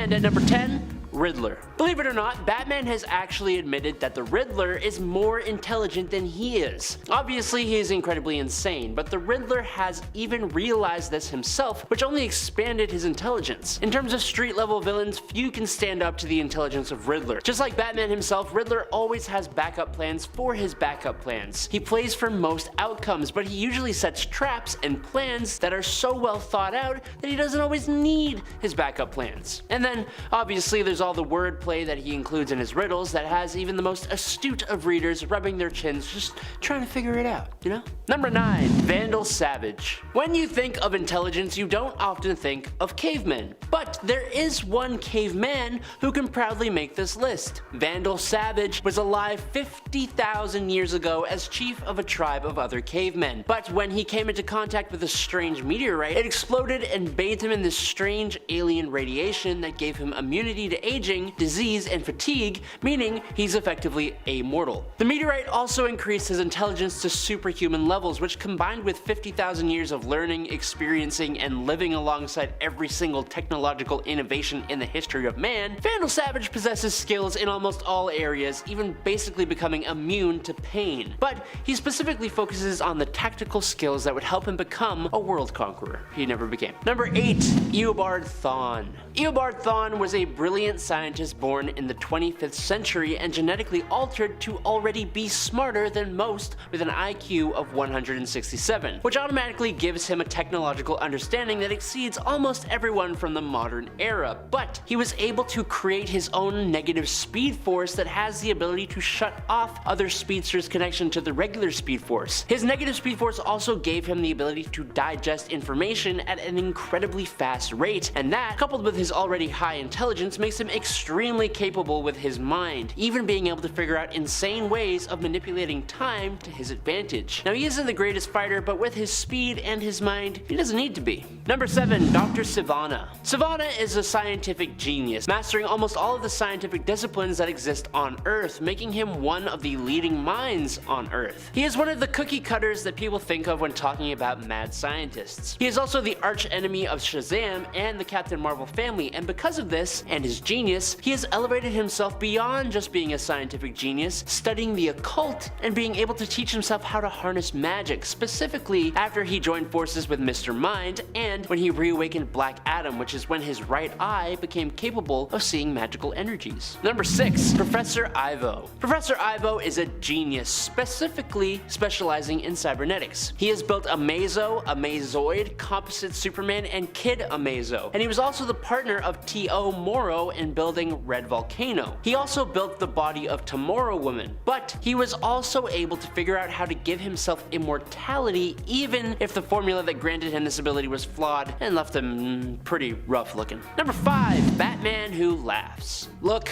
And at number 10, Riddler. Believe it or not, Batman has actually admitted that the Riddler is more intelligent than he is. Obviously, he is incredibly insane, but the Riddler has even realized this himself, which only expanded his intelligence. In terms of street-level villains, few can stand up to the intelligence of Riddler. Just like Batman himself, Riddler always has backup plans for his backup plans. He plays for most outcomes, but he usually sets traps and plans that are so well thought out that he doesn't always need his backup plans. And then, obviously, there's all the wordplay that he includes in his riddles that has even the most astute of readers rubbing their chins just trying to figure it out, you know? Number 9, Vandal Savage. When you think of intelligence, you don't often think of cavemen, but there is one caveman who can proudly make this list. Vandal Savage was alive 50,000 years ago as chief of a tribe of other cavemen, but when he came into contact with a strange meteorite, it exploded and bathed him in this strange alien radiation that gave him immunity to aging, disease, and fatigue, meaning he's effectively immortal. The meteorite also increased his intelligence to superhuman levels, which combined with 50,000 years of learning, experiencing, and living alongside every single technological innovation in the history of man, Vandal Savage possesses skills in almost all areas, even basically becoming immune to pain. But he specifically focuses on the tactical skills that would help him become a world conqueror. He never became. Number 8, Eobard Thawne. Eobard Thawne was a brilliant scientist born in the 25th century and genetically altered to already be smarter than most with an IQ of 167, which automatically gives him a technological understanding that exceeds almost everyone from the modern era. But he was able to create his own negative speed force that has the ability to shut off other speedsters' connection to the regular speed force. His negative speed force also gave him the ability to digest information at an incredibly fast rate, and that, coupled with his already high intelligence, makes him extremely capable with his mind, even being able to figure out insane ways of manipulating time to his advantage. Now, he isn't the greatest fighter, but with his speed and his mind, he doesn't need to be. Number 7, Dr. Sivana. Sivana is a scientific genius, mastering almost all of the scientific disciplines that exist on Earth, making him one of the leading minds on Earth. He is one of the cookie cutters that people think of when talking about mad scientists. He is also the arch enemy of Shazam and the Captain Marvel family, and because of this, and his genius, he has elevated himself beyond just being a scientific genius, studying the occult, and being able to teach himself how to harness magic, specifically after he joined forces with Mr. Mind and when he reawakened Black Adam, which is when his right eye became capable of seeing magical energies. Number 6, Professor Ivo. Professor Ivo is a genius, specifically specializing in cybernetics. He has built Amazo, Amazoid, Composite Superman, and Kid Amazo, and he was also the partner of T.O. Morrow in building Red Volcano. He also built the body of Tomorrow Woman, but he was also able to figure out how to give himself immortality even if the formula that granted him this ability was flawed and left him pretty rough looking. Number 5, Batman Who Laughs. Look,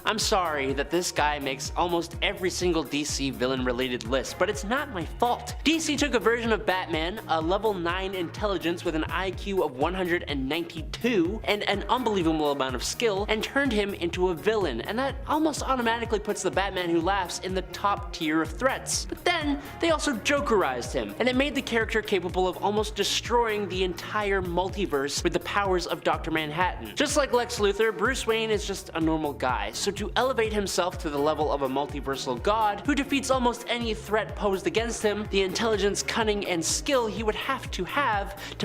I'm sorry that this guy makes almost every single DC villain related list, but it's not my fault. DC took a version of Batman, a level 9 intelligence with an IQ of 192 and an unbelievable amount of skill, and turned him into a villain, and that almost automatically puts the Batman Who Laughs in the top tier of threats. But then they also Jokerized him, and it made the character capable of almost destroying the entire multiverse with the powers of Dr. Manhattan. Just like Lex Luthor, Bruce Wayne is just a normal guy, so to elevate himself to the level of a multiversal god who defeats almost any threat posed against him, the intelligence, cunning, and skill he would have to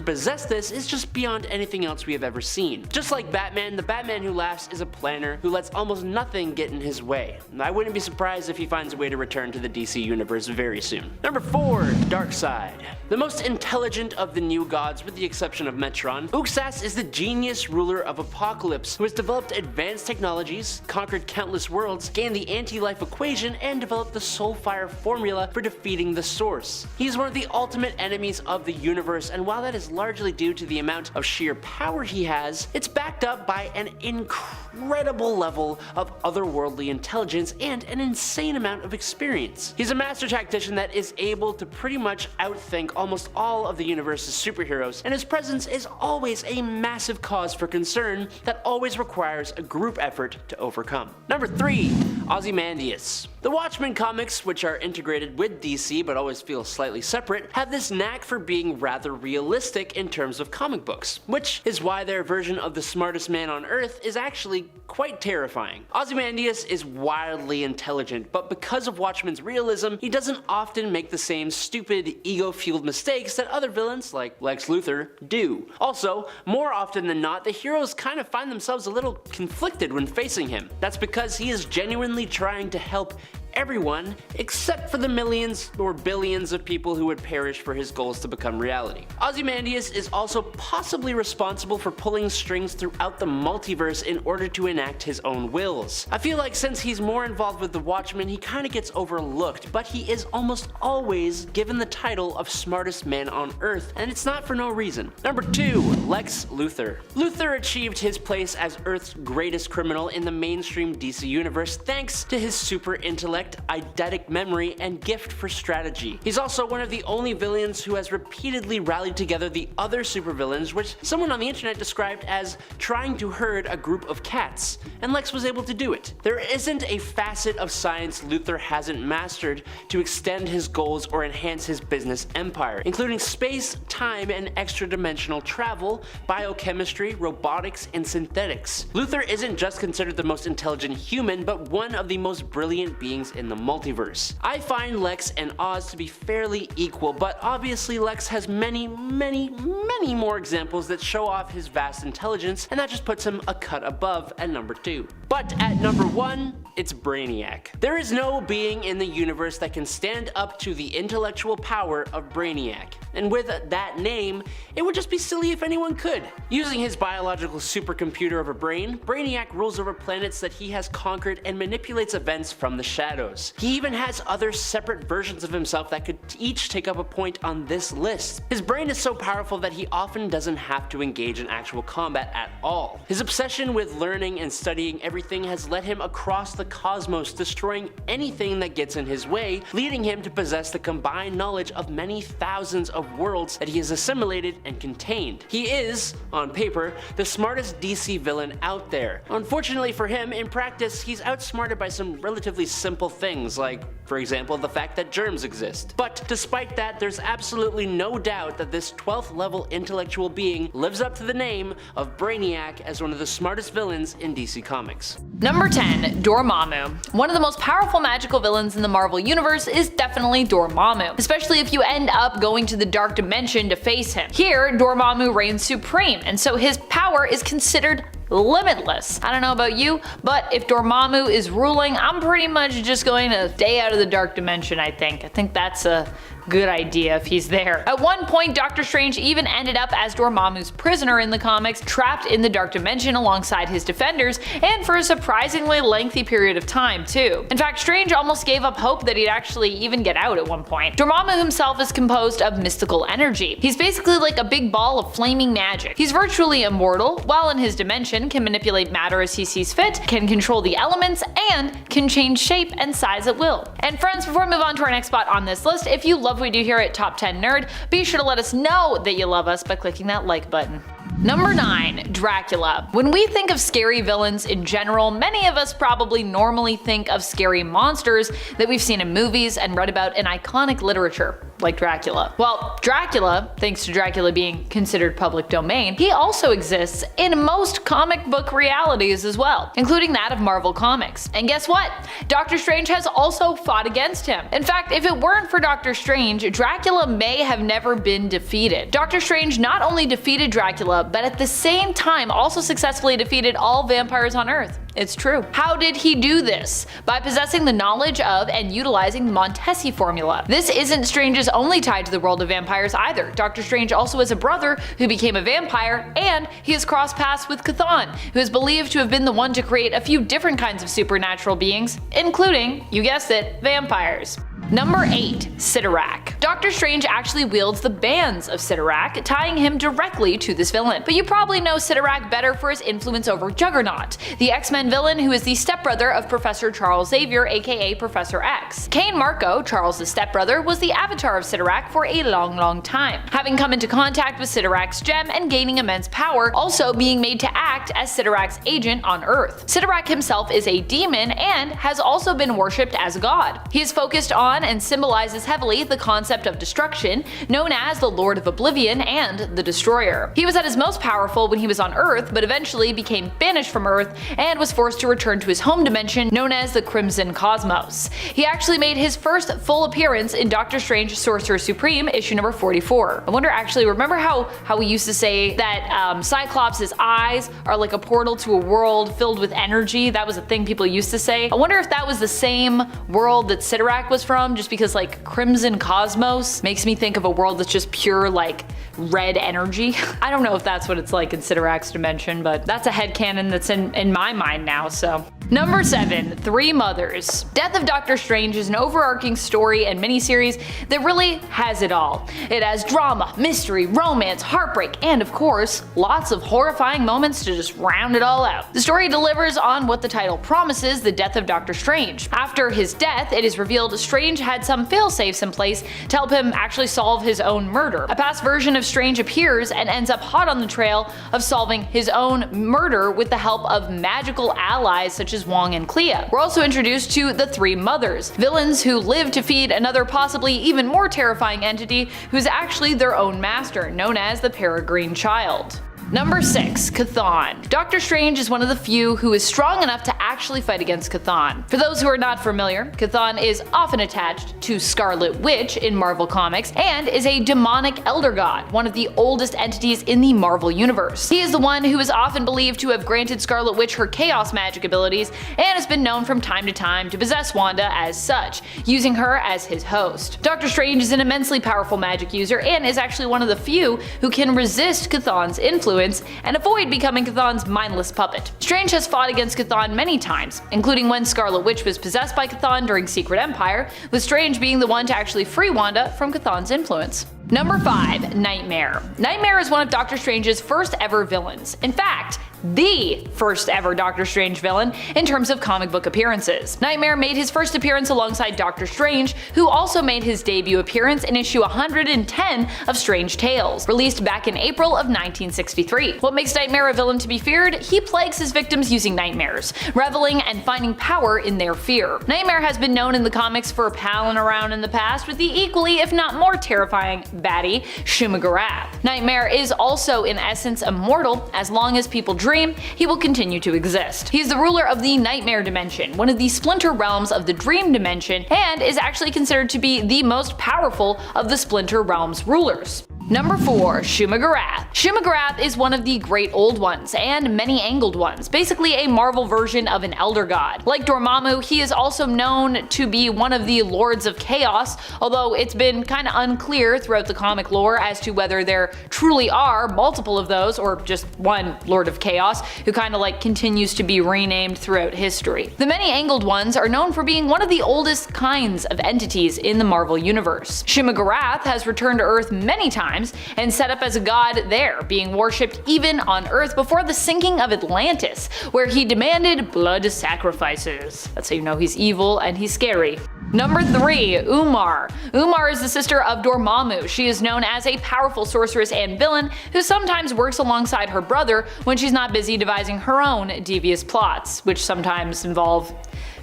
possess this is just beyond anything else we have ever seen. Just like Batman, the Batman Who Laughs is a planner who lets almost nothing get in his way. I wouldn't be surprised if he finds a way to return to the DC universe very soon. Number 4, Darkseid. The most intelligent of the new gods with the exception of Metron, Uxas is the genius ruler of Apocalypse who has developed advanced technologies, conquered countless worlds, gained the anti-life equation, and developed the Soulfire formula for defeating the Source. He is one of the ultimate enemies of the universe, and while that is largely due to the amount of sheer power he has, it's backed up by an incredible level of otherworldly intelligence and an insane amount of experience. He's a master tactician that is able to pretty much outthink almost all of the universe's superheroes, and his presence is always a massive cause for concern that always requires a group effort to overcome. from. Number 3. Ozymandias. The Watchmen comics, which are integrated with DC but always feel slightly separate, have this knack for being rather realistic in terms of comic books, which is why their version of the smartest man on Earth is actually quite terrifying. Ozymandias is wildly intelligent, but because of Watchmen's realism, he doesn't often make the same stupid, ego-fueled mistakes that other villains, like Lex Luthor, do. Also, more often than not, the heroes kind of find themselves a little conflicted when facing him. That's because he is genuinely trying to help everyone except for the millions or billions of people who would perish for his goals to become reality. Ozymandias is also possibly responsible for pulling strings throughout the multiverse in order to enact his own wills. I feel like since he's more involved with the Watchmen, he kinda gets overlooked, but he is almost always given the title of smartest man on Earth, and it's not for no reason. Number 2. Lex Luthor. Luthor achieved his place as Earth's greatest criminal in the mainstream DC universe thanks to his super intellect, eidetic memory, and gift for strategy. He's also one of the only villains who has repeatedly rallied together the other supervillains, which someone on the internet described as trying to herd a group of cats, and Lex was able to do it. There isn't a facet of science Luthor hasn't mastered to extend his goals or enhance his business empire, including space, time, and extra-dimensional travel, biochemistry, robotics, and synthetics. Luthor isn't just considered the most intelligent human, but one of the most brilliant beings in the multiverse. I find Lex and Oz to be fairly equal, but obviously Lex has many more examples that show off his vast intelligence, and that just puts him a cut above at number 2. But at number 1, it's Brainiac. There is no being in the universe that can stand up to the intellectual power of Brainiac, and with that name, it would just be silly if anyone could. Using his biological supercomputer of a brain, Brainiac rules over planets that he has conquered and manipulates events from the shadows. He even has other separate versions of himself that could each take up a point on this list. His brain is so powerful that he often doesn't have to engage in actual combat at all. His obsession with learning and studying everything has led him across the cosmos, destroying anything that gets in his way, leading him to possess the combined knowledge of many thousands of worlds that he has assimilated and contained. He is, on paper, the smartest DC villain out there. Unfortunately for him, in practice, he's outsmarted by some relatively simple things, like, for example, the fact that germs exist. But despite that, there's absolutely no doubt that this 12th level intellectual being lives up to the name of Brainiac as one of the smartest villains in DC Comics. Number 10. Dormammu. One of the most powerful magical villains in the Marvel Universe is definitely Dormammu, especially if you end up going to the Dark Dimension to face him. Here, Dormammu reigns supreme, and so his power is considered limitless. I don't know about you, but if Dormammu is ruling, I'm pretty much just going to stay out of the Dark Dimension, I think. I think that's a good idea if he's there. At one point, Doctor Strange even ended up as Dormammu's prisoner in the comics, trapped in the Dark Dimension alongside his defenders, and for a surprisingly lengthy period of time too. In fact, Strange almost gave up hope that he'd actually even get out at one point. Dormammu himself is composed of mystical energy. He's basically like a big ball of flaming magic. He's virtually immortal, while in his dimension can manipulate matter as he sees fit, can control the elements, and can change shape and size at will. And friends, before we move on to our next spot on this list, if you love what we do here at Top 10 Nerd, be sure to let us know that you love us by clicking that like button. Number 9. Dracula. When we think of scary villains in general, many of us probably normally think of scary monsters that we've seen in movies and read about in iconic literature, like Dracula. Well, Dracula, thanks to Dracula being considered public domain, he also exists in most comic book realities as well, including that of Marvel Comics. And guess what? Doctor Strange has also fought against him. In fact, if it weren't for Doctor Strange, Dracula may have never been defeated. Doctor Strange not only defeated Dracula, but at the same time also successfully defeated all vampires on Earth. It's true. How did he do this? By possessing the knowledge of and utilizing the Montesi formula. This isn't Strange's only tie to the world of vampires either. Doctor Strange also has a brother who became a vampire, and he has crossed paths with Kathon, who is believed to have been the one to create a few different kinds of supernatural beings, including, you guessed it, vampires. Number 8. Cirak. Doctor Strange actually wields the bands of Cirak, tying him directly to this villain. But you probably know Cirak better for his influence over Juggernaut, the X-Men villain who is the stepbrother of Professor Charles Xavier aka Professor X. Cain Marko, Charles' stepbrother, was the avatar of Cirak for a long time, having come into contact with Cirak's gem and gaining immense power, also being made to act as Cirak's agent on Earth. Cirak himself is a demon and has also been worshipped as a god. He is focused on and symbolizes heavily the concept of destruction, known as the Lord of Oblivion and the Destroyer. He was at his most powerful when he was on Earth, but eventually became banished from Earth and was forced to return to his home dimension known as the Crimson Cosmos. He actually made his first full appearance in Doctor Strange Sorcerer Supreme issue number 44. I wonder, actually, remember how we used to say that Cyclops' eyes are like a portal to a world filled with energy? That was a thing people used to say. I wonder if that was the same world that Cirak was from, just because like Crimson Cosmos makes me think of a world that's just pure like red energy. I don't know if that's what it's like in Cirak's dimension, but that's a headcanon that's in my mind now, so. Number 7. Three Mothers. Death of Doctor Strange is an overarching story and miniseries that really has it all. It has drama, mystery, romance, heartbreak, and of course, lots of horrifying moments to just round it all out. The story delivers on what the title promises, the death of Doctor Strange. After his death, it is revealed Strange had some failsafes in place to help him actually solve his own murder. A past version of Strange appears and ends up hot on the trail of solving his own murder with the help of magical allies such as Wong and Clea. We're also introduced to the Three Mothers, villains who live to feed another possibly even more terrifying entity who's actually their own master, known as the Peregrine Child. Number 6. Kathon. Doctor Strange is one of the few who is strong enough to actually fight against Kathon. For those who are not familiar, Kathon is often attached to Scarlet Witch in Marvel Comics and is a demonic elder god, one of the oldest entities in the Marvel Universe. He is the one who is often believed to have granted Scarlet Witch her chaos magic abilities and has been known from time to time to possess Wanda as such, using her as his host. Doctor Strange is an immensely powerful magic user and is actually one of the few who can resist Kathon's influence and avoid becoming Kathon's mindless puppet. Strange has fought against Kathon many times, including when Scarlet Witch was possessed by Kathon during Secret Empire, with Strange being the one to actually free Wanda from Kathon's influence. Number 5. Nightmare. Nightmare is one of Doctor Strange's first ever villains. In fact, the first ever Doctor Strange villain in terms of comic book appearances. Nightmare made his first appearance alongside Doctor Strange, who also made his debut appearance in issue 110 of Strange Tales, released back in April of 1963. What makes Nightmare a villain to be feared? He plagues his victims using nightmares, reveling and finding power in their fear. Nightmare has been known in the comics for palling around in the past with the equally, if not more terrifying, baddie, Shumagarath. Nightmare is also in essence immortal. As long as people dream, he will continue to exist. He is the ruler of the Nightmare Dimension, one of the splinter realms of the Dream Dimension, and is actually considered to be the most powerful of the Splinter Realms rulers. Number 4. Shumagarath. Shumagarath is one of the Great Old Ones, and many angled ones, basically a Marvel version of an Elder God. Like Doramu, he is also known to be one of the Lords of Chaos, although it's been kinda unclear throughout the comic lore as to whether there truly are multiple of those, or just one Lord of Chaos, who kinda like continues to be renamed throughout history. The many angled ones are known for being one of the oldest kinds of entities in the Marvel Universe. Shumagarath has returned to Earth many times and set up as a god there, being worshipped even on Earth before the sinking of Atlantis, where he demanded blood sacrifices. That's how you know he's evil and he's scary. Number 3. Umar. Umar is the sister of Doramu. She is known as a powerful sorceress and villain who sometimes works alongside her brother when she's not busy devising her own devious plots, which sometimes involve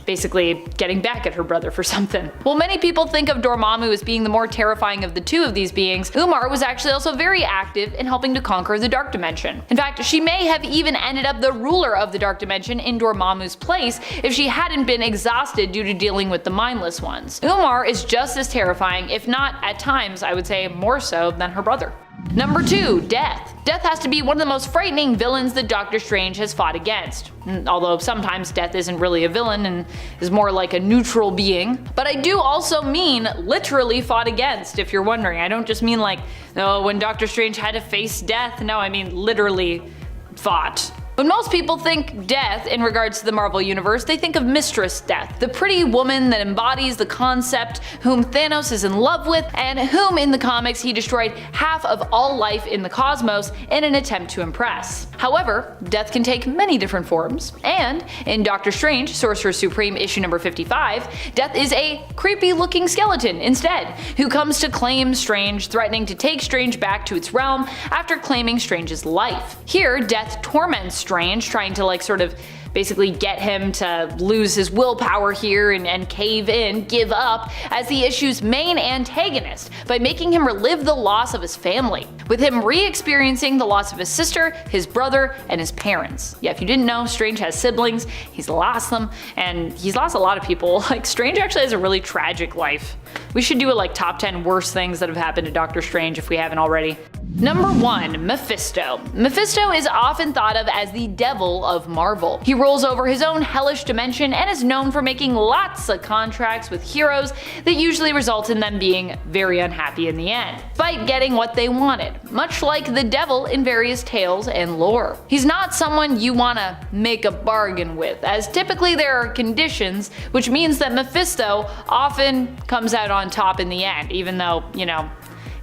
basically getting back at her brother for something. While many people think of Doramu as being the more terrifying of the two of these beings, Umar was actually also very active in helping to conquer the Dark Dimension. In fact, she may have even ended up the ruler of the Dark Dimension in Dormammu's place if she hadn't been exhausted due to dealing with the mindless ones. Umar is just as terrifying, if not at times I would say more so, than her brother. Number 2. Death. Death has to be one of the most frightening villains that Doctor Strange has fought against. Although sometimes Death isn't really a villain and is more like a neutral being. But I do also mean literally fought against, if you're wondering. I don't just mean like, oh, when Doctor Strange had to face Death. No, I mean literally fought When most people think death in regards to the Marvel Universe, they think of Mistress Death, the pretty woman that embodies the concept, whom Thanos is in love with, and whom in the comics he destroyed half of all life in the cosmos in an attempt to impress. However, death can take many different forms, and in Doctor Strange, Sorcerer Supreme issue number 55, Death is a creepy looking skeleton instead, who comes to claim Strange, threatening to take Strange back to its realm after claiming Strange's life. Here, Death torments Strange, trying to sort of basically get him to lose his willpower here and cave in, give up, as the issue's main antagonist by making him relive the loss of his family, with him re-experiencing the loss of his sister, his brother, and his parents. Yeah, if you didn't know, Strange has siblings, he's lost them, and he's lost a lot of people. Strange actually has a really tragic life. We should do a top 10 worst things that have happened to Doctor Strange if we haven't already. Number 1. Mephisto. Mephisto is often thought of as the devil of Marvel. He rules over his own hellish dimension and is known for making lots of contracts with heroes that usually result in them being very unhappy in the end, despite getting what they wanted, much like the devil in various tales and lore. He's not someone you want to make a bargain with, as typically there are conditions, which means that Mephisto often comes out on top in the end, even though,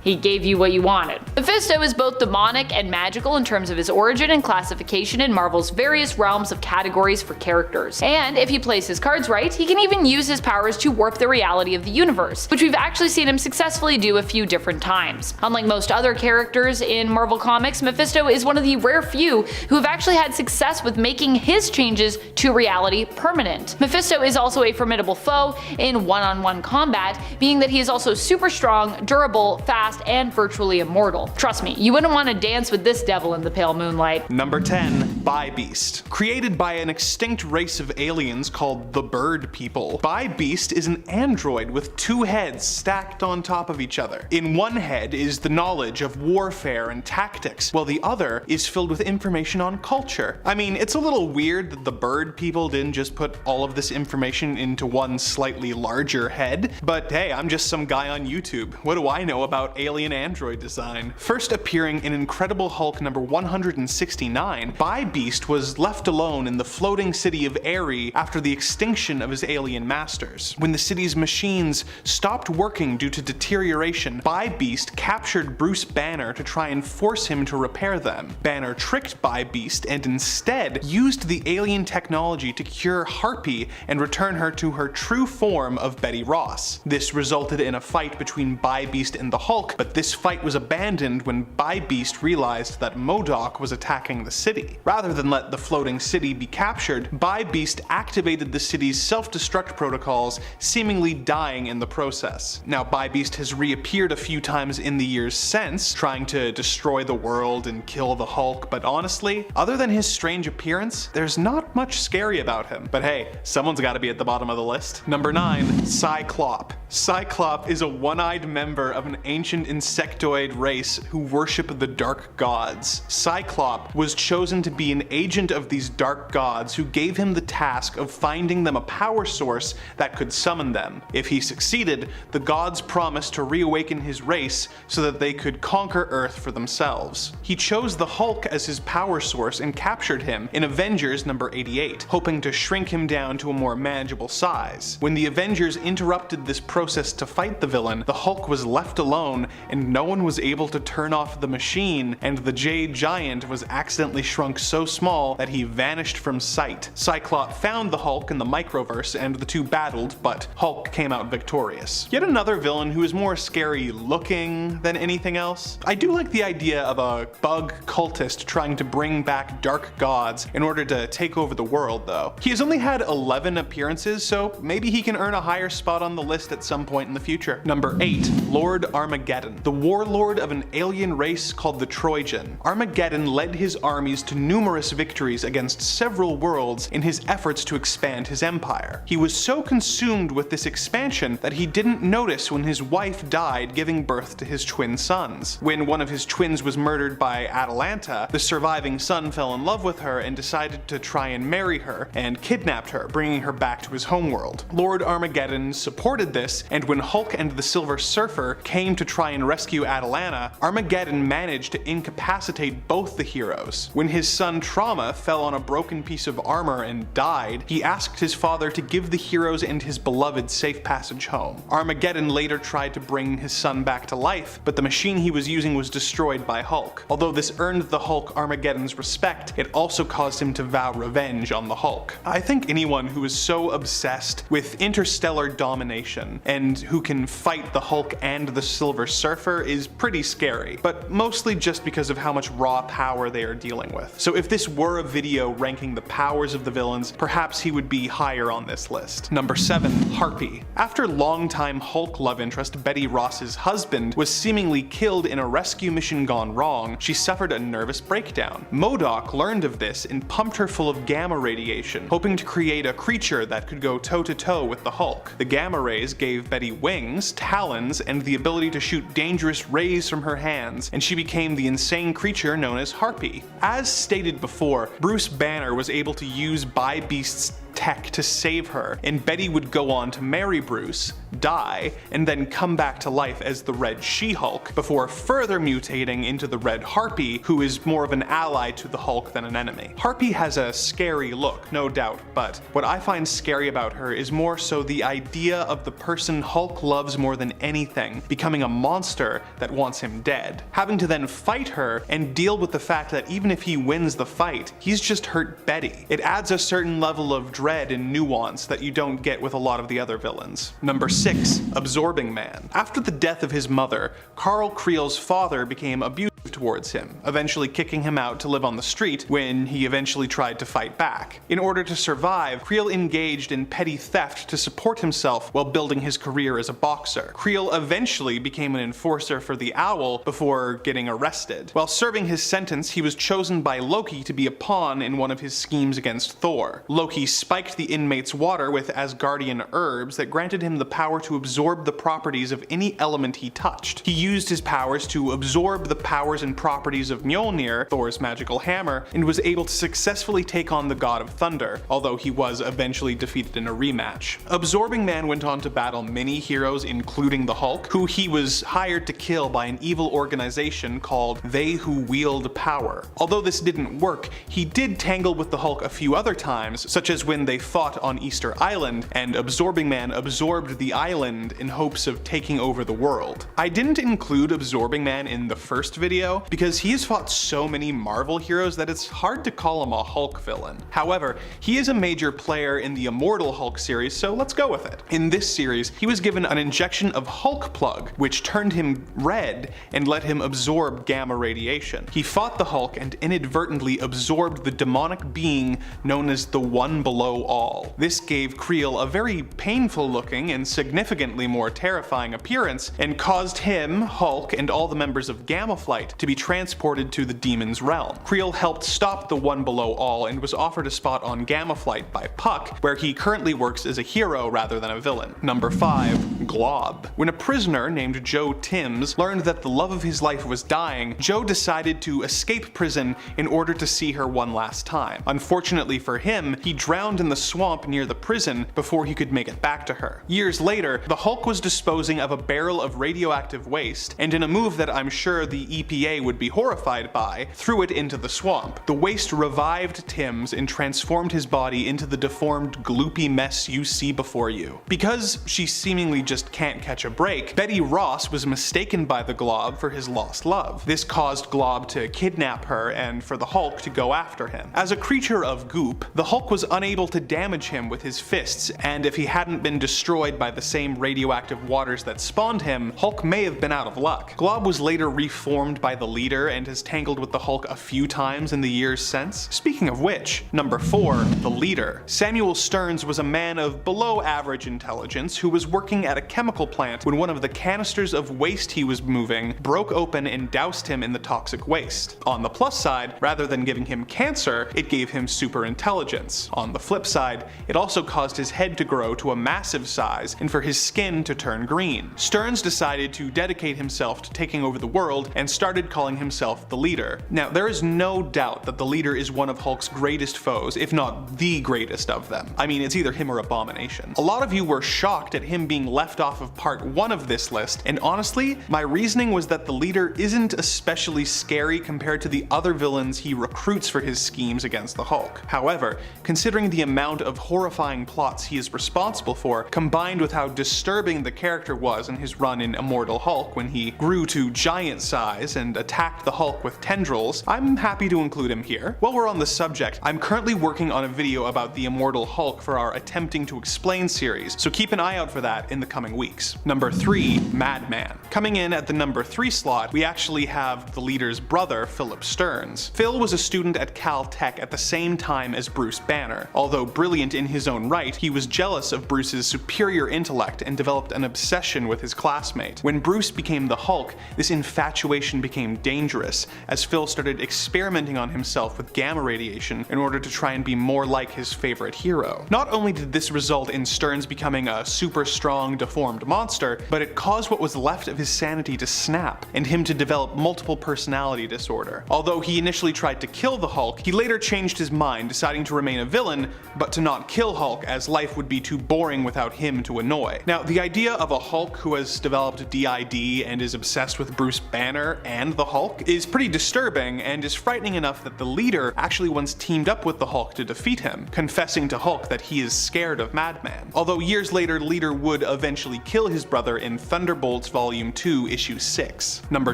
he gave you what you wanted. Mephisto is both demonic and magical in terms of his origin and classification in Marvel's various realms of categories for characters. And if he plays his cards right, he can even use his powers to warp the reality of the universe, which we've actually seen him successfully do a few different times. Unlike most other characters in Marvel Comics, Mephisto is one of the rare few who have actually had success with making his changes to reality permanent. Mephisto is also a formidable foe in one-on-one combat, being that he is also super strong, durable, fast, and virtually immortal. Trust me, you wouldn't want to dance with this devil in the pale moonlight. Number 10. Bi-Beast. Created by an extinct race of aliens called the Bird People, Bi-Beast is an android with 2 heads stacked on top of each other. In one head is the knowledge of warfare and tactics, while the other is filled with information on culture. I mean, it's a little weird that the Bird People didn't just put all of this information into one slightly larger head, but hey, I'm just some guy on YouTube. What do I know about alien android design? First appearing in Incredible Hulk number 169, Bi-Beast was left alone in the floating city of Aerie after the extinction of his alien masters. When the city's machines stopped working due to deterioration, Bi-Beast captured Bruce Banner to try and force him to repair them. Banner tricked Bi-Beast and instead used the alien technology to cure Harpy and return her to her true form of Betty Ross. This resulted in a fight between Bi-Beast and the Hulk, but this fight was abandoned when Bi-Beast realized that MODOK was attacking the city. Rather than let the floating city be captured, Bi-Beast activated the city's self-destruct protocols, seemingly dying in the process. Now, Bi-Beast has reappeared a few times in the years since, trying to destroy the world and kill the Hulk, but honestly, other than his strange appearance, there's not much scary about him. But hey, someone's gotta be at the bottom of the list. Number 9. Cyclops. Cyclops is a one-eyed member of an ancient insectoid race who worship the dark gods. Cyclops was chosen to be an agent of these dark gods who gave him the task of finding them a power source that could summon them. If he succeeded, the gods promised to reawaken his race so that they could conquer Earth for themselves. He chose the Hulk as his power source and captured him in Avengers number 88, hoping to shrink him down to a more manageable size. When the Avengers interrupted this process to fight the villain, the Hulk was left alone and no one was able to turn off the machine, and the Jade Giant was accidentally shrunk so small that he vanished from sight. Cyclops found the Hulk in the microverse and the two battled, but Hulk came out victorious. Yet another villain who is more scary looking than anything else. I do like the idea of a bug cultist trying to bring back dark gods in order to take over the world though. He has only had 11 appearances, so maybe he can earn a higher spot on the list at some point in the future. Number 8. Lord Armageddon, the warlord of an alien race called the Trojan. Armageddon led his armies to numerous victories against several worlds in his efforts to expand his empire. He was so consumed with this expansion that he didn't notice when his wife died giving birth to his twin sons. When one of his twins was murdered by Atalanta, the surviving son fell in love with her and decided to try and marry her, and kidnapped her, bringing her back to his homeworld. Lord Armageddon supported this, and when Hulk and the Silver Surfer came to try and rescue Atalanta, Armageddon managed to incapacitate both the heroes. When his son Trauma fell on a broken piece of armor and died, he asked his father to give the heroes and his beloved safe passage home. Armageddon later tried to bring his son back to life, but the machine he was using was destroyed by Hulk. Although this earned the Hulk Armageddon's respect, it also caused him to vow revenge on the Hulk. I think anyone who is so obsessed with interstellar domination and who can fight the Hulk and the Silver Surfer is pretty scary, but mostly just because of how much raw power they are dealing with. So if this were a video ranking the powers of the villains, perhaps he would be higher on this list. Number 7. Harpy. After longtime Hulk love interest Betty Ross's husband was seemingly killed in a rescue mission gone wrong, she suffered a nervous breakdown. MODOK learned of this and pumped her full of gamma radiation, hoping to create a creature that could go toe-to-toe with the Hulk. The gamma rays gave Betty wings, talons, and the ability to shoot dangerous rays from her hands, and she became the insane creature known as Harpy. As stated before, Bruce Banner was able to use Beast's tech to save her, and Betty would go on to marry Bruce, die, and then come back to life as the Red She-Hulk, before further mutating into the Red Harpy, who is more of an ally to the Hulk than an enemy. Harpy has a scary look, no doubt, but what I find scary about her is more so the idea of the person Hulk loves more than anything becoming a monster that wants him dead. Having to then fight her and deal with the fact that even if he wins the fight, he's just hurt Betty. It adds a certain level of dread and nuance that you don't get with a lot of the other villains. Number 6. Absorbing Man. After the death of his mother, Carl Creel's father became abusive towards him, eventually kicking him out to live on the street when he eventually tried to fight back. In order to survive, Creel engaged in petty theft to support himself while building his career as a boxer. Creel eventually became an enforcer for the Owl before getting arrested. While serving his sentence, he was chosen by Loki to be a pawn in one of his schemes against Thor. Loki spiked the inmate's water with Asgardian herbs that granted him the power to absorb the properties of any element he touched. He used his powers to absorb the powers and properties of Mjolnir, Thor's magical hammer, and was able to successfully take on the God of Thunder, although he was eventually defeated in a rematch. Absorbing Man went on to battle many heroes, including the Hulk, who he was hired to kill by an evil organization called They Who Wield Power. Although this didn't work, he did tangle with the Hulk a few other times, such as when they fought on Easter Island, and Absorbing Man absorbed the island in hopes of taking over the world. I didn't include Absorbing Man in the first video because he has fought so many Marvel heroes that it's hard to call him a Hulk villain. However, he is a major player in the Immortal Hulk series, so let's go with it. In this series, he was given an injection of Hulk Plug, which turned him red and let him absorb gamma radiation. He fought the Hulk and inadvertently absorbed the demonic being known as the One Below All. This gave Creel a very painful looking and significantly more terrifying appearance, and caused him, Hulk, and all the members of Gamma Flight to be transported to the Demon's Realm. Creel helped stop the One Below All and was offered a spot on Gamma Flight by Puck, where he currently works as a hero rather than a villain. Number 5. Glob. When a prisoner named Joe Timms learned that the love of his life was dying, Joe decided to escape prison in order to see her one last time. Unfortunately for him, he drowned in the swamp near the prison before he could make it back to her. Years later, the Hulk was disposing of a barrel of radioactive waste, and in a move that I'm sure the EPA would be horrified by, threw it into the swamp. The waste revived Timms and transformed his body into the deformed gloopy mess you see before you. Because she seemingly just can't catch a break, Betty Ross was mistaken by the Glob for his lost love. This caused Glob to kidnap her and for the Hulk to go after him. As a creature of goop, the Hulk was unable to damage him with his fists, and if he hadn't been destroyed by the same radioactive waters that spawned him, Hulk may have been out of luck. Glob was later reformed by the leader and has tangled with the Hulk a few times in the years since. Speaking of which, number 4, the leader. Samuel Stearns was a man of below average intelligence who was working at a chemical plant when one of the canisters of waste he was moving broke open and doused him in the toxic waste. On the plus side, rather than giving him cancer, it gave him super intelligence. On the flip side, it also caused his head to grow to a massive size and for his skin to turn green. Stearns decided to dedicate himself to taking over the world and started started calling himself the Leader. Now, there is no doubt that the Leader is one of Hulk's greatest foes, if not the greatest of them. I mean, it's either him or Abomination. A lot of you were shocked at him being left off of part 1 of this list, and honestly, my reasoning was that the Leader isn't especially scary compared to the other villains he recruits for his schemes against the Hulk. However, considering the amount of horrifying plots he is responsible for, combined with how disturbing the character was in his run in Immortal Hulk when he grew to giant size and attacked the Hulk with tendrils, I'm happy to include him here. While we're on the subject, I'm currently working on a video about the Immortal Hulk for our Attempting to Explain series, so keep an eye out for that in the coming weeks. Number 3, Madman. Coming in at the number 3 slot, we actually have the Leader's brother, Philip Stearns. Phil was a student at Caltech at the same time as Bruce Banner. Although brilliant in his own right, he was jealous of Bruce's superior intellect and developed an obsession with his classmate. When Bruce became the Hulk, this infatuation became dangerous, as Phil started experimenting on himself with gamma radiation in order to try and be more like his favorite hero. Not only did this result in Stearns becoming a super strong, deformed monster, but it caused what was left of his sanity to snap, and him to develop multiple personality disorder. Although he initially tried to kill the Hulk, he later changed his mind, deciding to remain a villain, but to not kill Hulk, as life would be too boring without him to annoy. Now, the idea of a Hulk who has developed DID and is obsessed with Bruce Banner and the Hulk is pretty disturbing, and is frightening enough that the Leader actually once teamed up with the Hulk to defeat him, confessing to Hulk that he is scared of Madman. Although years later, Leader would eventually kill his brother in Thunderbolts Volume 2, Issue 6. Number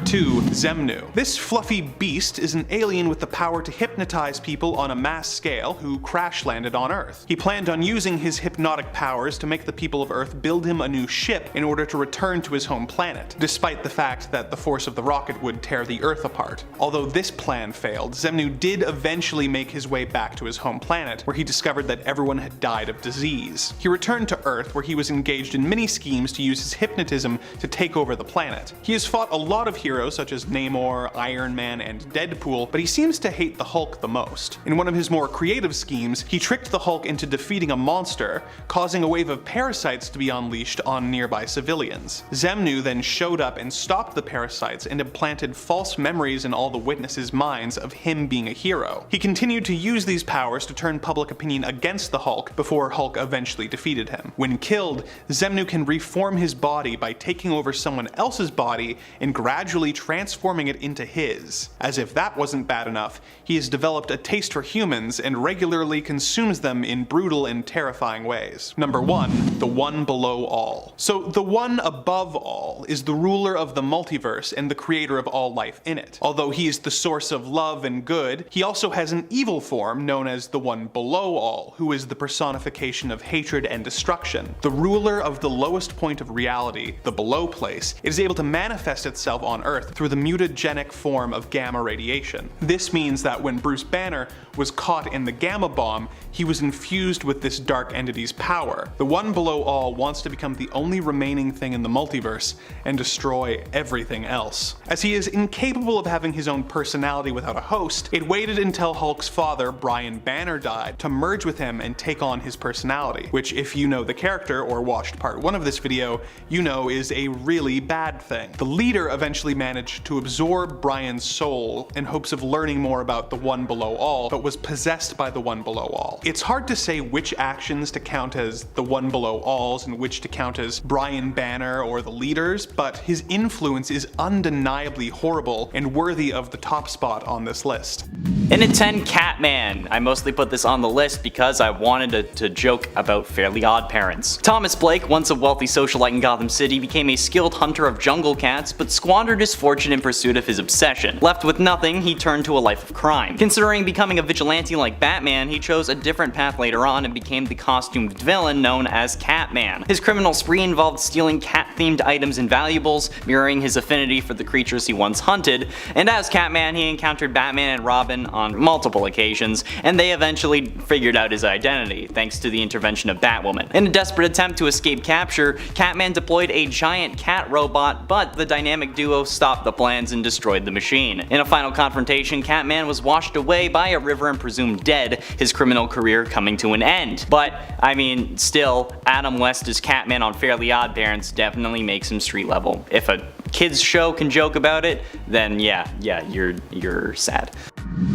2, Zenu. This fluffy beast is an alien with the power to hypnotize people on a mass scale who crash landed on Earth. He planned on using his hypnotic powers to make the people of Earth build him a new ship in order to return to his home planet, despite the fact that the force of the rocket would tear the Earth apart. Although this plan failed, Zenu did eventually make his way back to his home planet, where he discovered that everyone had died of disease. He returned to Earth, where he was engaged in many schemes to use his hypnotism to take over the planet. He has fought a lot of heroes such as Namor, Iron Man, and Deadpool, but he seems to hate the Hulk the most. In one of his more creative schemes, he tricked the Hulk into defeating a monster, causing a wave of parasites to be unleashed on nearby civilians. Zenu then showed up and stopped the parasites and implanted false memories in all the witnesses' minds of him being a hero. He continued to use these powers to turn public opinion against the Hulk before Hulk eventually defeated him. When killed, Zenu can reform his body by taking over someone else's body and gradually transforming it into his. As if that wasn't bad enough, he has developed a taste for humans and regularly consumes them in brutal and terrifying ways. Number 1, the One Below All. So the One Above All is the ruler of the multiverse and the creator of all life in it. Although he is the source of love and good, he also has an evil form known as the One Below All, who is the personification of hatred and destruction. The ruler of the lowest point of reality, the below place, it is able to manifest itself on Earth through the mutagenic form of gamma radiation. This means that when Bruce Banner was caught in the gamma bomb, he was infused with this dark entity's power. The One Below All wants to become the only remaining thing in the multiverse and destroy everything else. As he is incapable of having his own personality without a host, it waited until Hulk's father, Brian Banner, died to merge with him and take on his personality, which, if you know the character or watched part 1 of this video, you know is a really bad thing. The Leader eventually managed to absorb Brian's soul in hopes of learning more about the One Below All, but was possessed by the One Below All. It's hard to say which actions to count as the One Below Alls and which to count as Brian Banner or the Leader's, but his influence is undeniably horrible and worthy of the top spot on this list. In at 10, Catman. I mostly put this on the list because I wanted to joke about Fairly Odd Parents. Thomas Blake, once a wealthy socialite in Gotham City, became a skilled hunter of jungle cats, but squandered his fortune in pursuit of his obsession. Left with nothing, he turned to a life of crime. Considering becoming a vigilante like Batman, he chose a different path later on and became the costumed villain known as Catman. His criminal spree involved stealing cat-themed items and valuables, mirroring his affinity for the creatures he once hunted, and as Catman, he encountered Batman and Robin on multiple occasions, and they eventually figured out his identity, thanks to the intervention of Batwoman. In a desperate attempt to escape capture, Catman deployed a giant cat robot, but the dynamic duo stopped the plans and destroyed the machine. In a final confrontation, Catman was washed away by a river and presumed dead, his criminal career coming to an end. But, I mean, still, Adam West as Catman on Fairly Odd Parents definitely makes him street level. If a kids show can joke about it, then yeah, you're sad.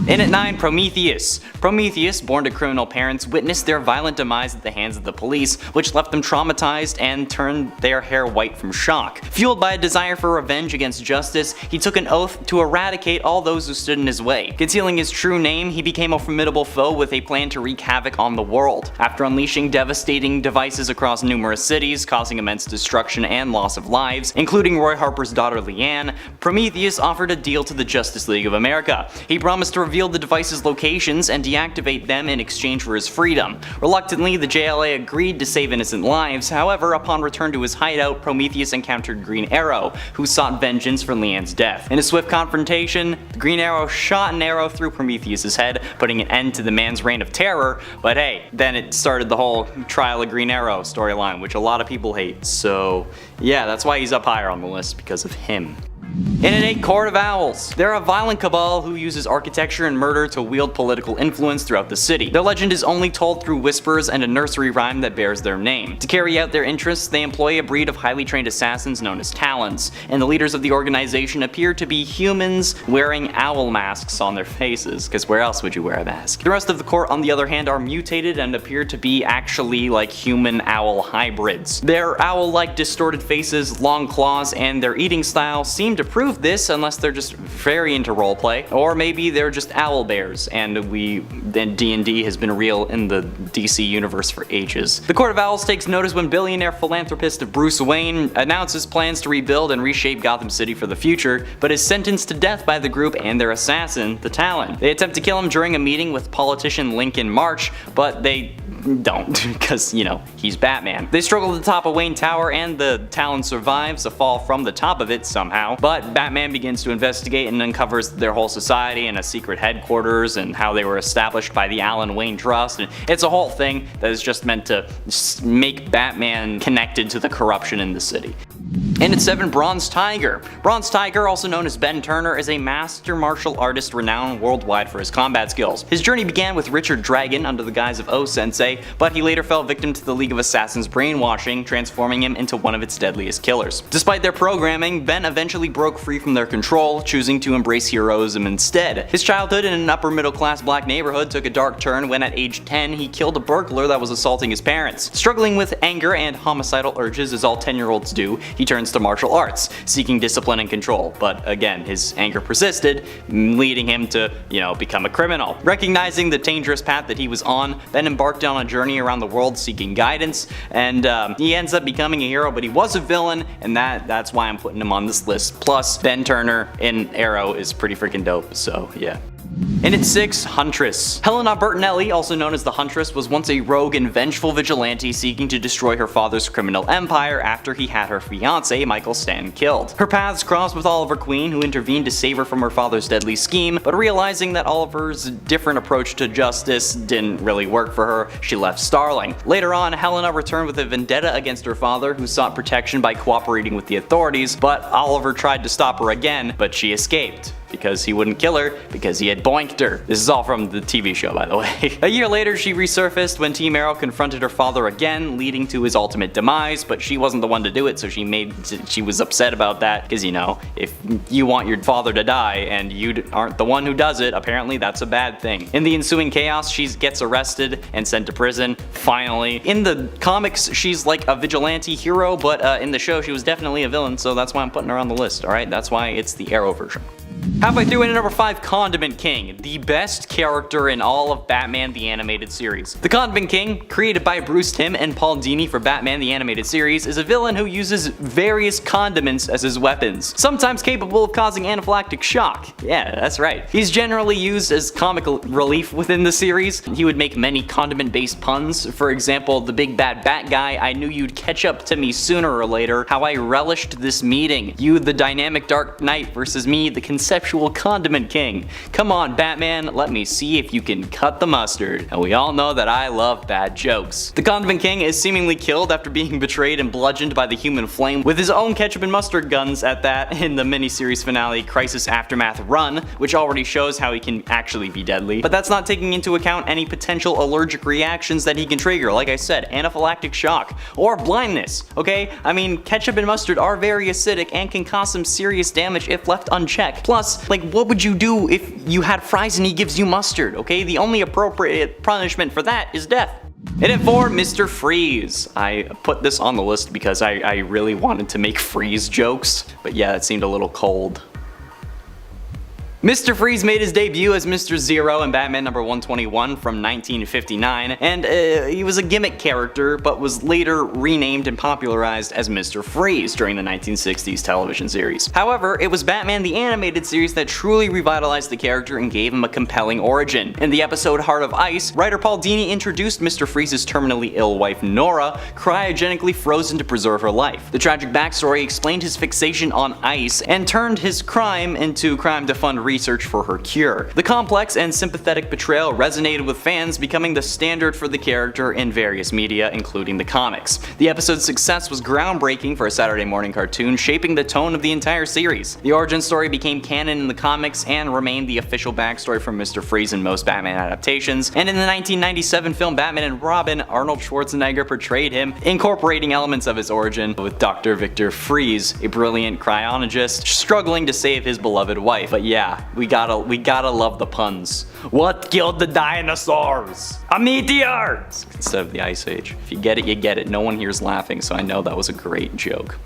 In at 9, Prometheus. Prometheus, born to criminal parents, witnessed their violent demise at the hands of the police, which left them traumatized and turned their hair white from shock. Fueled by a desire for revenge against justice, he took an oath to eradicate all those who stood in his way. Concealing his true name, he became a formidable foe with a plan to wreak havoc on the world. After unleashing devastating devices across numerous cities, causing immense destruction and loss of lives, including Roy Harper's daughter Leanne, Prometheus offered a deal to the Justice League of America. He promised to reveal the device's locations and deactivate them in exchange for his freedom. Reluctantly, the JLA agreed to save innocent lives. However, upon return to his hideout, Prometheus encountered Green Arrow, who sought vengeance for Leanne's death. In a swift confrontation, Green Arrow shot an arrow through Prometheus' head, putting an end to the man's reign of terror. But hey, then it started the whole Trial of Green Arrow storyline, which a lot of people hate. So yeah, that's why he's up higher on the list, because of him. In at 8, Court of Owls. They're a violent cabal who uses architecture and murder to wield political influence throughout the city. Their legend is only told through whispers and a nursery rhyme that bears their name. To carry out their interests, they employ a breed of highly trained assassins known as Talons, and the leaders of the organization appear to be humans wearing owl masks on their faces, because where else would you wear a mask? The rest of the court, on the other hand, are mutated and appear to be actually like human-owl hybrids. Their owl-like distorted faces, long claws, and their eating style seem to prove this, unless they're just very into roleplay, or maybe they're just owl bears, and D&D has been real in the DC universe for ages. The Court of Owls takes notice when billionaire philanthropist Bruce Wayne announces plans to rebuild and reshape Gotham City for the future, but is sentenced to death by the group and their assassin, the Talon. They attempt to kill him during a meeting with politician Lincoln March, but they don't, because, you know, he's Batman. They struggle to the top of Wayne Tower, and the Talon survives a fall from the top of it somehow, but Batman begins to investigate and uncovers their whole society and a secret headquarters and how they were established by the Alan Wayne Trust, and it's a whole thing that is just meant to make Batman connected to the corruption in the city. And at 7, Bronze Tiger. Bronze Tiger, also known as Ben Turner, is a master martial artist renowned worldwide for his combat skills. His journey began with Richard Dragon under the guise of O-Sensei, but he later fell victim to the League of Assassins' brainwashing, transforming him into one of its deadliest killers. Despite their programming, Ben eventually broke free from their control, choosing to embrace heroism instead. His childhood in an upper middle class black neighborhood took a dark turn when at age 10 he killed a burglar that was assaulting his parents. Struggling with anger and homicidal urges as all 10-year-olds do, he turns to martial arts, seeking discipline and control, but again, his anger persisted, leading him to, become a criminal. Recognizing the dangerous path that he was on, Ben embarked on a journey around the world seeking guidance, and he ends up becoming a hero, but he was a villain, and that's why I'm putting him on this list. Plus, Ben Turner in Arrow is pretty freaking dope, so yeah. And at 6, Huntress. Helena Bertinelli, also known as the Huntress, was once a rogue and vengeful vigilante seeking to destroy her father's criminal empire after he had her fiancé, Michael Stanton, killed. Her paths crossed with Oliver Queen, who intervened to save her from her father's deadly scheme, but realizing that Oliver's different approach to justice didn't really work for her, she left Starling. Later on, Helena returned with a vendetta against her father, who sought protection by cooperating with the authorities, but Oliver tried to stop her again, but she escaped. Because he wouldn't kill her, because he had boinked her. This is all from the TV show, by the way. A year later, she resurfaced when Team Arrow confronted her father again, leading to his ultimate demise, but she wasn't the one to do it, so she was upset about that, because, if you want your father to die and you aren't the one who does it, apparently that's a bad thing. In the ensuing chaos, she gets arrested and sent to prison, finally. In the comics, she's like a vigilante hero, but in the show, she was definitely a villain, so that's why I'm putting her on the list, alright? That's why it's the Arrow version. Halfway through, in at number 5, Condiment King, the best character in all of Batman the Animated Series. The Condiment King, created by Bruce Timm and Paul Dini for Batman the Animated Series, is a villain who uses various condiments as his weapons, sometimes capable of causing anaphylactic shock. Yeah, that's right. He's generally used as comic relief within the series. He would make many condiment-based puns. For example, the big bad bat guy, I knew you'd catch up to me sooner or later, how I relished this meeting. You, the dynamic Dark Knight, versus me, the conceptual bisexual Condiment King. Come on, Batman, let me see if you can cut the mustard. And we all know that I love bad jokes. The Condiment King is seemingly killed after being betrayed and bludgeoned by the Human Flame with his own ketchup and mustard guns at that in the miniseries finale Crisis Aftermath Run, which already shows how he can actually be deadly. But that's not taking into account any potential allergic reactions that he can trigger, like I said, anaphylactic shock, or blindness, okay? I mean, ketchup and mustard are very acidic and can cause some serious damage if left unchecked. Plus, like, what would you do if you had fries and he gives you mustard, okay? The only appropriate punishment for that is death. And at 4, Mr. Freeze. I put this on the list because I really wanted to make Freeze jokes, but yeah, it seemed a little cold. Mr. Freeze made his debut as Mr. Zero in Batman number 121 from 1959, and he was a gimmick character, but was later renamed and popularized as Mr. Freeze during the 1960s television series. However, it was Batman the Animated Series that truly revitalized the character and gave him a compelling origin. In the episode Heart of Ice, writer Paul Dini introduced Mr. Freeze's terminally ill wife Nora, cryogenically frozen to preserve her life. The tragic backstory explained his fixation on ice and turned his crime into crime to fund research for her cure. The complex and sympathetic portrayal resonated with fans, becoming the standard for the character in various media, including the comics. The episode's success was groundbreaking for a Saturday morning cartoon, shaping the tone of the entire series. The origin story became canon in the comics and remained the official backstory for Mr. Freeze in most Batman adaptations, and in the 1997 film Batman and Robin, Arnold Schwarzenegger portrayed him, incorporating elements of his origin, with Dr. Victor Freeze, a brilliant cryonologist, struggling to save his beloved wife. But yeah, we gotta love the puns. What killed the dinosaurs? A meteor! Instead of the Ice Age. If you get it, you get it. No one here's laughing, so I know that was a great joke.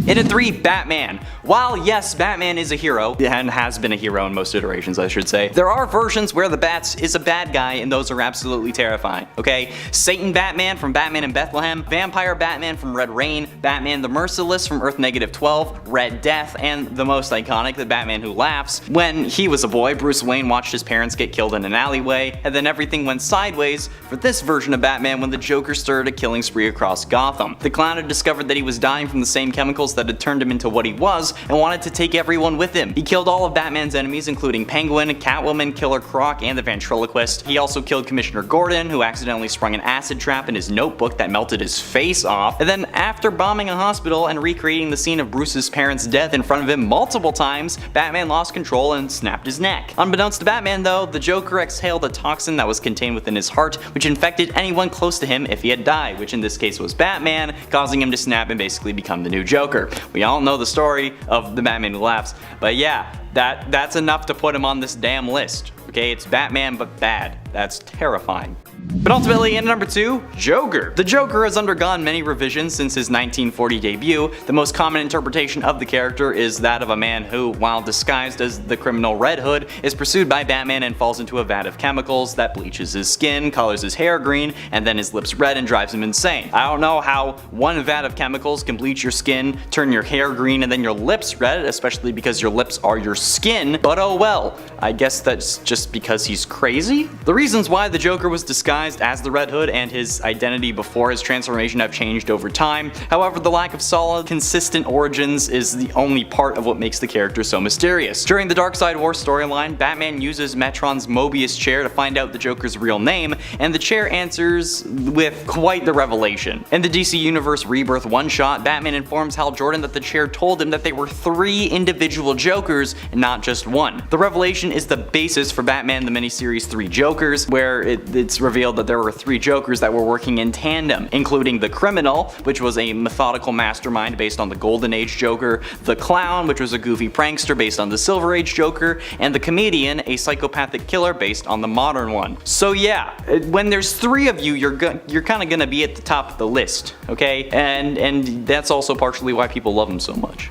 And at 3, Batman. While yes, Batman is a hero, and has been a hero in most iterations I should say, there are versions where the Bats is a bad guy and those are absolutely terrifying, okay? Satan Batman from Batman in Bethlehem, Vampire Batman from Red Rain, Batman the Merciless from Earth -12, Red Death, and the most iconic, the Batman Who Laughs. When he was a boy, Bruce Wayne watched his parents get killed in an alleyway, and then everything went sideways for this version of Batman when the Joker started a killing spree across Gotham. The clown had discovered that he was dying from the same chemicals that had turned him into what he was and wanted to take everyone with him. He killed all of Batman's enemies, including Penguin, Catwoman, Killer Croc, and the Ventriloquist. He also killed Commissioner Gordon, who accidentally sprung an acid trap in his notebook that melted his face off. And then after bombing a hospital and recreating the scene of Bruce's parents' death in front of him multiple times, Batman lost control and snapped his neck. Unbeknownst to Batman though, the Joker exhaled a toxin that was contained within his heart, which infected anyone close to him if he had died, which in this case was Batman, causing him to snap and basically become the new Joker. We all know the story of the Batman Who Laughs, but yeah, that's enough to put him on this damn list. Okay, it's Batman but bad. That's terrifying. But ultimately, in number 2, Joker. The Joker has undergone many revisions since his 1940 debut. The most common interpretation of the character is that of a man who, while disguised as the criminal Red Hood, is pursued by Batman and falls into a vat of chemicals that bleaches his skin, colors his hair green, and then his lips red and drives him insane. I don't know how one vat of chemicals can bleach your skin, turn your hair green, and then your lips red, especially because your lips are your skin, but oh well. I guess that's just because he's crazy? The reasons why the Joker was disguised as the Red Hood and his identity before his transformation have changed over time. However, the lack of solid, consistent origins is the only part of what makes the character so mysterious. During the Darkseid War storyline, Batman uses Metron's Mobius chair to find out the Joker's real name, and the chair answers with quite the revelation. In the DC Universe Rebirth one-shot, Batman informs Hal Jordan that the chair told him that they were 3 individual Jokers and not just one. The revelation is the basis for Batman the miniseries 3 Jokers, where it's revealed that there were 3 Jokers that were working in tandem, including the Criminal, which was a methodical mastermind based on the Golden Age Joker, the Clown, which was a goofy prankster based on the Silver Age Joker, and the Comedian, a psychopathic killer based on the modern one. So yeah, when there's 3 of you, you're kind of gonna be at the top of the list, okay? And that's also partially why people love him so much.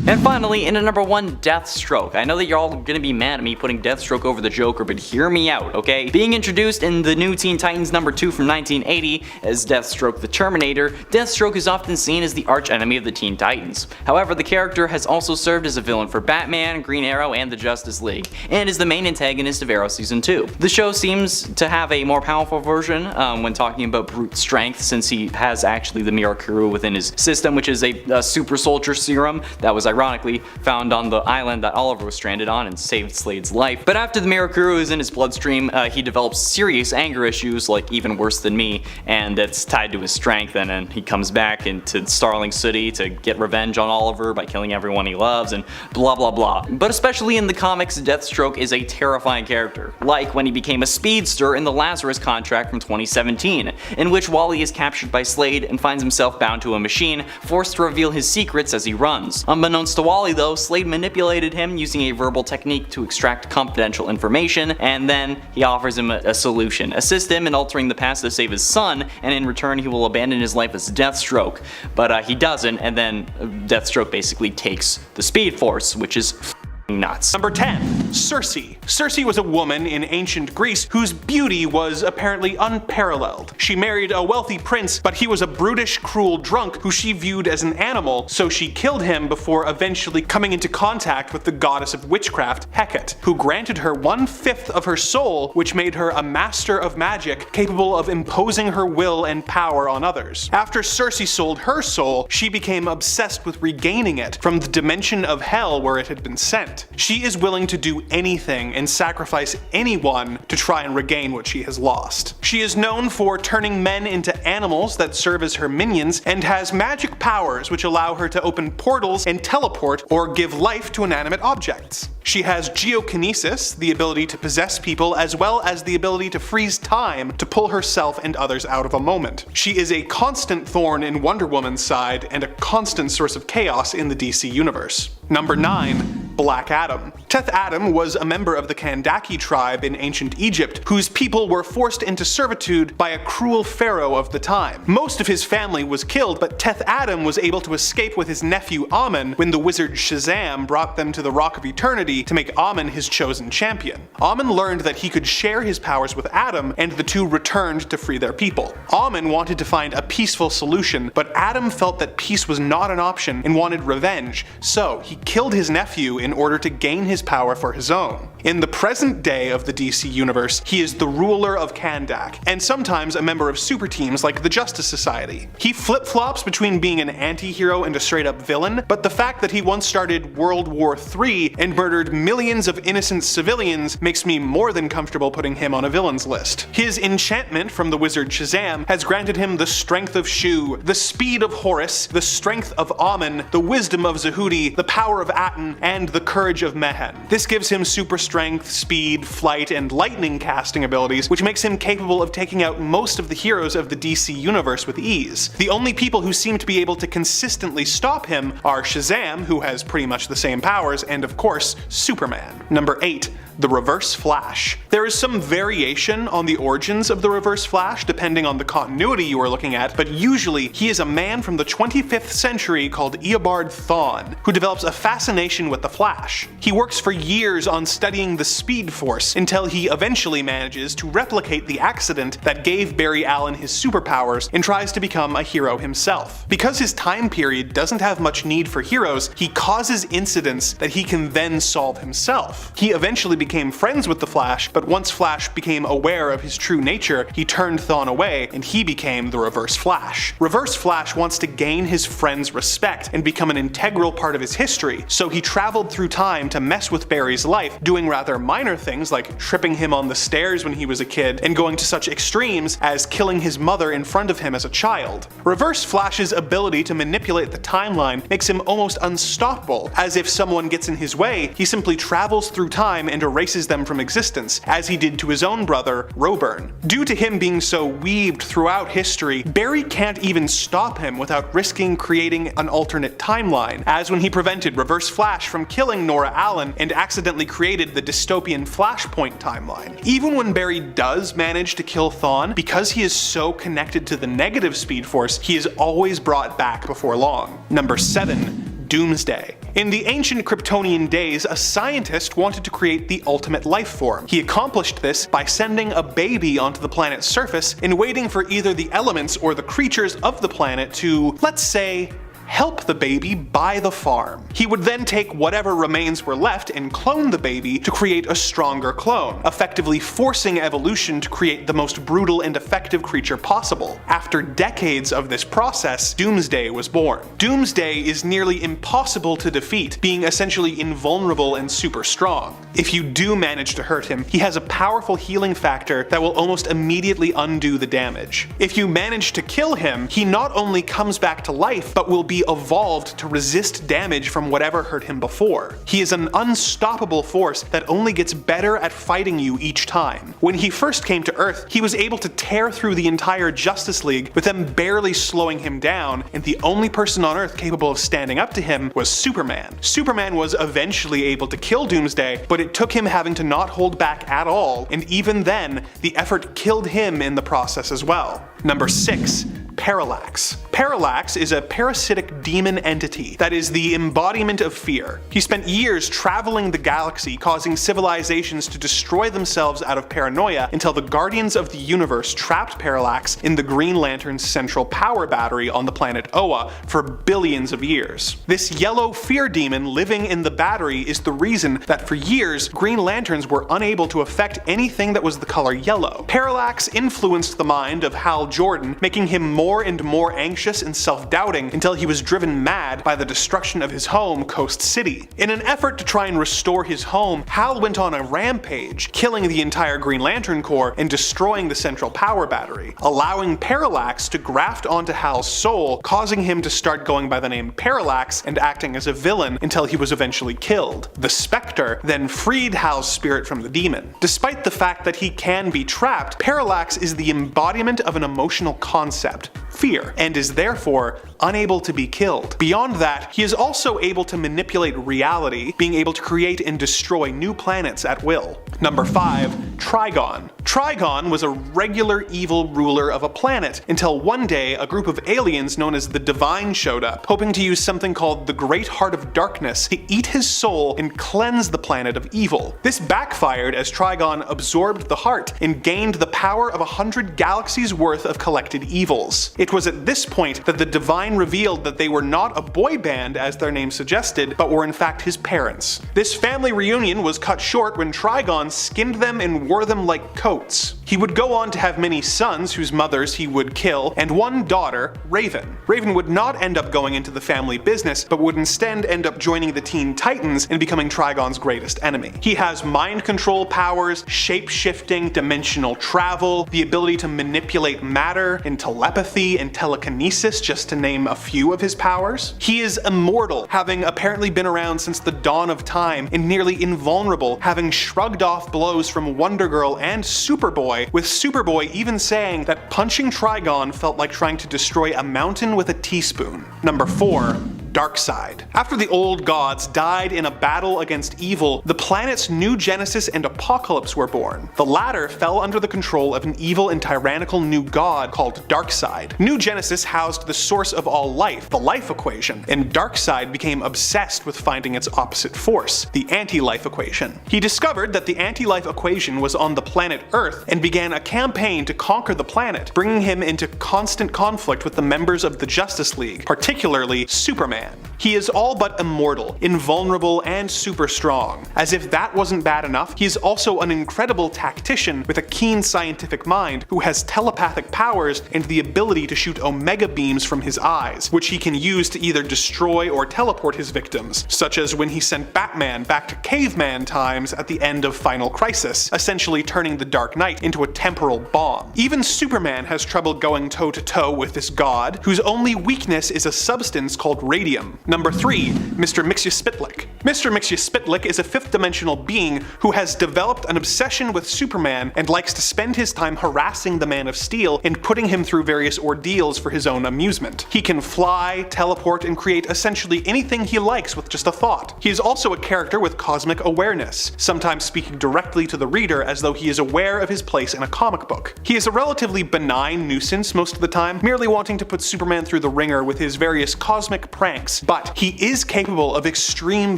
And finally, in at number 1, Deathstroke. I know that you're all gonna be mad at me putting Deathstroke over the Joker, but hear me out, okay? Being introduced in the new Teen Titans number 2 from 1980 as Deathstroke the Terminator, Deathstroke is often seen as the arch enemy of the Teen Titans. However, the character has also served as a villain for Batman, Green Arrow, and the Justice League, and is the main antagonist of Arrow Season 2. The show seems to have a more powerful version when talking about brute strength, since he has actually the Mirakuru within his system, which is a super soldier serum that was ironically found on the island that Oliver was stranded on and saved Slade's life. But after the Mirakuru is in his bloodstream, he develops serious anger issues, like even worse than me, and that's tied to his strength, and then he comes back into Starling City to get revenge on Oliver by killing everyone he loves and blah blah blah. But especially in the comics, Deathstroke is a terrifying character, like when he became a speedster in the Lazarus contract from 2017, in which Wally is captured by Slade and finds himself bound to a machine, forced to reveal his secrets as he runs. Unbeknownst to Wally though, Slade manipulated him using a verbal technique to extract confidential information, and then he offers him a solution: assist him in altering the past to save his son, and in return he will abandon his life as Deathstroke. But he doesn't, and then Deathstroke basically takes the Speed Force, which is nuts. Number 10. Cersei. Cersei was a woman in ancient Greece whose beauty was apparently unparalleled. She married a wealthy prince, but he was a brutish, cruel drunk who she viewed as an animal, so she killed him before eventually coming into contact with the goddess of witchcraft, Hecate, who granted her 1/5 of her soul, which made her a master of magic capable of imposing her will and power on others. After Cersei sold her soul, she became obsessed with regaining it from the dimension of hell where it had been sent. She is willing to do anything and sacrifice anyone to try and regain what she has lost. She is known for turning men into animals that serve as her minions, and has magic powers which allow her to open portals and teleport or give life to inanimate objects. She has geokinesis, the ability to possess people, as well as the ability to freeze time to pull herself and others out of a moment. She is a constant thorn in Wonder Woman's side and a constant source of chaos in the DC universe. Number 9. Black Adam. Teth Adam was a member of the Kandaki tribe in ancient Egypt, whose people were forced into servitude by a cruel pharaoh of the time. Most of his family was killed, but Teth Adam was able to escape with his nephew Amun when the wizard Shazam brought them to the Rock of Eternity to make Amun his chosen champion. Amun learned that he could share his powers with Adam, and the two returned to free their people. Amun wanted to find a peaceful solution, but Adam felt that peace was not an option and wanted revenge, so he killed his nephew in order to gain his power for his own. In the present day of the DC universe, he is the ruler of Kandak, and sometimes a member of super teams like the Justice Society. He flip-flops between being an anti-hero and a straight-up villain, but the fact that he once started World War III and murdered millions of innocent civilians makes me more than comfortable putting him on a villain's list. His enchantment from the wizard Shazam has granted him the strength of Shu, the speed of Horus, the strength of Amun, the wisdom of Zehudi, the power of Aten, and the courage of Mehen. This gives him super strength, speed, flight, and lightning casting abilities, which makes him capable of taking out most of the heroes of the DC universe with ease. The only people who seem to be able to consistently stop him are Shazam, who has pretty much the same powers, and of course, Superman. Number 8. The Reverse Flash. There is some variation on the origins of the Reverse Flash depending on the continuity you are looking at, but usually he is a man from the 25th century called Eobard Thawne, who develops a fascination with the Flash. He works for years on studying the Speed Force until he eventually manages to replicate the accident that gave Barry Allen his superpowers and tries to become a hero himself. Because his time period doesn't have much need for heroes, he causes incidents that he can then solve himself. He eventually became friends with the Flash, but once Flash became aware of his true nature, he turned Thawne away and he became the Reverse Flash. Reverse Flash wants to gain his friend's respect and become an integral part of his history, so he traveled through time to mess with Barry's life, doing rather minor things like tripping him on the stairs when he was a kid and going to such extremes as killing his mother in front of him as a child. Reverse Flash's ability to manipulate the timeline makes him almost unstoppable, as if someone gets in his way, he simply travels through time and erases them from existence, as he did to his own brother, Roburn. Due to him being so weaved throughout history, Barry can't even stop him without risking creating an alternate timeline, as when he prevented Reverse Flash from killing Nora Allen and accidentally created the dystopian Flashpoint timeline. Even when Barry does manage to kill Thawne, because he is so connected to the negative Speed Force, he is always brought back before long. Number 7. Doomsday. In the ancient Kryptonian days, a scientist wanted to create the ultimate life form. He accomplished this by sending a baby onto the planet's surface and waiting for either the elements or the creatures of the planet to, let's say, help the baby buy the farm. He would then take whatever remains were left and clone the baby to create a stronger clone, effectively forcing evolution to create the most brutal and effective creature possible. After decades of this process, Doomsday was born. Doomsday is nearly impossible to defeat, being essentially invulnerable and super strong. If you do manage to hurt him, he has a powerful healing factor that will almost immediately undo the damage. If you manage to kill him, he not only comes back to life, but will be evolved to resist damage from whatever hurt him before. He is an unstoppable force that only gets better at fighting you each time. When he first came to Earth, he was able to tear through the entire Justice League, with them barely slowing him down, and the only person on Earth capable of standing up to him was Superman. Superman was eventually able to kill Doomsday, but it took him having to not hold back at all, and even then, the effort killed him in the process as well. Number 6. Parallax. Parallax is a parasitic demon entity that is the embodiment of fear. He spent years traveling the galaxy, causing civilizations to destroy themselves out of paranoia until the Guardians of the Universe trapped Parallax in the Green Lantern's central power battery on the planet Oa for billions of years. This yellow fear demon living in the battery is the reason that for years Green Lanterns were unable to affect anything that was the color yellow. Parallax influenced the mind of Hal Jordan, making him more and more anxious and self-doubting until he was driven mad by the destruction of his home, Coast City. In an effort to try and restore his home, Hal went on a rampage, killing the entire Green Lantern Corps and destroying the central power battery, allowing Parallax to graft onto Hal's soul, causing him to start going by the name Parallax and acting as a villain until he was eventually killed. The Spectre then freed Hal's spirit from the demon. Despite the fact that he can be trapped, Parallax is the embodiment of an emotional concept, fear, and is therefore unable to be killed. Beyond that, he is also able to manipulate reality, being able to create and destroy new planets at will. Number 5. Trigon. Trigon was a regular evil ruler of a planet until one day a group of aliens known as the Divine showed up, hoping to use something called the Great Heart of Darkness to eat his soul and cleanse the planet of evil. This backfired as Trigon absorbed the heart and gained the power of 100 galaxies worth of collected evils. It was at this point that the Divine revealed that they were not a boy band as their name suggested, but were in fact his parents. This family reunion was cut short when Trigon skinned them and wore them like coats. He would go on to have many sons whose mothers he would kill, and one daughter, Raven. Raven would not end up going into the family business, but would instead end up joining the Teen Titans and becoming Trigon's greatest enemy. He has mind control powers, shape-shifting, dimensional travel, the ability to manipulate matter, and telepathy and telekinesis, just to name a few of his powers. He is immortal, having apparently been around since the dawn of time, and nearly invulnerable, having shrugged off blows from Wonder Girl and Superboy, with Superboy even saying that punching Trigon felt like trying to destroy a mountain with a teaspoon. Number 4. Darkseid. After the old gods died in a battle against evil, the planets New Genesis and Apocalypse were born. The latter fell under the control of an evil and tyrannical new god called Darkseid. New Genesis housed the source of all life, the life equation, and Darkseid became obsessed with finding its opposite force, the anti-life equation. He discovered that the anti-life equation was on the planet Earth and began a campaign to conquer the planet, bringing him into constant conflict with the members of the Justice League, particularly Superman. He is all but immortal, invulnerable, and super strong. As if that wasn't bad enough, he is also an incredible tactician with a keen scientific mind who has telepathic powers and the ability to shoot omega beams from his eyes, which he can use to either destroy or teleport his victims, such as when he sent Batman back to caveman times at the end of Final Crisis, essentially turning the Dark Knight into a temporal bomb. Even Superman has trouble going toe-to-toe with this god, whose only weakness is a substance called radium. Number 3. Mr. Mixus Spit. Mr. Mixus Spit is a fifth-dimensional being who has developed an obsession with Superman and likes to spend his time harassing the Man of Steel and putting him through various ordeals for his own amusement. He can fly, teleport, and create essentially anything he likes with just a thought. He is also a character with cosmic awareness, sometimes speaking directly to the reader as though he is aware of his place in a comic book. He is a relatively benign nuisance most of the time, merely wanting to put Superman through the ringer with his various cosmic pranks comics, but he is capable of extreme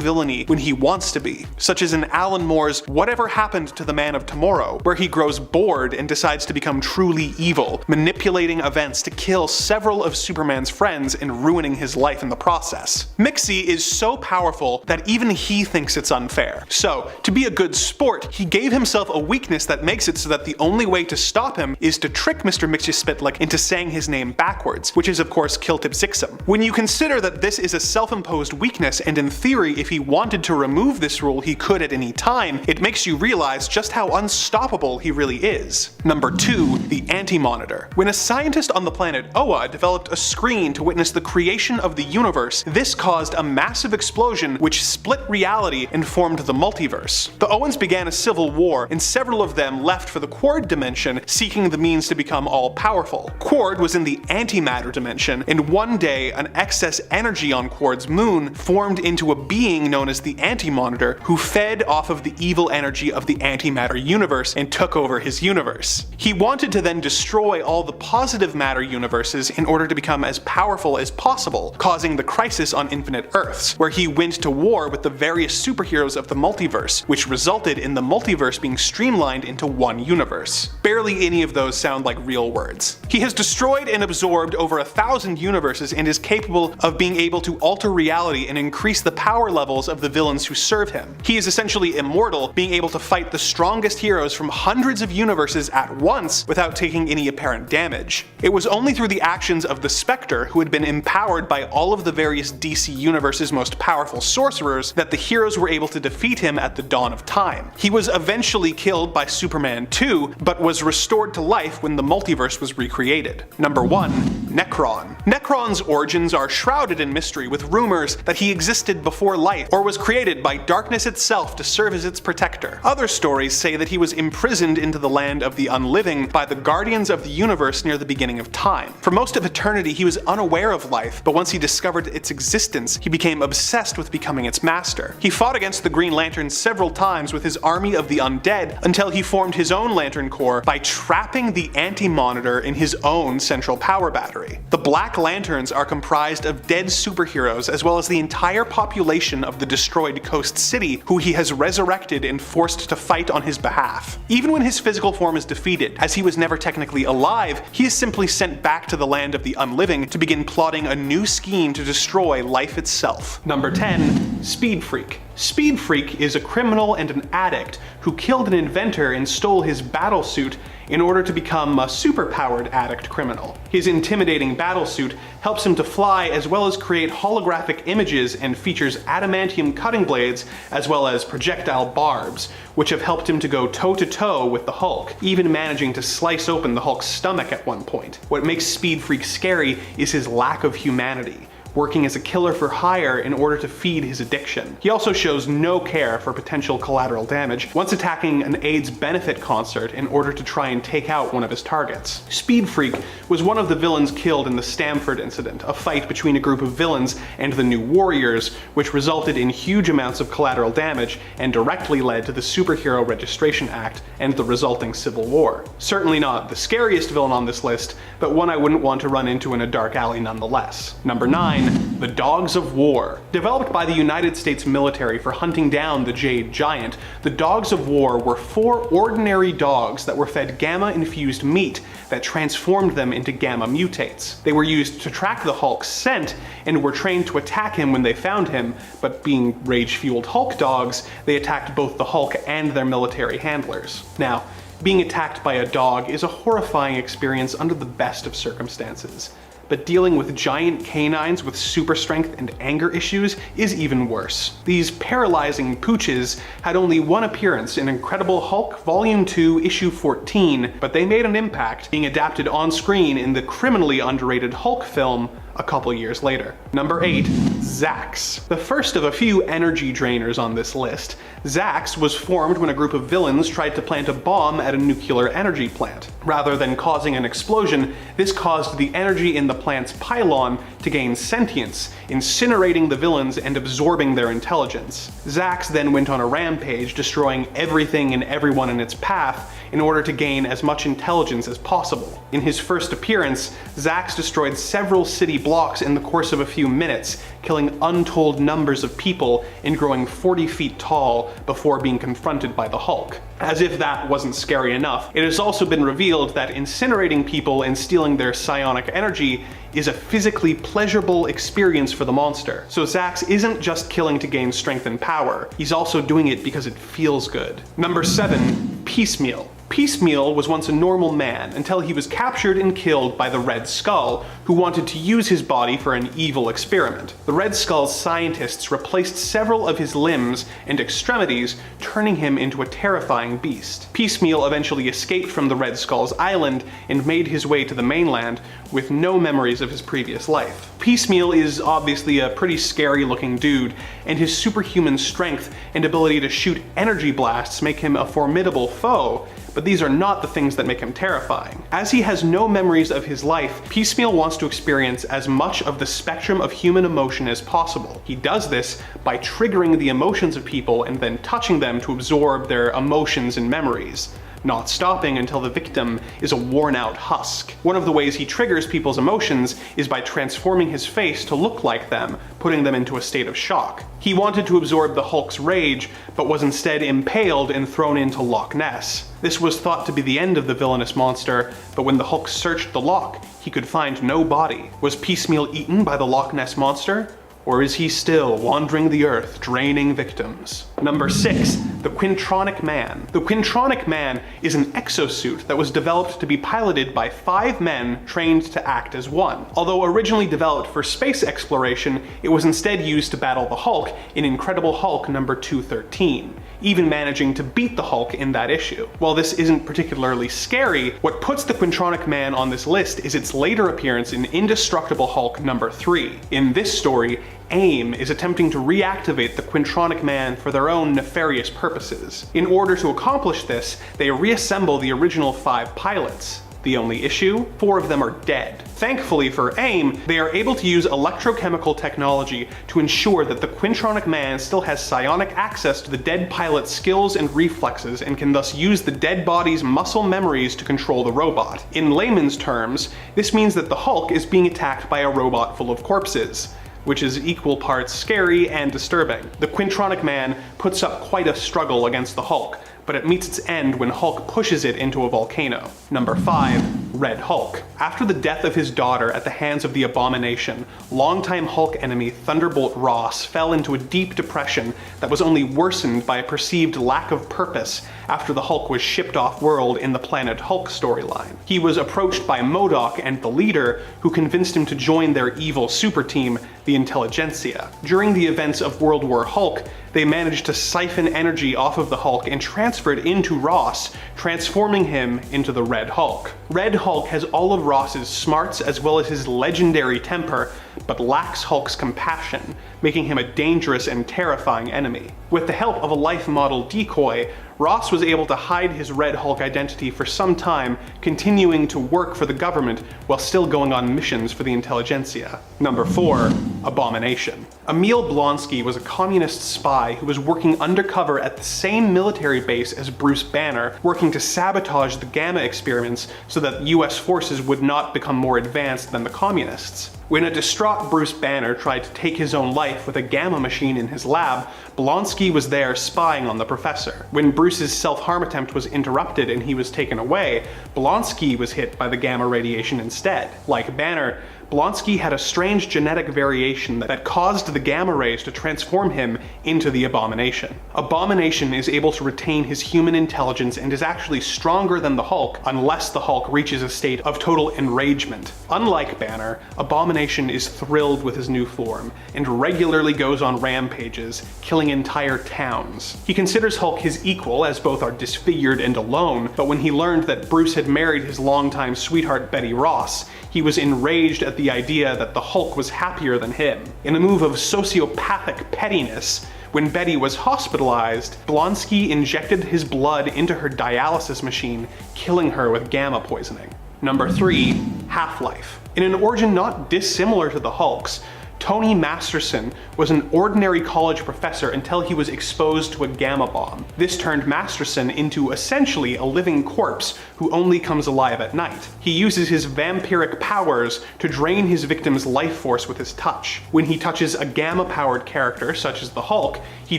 villainy when he wants to be, such as in Alan Moore's Whatever Happened to the Man of Tomorrow, where he grows bored and decides to become truly evil, manipulating events to kill several of Superman's friends and ruining his life in the process. Mixie is so powerful that even he thinks it's unfair. So, to be a good sport, he gave himself a weakness that makes it so that the only way to stop him is to trick Mr. Mixus Spit into saying his name backwards, which is of course Kiltip Zixum. When you consider that this is a self-imposed weakness, and in theory if he wanted to remove this rule he could at any time, it makes you realize just how unstoppable he really is. Number 2. The AntiMonitor. When a scientist on the planet Oa developed a screen to witness the creation of the universe, this caused a massive explosion which split reality and formed the multiverse. The Oans began a civil war, and several of them left for the Quard dimension, seeking the means to become all-powerful. Quard was in the antimatter dimension, and one day an excess energy on Quard's moon formed into a being known as the AntiMonitor, who fed off of the evil energy of the antimatter universe and took over his universe. He wanted to then destroy all the positive matter universes in order to become as powerful as possible, causing the Crisis on Infinite Earths, where he went to war with the various superheroes of the multiverse, which resulted in the multiverse being streamlined into one universe. Barely any of those sound like real words. He has destroyed and absorbed over 1,000 universes and is capable of being able to alter reality and increase the power levels of the villains who serve him. He is essentially immortal, being able to fight the strongest heroes from hundreds of universes at once without taking any apparent damage. It was only through the actions of the Spectre, who had been empowered by all of the various DC Universe's most powerful sorcerers, that the heroes were able to defeat him at the dawn of time. He was eventually killed by Superman 2, but was restored to life when the multiverse was recreated. Number 1. Necron. Necron's origins are shrouded in mystery, with rumors that he existed before life or was created by darkness itself to serve as its protector. Other stories say that he was imprisoned into the land of the unliving by the Guardians of the Universe near the beginning of time. For most of eternity he was unaware of life, but once he discovered its existence, he became obsessed with becoming its master. He fought against the Green Lantern several times with his army of the undead until he formed his own Lantern Corps by trapping the AntiMonitor in his own central power battery. The Black Lanterns are comprised of dead superheroes as well as the entire population of the destroyed Coast City, who he has resurrected and forced to fight on his behalf. Even when his physical form is defeated, as he was never technically alive, he is simply sent back to the land of the unliving to begin plotting a new scheme to destroy life itself. Number 10. Speed Freak. Speed Freak is a criminal and an addict who killed an inventor and stole his battlesuit in order to become a superpowered addict criminal. His intimidating battlesuit helps him to fly as well as create holographic images and features adamantium cutting blades as well as projectile barbs, which have helped him to go toe-to-toe with the Hulk, even managing to slice open the Hulk's stomach at one point. What makes Speed Freak scary is his lack of humanity, working as a killer for hire in order to feed his addiction. He also shows no care for potential collateral damage, once attacking an AIDS benefit concert in order to try and take out one of his targets. Speed Freak was one of the villains killed in the Stamford incident, a fight between a group of villains and the New Warriors, which resulted in huge amounts of collateral damage and directly led to the Superhero Registration Act and the resulting Civil War. Certainly not the scariest villain on this list, but one I wouldn't want to run into in a dark alley nonetheless. Number 9. The Dogs of War. Developed by the United States military for hunting down the Jade Giant, the Dogs of War were 4 ordinary dogs that were fed gamma-infused meat that transformed them into gamma mutates. They were used to track the Hulk's scent and were trained to attack him when they found him, but being rage-fueled Hulk dogs, they attacked both the Hulk and their military handlers. Now, being attacked by a dog is a horrifying experience under the best of circumstances, but dealing with giant canines with super strength and anger issues is even worse. These paralyzing pooches had only one appearance in Incredible Hulk Volume 2 Issue 14, but they made an impact, being adapted on screen in the criminally underrated Hulk film a couple years later. Number 8. Zax. The first of a few energy drainers on this list, Zax was formed when a group of villains tried to plant a bomb at a nuclear energy plant. Rather than causing an explosion, this caused the energy in the plant's pylon to gain sentience, incinerating the villains and absorbing their intelligence. Zax then went on a rampage, destroying everything and everyone in its path, in order to gain as much intelligence as possible. In his first appearance, Zax destroyed several city blocks in the course of a few minutes, killing untold numbers of people and growing 40 feet tall before being confronted by the Hulk. As if that wasn't scary enough, it has also been revealed that incinerating people and stealing their psionic energy is a physically pleasurable experience for the monster. So Zax isn't just killing to gain strength and power, he's also doing it because it feels good. Number 7, Piecemeal. Piecemeal was once a normal man until he was captured and killed by the Red Skull, who wanted to use his body for an evil experiment. The Red Skull's scientists replaced several of his limbs and extremities, turning him into a terrifying beast. Piecemeal eventually escaped from the Red Skull's island and made his way to the mainland with no memories of his previous life. Piecemeal is obviously a pretty scary looking dude, and his superhuman strength and ability to shoot energy blasts make him a formidable foe, but these are not the things that make him terrifying. As he has no memories of his life, Piecemeal wants to experience as much of the spectrum of human emotion as possible. He does this by triggering the emotions of people and then touching them to absorb their emotions and memories, not stopping until the victim is a worn-out husk. One of the ways he triggers people's emotions is by transforming his face to look like them, putting them into a state of shock. He wanted to absorb the Hulk's rage, but was instead impaled and thrown into Loch Ness. This was thought to be the end of the villainous monster, but when the Hulk searched the loch, he could find no body. Was Piecemeal eaten by the Loch Ness monster? Or is he still wandering the earth, draining victims? Number 6, the Quinonic Man. The Quinonic Man is an exosuit that was developed to be piloted by 5 men trained to act as one. Although originally developed for space exploration, it was instead used to battle the Hulk in Incredible Hulk number 213, even managing to beat the Hulk in that issue. While this isn't particularly scary, what puts the Quinonic Man on this list is its later appearance in Indestructible Hulk number 3. In this story, AIM is attempting to reactivate the Quinonic Man for their own nefarious purposes. In order to accomplish this, they reassemble the original 5 pilots. The only issue? 4 of them are dead. Thankfully for AIM, they are able to use electrochemical technology to ensure that the Quinonic Man still has psionic access to the dead pilot's skills and reflexes and can thus use the dead body's muscle memories to control the robot. In layman's terms, this means that the Hulk is being attacked by a robot full of corpses, which is equal parts scary and disturbing. The Quinonic Man puts up quite a struggle against the Hulk, but it meets its end when Hulk pushes it into a volcano. Number 5, Red Hulk. After the death of his daughter at the hands of the Abomination, longtime Hulk enemy Thunderbolt Ross fell into a deep depression that was only worsened by a perceived lack of purpose after the Hulk was shipped off-world in the Planet Hulk storyline. He was approached by MODOK and the Leader, who convinced him to join their evil super team, the Intelligentsia. During the events of World War Hulk, they managed to siphon energy off of the Hulk and transfer it into Ross, transforming him into the Red Hulk. Red Hulk has all of Ross's smarts as well as his legendary temper, but lacks Hulk's compassion, making him a dangerous and terrifying enemy. With the help of a life model decoy, Ross was able to hide his Red Hulk identity for some time, continuing to work for the government while still going on missions for the Intelligentsia. Number 4, Abomination. Emil Blonsky was a communist spy who was working undercover at the same military base as Bruce Banner, working to sabotage the Gamma experiments so that US forces would not become more advanced than the communists. When a distraught Bruce Banner tried to take his own life with a Gamma machine in his lab, Blonsky was there spying on the professor. When Bruce's self-harm attempt was interrupted and he was taken away, Blonsky was hit by the Gamma radiation instead. Like Banner, Blonsky had a strange genetic variation that caused the gamma rays to transform him into the Abomination. Abomination is able to retain his human intelligence and is actually stronger than the Hulk unless the Hulk reaches a state of total enragement. Unlike Banner, Abomination is thrilled with his new form and regularly goes on rampages, killing entire towns. He considers Hulk his equal, as both are disfigured and alone, but when he learned that Bruce had married his longtime sweetheart Betty Ross, he was enraged at the idea that the Hulk was happier than him. In a move of sociopathic pettiness, when Betty was hospitalized, Blonsky injected his blood into her dialysis machine, killing her with gamma poisoning. Number 3, Half-Life. In an origin not dissimilar to the Hulk's, Tony Masterson was an ordinary college professor until he was exposed to a gamma bomb. This turned Masterson into essentially a living corpse who only comes alive at night. He uses his vampiric powers to drain his victim's life force with his touch. When he touches a gamma-powered character, such as the Hulk, he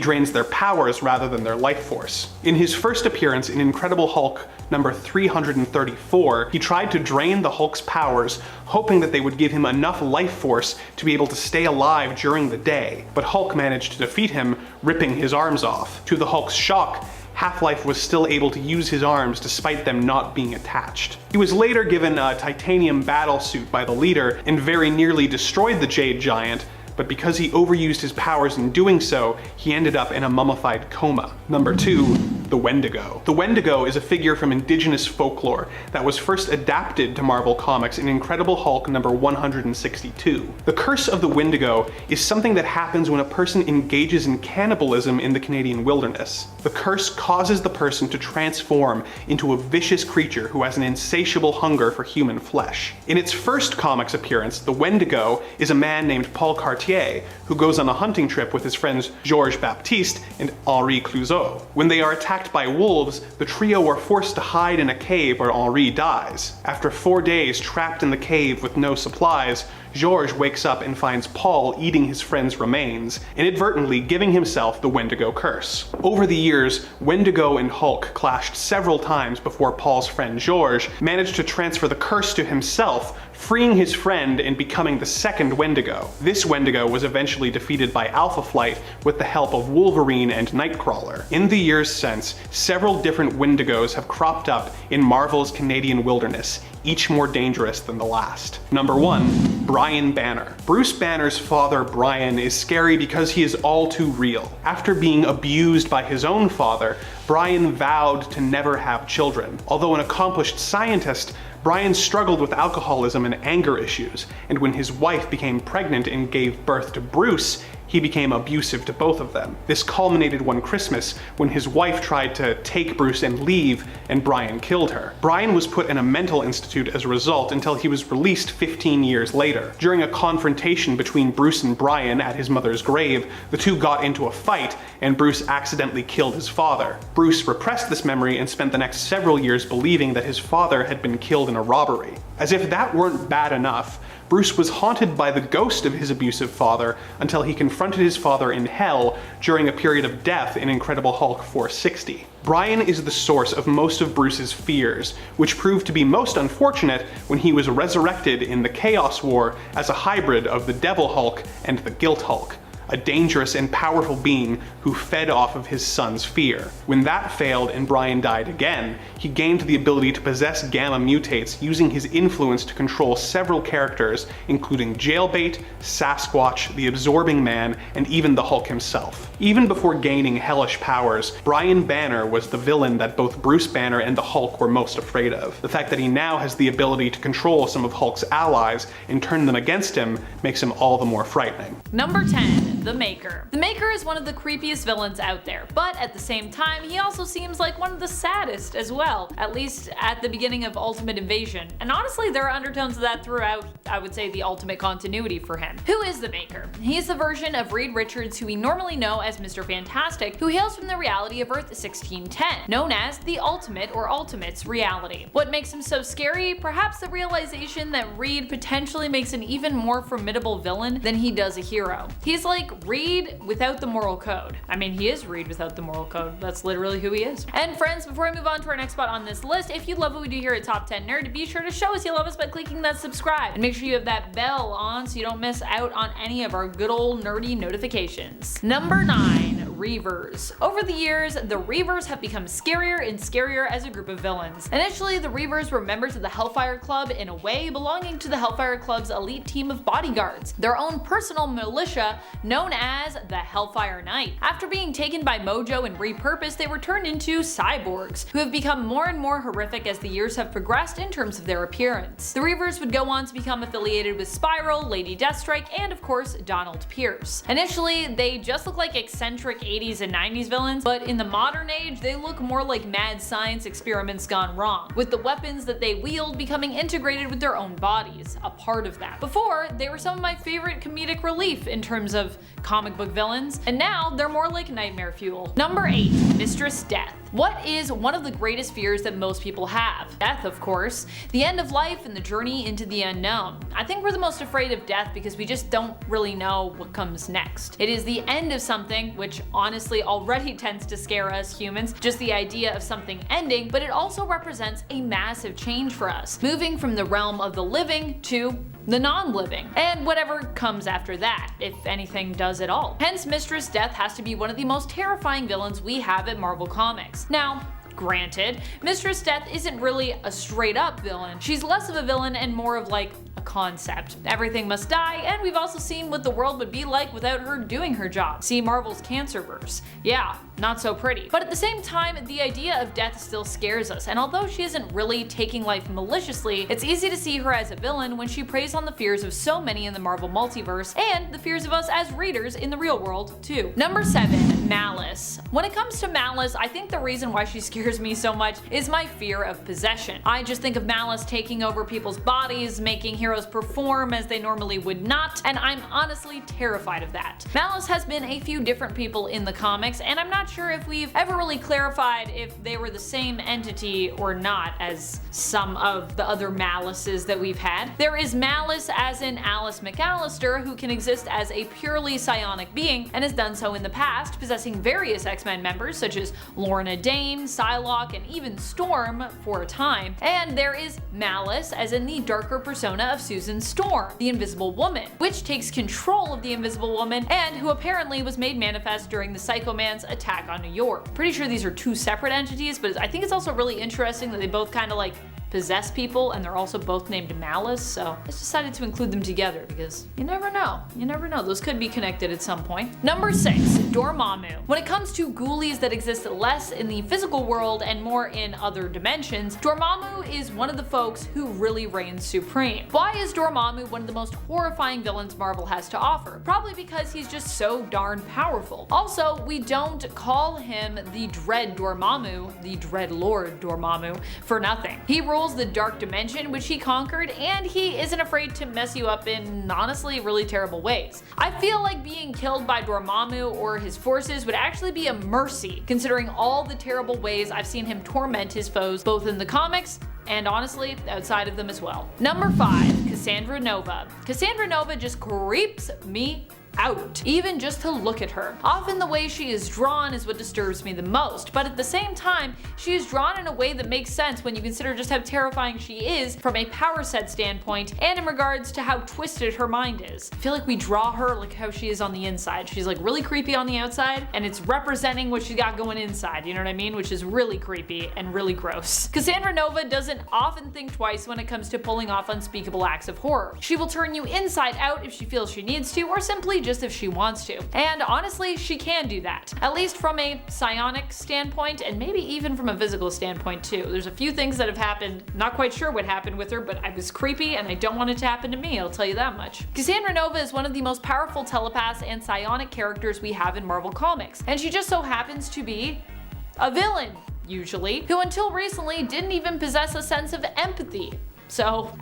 drains their powers rather than their life force. In his first appearance in Incredible Hulk number 334, he tried to drain the Hulk's powers, hoping that they would give him enough life force to be able to stay alive during the day, but Hulk managed to defeat him, ripping his arms off. To the Hulk's shock, Half-Life was still able to use his arms despite them not being attached. He was later given a titanium battle suit by the leader and very nearly destroyed the Jade Giant, but because he overused his powers in doing so, he ended up in a mummified coma. Number 2, the Wendigo. The Wendigo is a figure from indigenous folklore that was first adapted to Marvel Comics in Incredible Hulk number 162. The curse of the Wendigo is something that happens when a person engages in cannibalism in the Canadian wilderness. The curse causes the person to transform into a vicious creature who has an insatiable hunger for human flesh. In its first comics appearance, the Wendigo is a man named Paul Cartier who goes on a hunting trip with his friends Georges Baptiste and Henri Clouzot. When they are attacked by wolves, the trio are forced to hide in a cave where Henri dies. After 4 days trapped in the cave with no supplies, Georges wakes up and finds Paul eating his friend's remains, inadvertently giving himself the Wendigo curse. Over the years, Wendigo and Hulk clashed several times before Paul's friend Georges managed to transfer the curse to himself, freeing his friend and becoming the second Wendigo. This Wendigo was eventually defeated by Alpha Flight with the help of Wolverine and Nightcrawler. In the years since, several different Wendigos have cropped up in Marvel's Canadian wilderness, each more dangerous than the last. Number 1, Brian Banner. Bruce Banner's father, Brian, is scary because he is all too real. After being abused by his own father, Brian vowed to never have children. Although an accomplished scientist, Brian struggled with alcoholism and anger issues, and when his wife became pregnant and gave birth to Bruce, he became abusive to both of them. This culminated one Christmas when his wife tried to take Bruce and leave, and Brian killed her. Brian was put in a mental institute as a result until he was released 15 years later. During a confrontation between Bruce and Brian at his mother's grave, the two got into a fight, and Bruce accidentally killed his father. Bruce repressed this memory and spent the next several years believing that his father had been killed in a robbery. As if that weren't bad enough, Bruce was haunted by the ghost of his abusive father until he confronted his father in hell during a period of death in Incredible Hulk 460. Brian is the source of most of Bruce's fears, which proved to be most unfortunate when he was resurrected in the Chaos War as a hybrid of the Devil Hulk and the Guilt Hulk, a dangerous and powerful being who fed off of his son's fear. When that failed and Brian died again, he gained the ability to possess gamma mutates using his influence to control several characters, including Jailbait, Sasquatch, the Absorbing Man, and even the Hulk himself. Even before gaining hellish powers, Brian Banner was the villain that both Bruce Banner and the Hulk were most afraid of. The fact that he now has the ability to control some of Hulk's allies and turn them against him makes him all the more frightening. Number 10. The Maker. The Maker is one of the creepiest villains out there, but at the same time, he also seems like one of the saddest as well, at least at the beginning of Ultimate Invasion. And honestly, there are undertones of that throughout, I would say, the Ultimate continuity for him. Who is the Maker? He's the version of Reed Richards who we normally know as Mr. Fantastic, who hails from the reality of Earth 1610, known as the Ultimate or Ultimates reality. What makes him so scary? Perhaps the realization that Reed potentially makes an even more formidable villain than he does a hero. He's like Reed without the moral code. I mean, he is Reed without the moral code. That's literally who he is. And friends, before I move on to our next spot on this list, if you love what we do here at Top 10 Nerd, be sure to show us you love us by clicking that subscribe. And make sure you have that bell on so you don't miss out on any of our good old nerdy notifications. Number 9. Reavers. Over the years, the Reavers have become scarier and scarier as a group of villains. Initially, the Reavers were members of the Hellfire Club, in a way belonging to the Hellfire Club's elite team of bodyguards, their own personal militia known as the Hellfire Knight. After being taken by Mojo and repurposed, they were turned into cyborgs, who have become more and more horrific as the years have progressed in terms of their appearance. The Reavers would go on to become affiliated with Spiral, Lady Deathstroke, and of course, Donald Pierce. Initially, they just look like eccentric 80s and 90s villains, but in the modern age, they look more like mad science experiments gone wrong, with the weapons that they wield becoming integrated with their own bodies, a part of that. Before, they were some of my favorite comedic relief in terms of comic book villains, and now they're more like nightmare fuel. Number 8. Mistress Death. What is one of the greatest fears that most people have? Death, of course. The end of life and the journey into the unknown. I think we're the most afraid of death because we just don't really know what comes next. It is the end of something, which honestly already tends to scare us humans, just the idea of something ending, but it also represents a massive change for us, moving from the realm of the living to the non-living, and whatever comes after that, if anything does at all. Hence, Mistress Death has to be one of the most terrifying villains we have at Marvel Comics. Now, granted, Mistress Death isn't really a straight up villain. She's less of a villain and more of like a concept. Everything must die, and we've also seen what the world would be like without her doing her job. See Marvel's Cancerverse. Yeah, not so pretty. But at the same time, the idea of death still scares us, and although she isn't really taking life maliciously, it's easy to see her as a villain when she preys on the fears of so many in the Marvel multiverse, and the fears of us as readers in the real world too. Number 7. Malice. When it comes to Malice, I think the reason why she scares me so much is my fear of possession. I just think of Malice taking over people's bodies, making heroes perform as they normally would not, and I'm honestly terrified of that. Malice has been a few different people in the comics, and I'm not sure if we've ever really clarified if they were the same entity or not as some of the other Malices that we've had. There is Malice as in Alice McAllister, who can exist as a purely psionic being and has done so in the past, possessing various X-Men members such as Lorna Dane, Psylocke, and even Storm for a time. And there is Malice as in the darker persona of Susan Storm, the Invisible Woman, which takes control of the Invisible Woman and who apparently was made manifest during the Psycho Man's attack on New York. Pretty sure these are two separate entities, but I think it's also really interesting that they both kind of like possess people and they're also both named Malice, so I just decided to include them together because you never know. You never know. Those could be connected at some point. Number 6. Dormammu. When it comes to ghoulies that exist less in the physical world and more in other dimensions, Dormammu is one of the folks who really reigns supreme. Why is Dormammu one of the most horrifying villains Marvel has to offer? Probably because he's just so darn powerful. Also, we don't call him the Dread Dormammu, the Dread Lord Dormammu, for nothing. He rules the Dark Dimension, which he conquered, and he isn't afraid to mess you up in honestly really terrible ways. I feel like being killed by Dormammu or his forces would actually be a mercy, considering all the terrible ways I've seen him torment his foes, both in the comics and honestly, outside of them as well. Number 5. Cassandra Nova. Cassandra Nova just creeps me out, even just to look at her. Often the way she is drawn is what disturbs me the most, but at the same time, she is drawn in a way that makes sense when you consider just how terrifying she is from a power set standpoint and in regards to how twisted her mind is. I feel like we draw her like how she is on the inside. She's like really creepy on the outside, and it's representing what she got going inside, you know what I mean? Which is really creepy and really gross. Cassandra Nova doesn't often think twice when it comes to pulling off unspeakable acts of horror. She will turn you inside out if she feels she needs to, or simply just if she wants to. And honestly, she can do that. At least from a psionic standpoint, and maybe even from a physical standpoint too. There's a few things that have happened, not quite sure what happened with her, but I was creepy and I don't want it to happen to me, I'll tell you that much. Cassandra Nova is one of the most powerful telepaths and psionic characters we have in Marvel Comics, and she just so happens to be a villain, usually, who until recently didn't even possess a sense of empathy. So,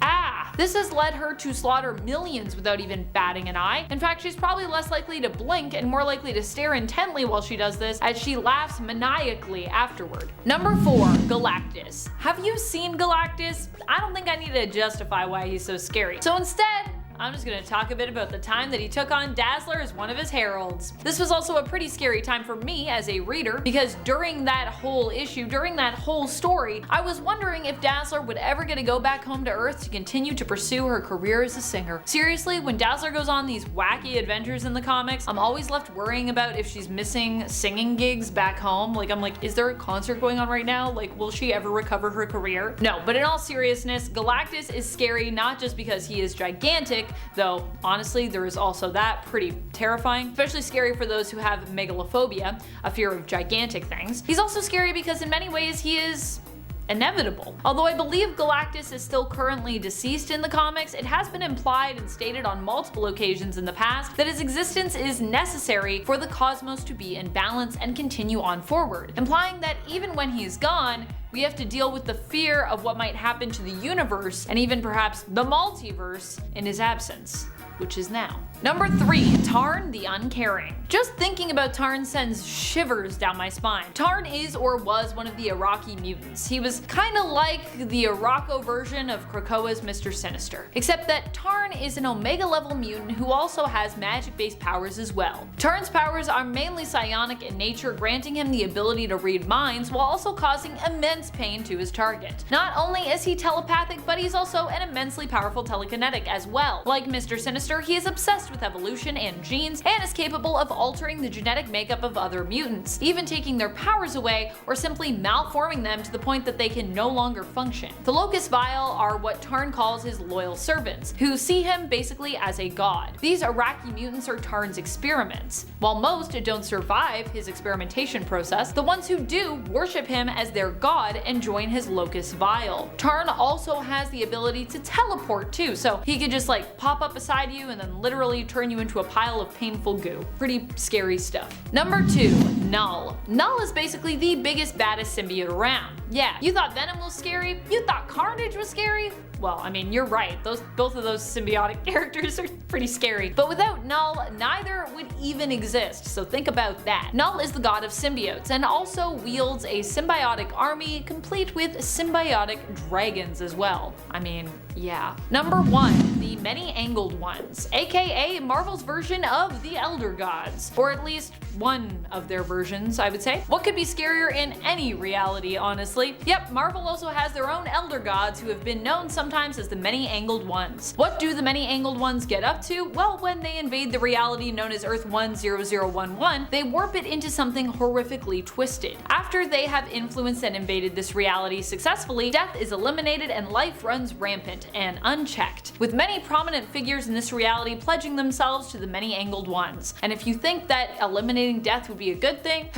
this has led her to slaughter millions without even batting an eye. In fact, she's probably less likely to blink and more likely to stare intently while she does this, as she laughs maniacally afterward. Number 4. Galactus. Have you seen Galactus? I don't think I need to justify why he's so scary. So instead, I'm just gonna talk a bit about the time that he took on Dazzler as one of his heralds. This was also a pretty scary time for me as a reader, because during that whole issue, during that whole story, I was wondering if Dazzler would ever get to go back home to Earth to continue to pursue her career as a singer. Seriously, when Dazzler goes on these wacky adventures in the comics, I'm always left worrying about if she's missing singing gigs back home. Like, I'm like, is there a concert going on right now? Like, will she ever recover her career? No, but in all seriousness, Galactus is scary not just because he is gigantic, though honestly there is also that pretty terrifying, especially scary for those who have megalophobia, a fear of gigantic things. He's also scary because in many ways he is inevitable. Although I believe Galactus is still currently deceased in the comics, it has been implied and stated on multiple occasions in the past that his existence is necessary for the cosmos to be in balance and continue on forward, implying that even when he's gone, we have to deal with the fear of what might happen to the universe and even perhaps the multiverse in his absence, which is now. Number 3. Tarn the Uncaring. Just thinking about Tarn sends shivers down my spine. Tarn is or was one of the Iraqi mutants. He was kinda like the Araco version of Krakoa's Mr. Sinister, except that Tarn is an Omega level mutant who also has magic based powers as well. Tarn's powers are mainly psionic in nature, granting him the ability to read minds while also causing immense pain to his target. Not only is he telepathic, but he's also an immensely powerful telekinetic as well. Like Mr. Sinister, he is obsessed with evolution and genes and is capable of altering the genetic makeup of other mutants, even taking their powers away or simply malforming them to the point that they can no longer function. The Locust Vile are what Tarn calls his loyal servants, who see him basically as a god. These Iraqi mutants are Tarn's experiments. While most don't survive his experimentation process, the ones who do worship him as their god and join his Locust Vile. Tarn also has the ability to teleport too, so he could just like pop up beside you and then literally turn you into a pile of painful goo. Pretty scary stuff. Number 2. Null. Null is basically the biggest, baddest symbiote around. Yeah, you thought Venom was scary? You thought Carnage was scary? Well, I mean, you're right. Both of those symbiotic characters are pretty scary. But without Null, neither would even exist, so think about that. Null is the god of symbiotes and also wields a symbiotic army complete with symbiotic dragons as well. I mean, yeah. Number 1. The Many-Angled Ones, aka Marvel's version of the Elder Gods. Or at least one of their versions, I would say. What could be scarier in any reality, honestly? Yep, Marvel also has their own Elder Gods who have been known sometimes as the Many-Angled Ones. What do the Many-Angled Ones get up to? Well, when they invade the reality known as Earth 10011, they warp it into something horrifically twisted. After they have influenced and invaded this reality successfully, death is eliminated and life runs rampant and unchecked, with many prominent figures in this reality pledging themselves to the Many-Angled Ones. And if you think that eliminating death would be a good thing,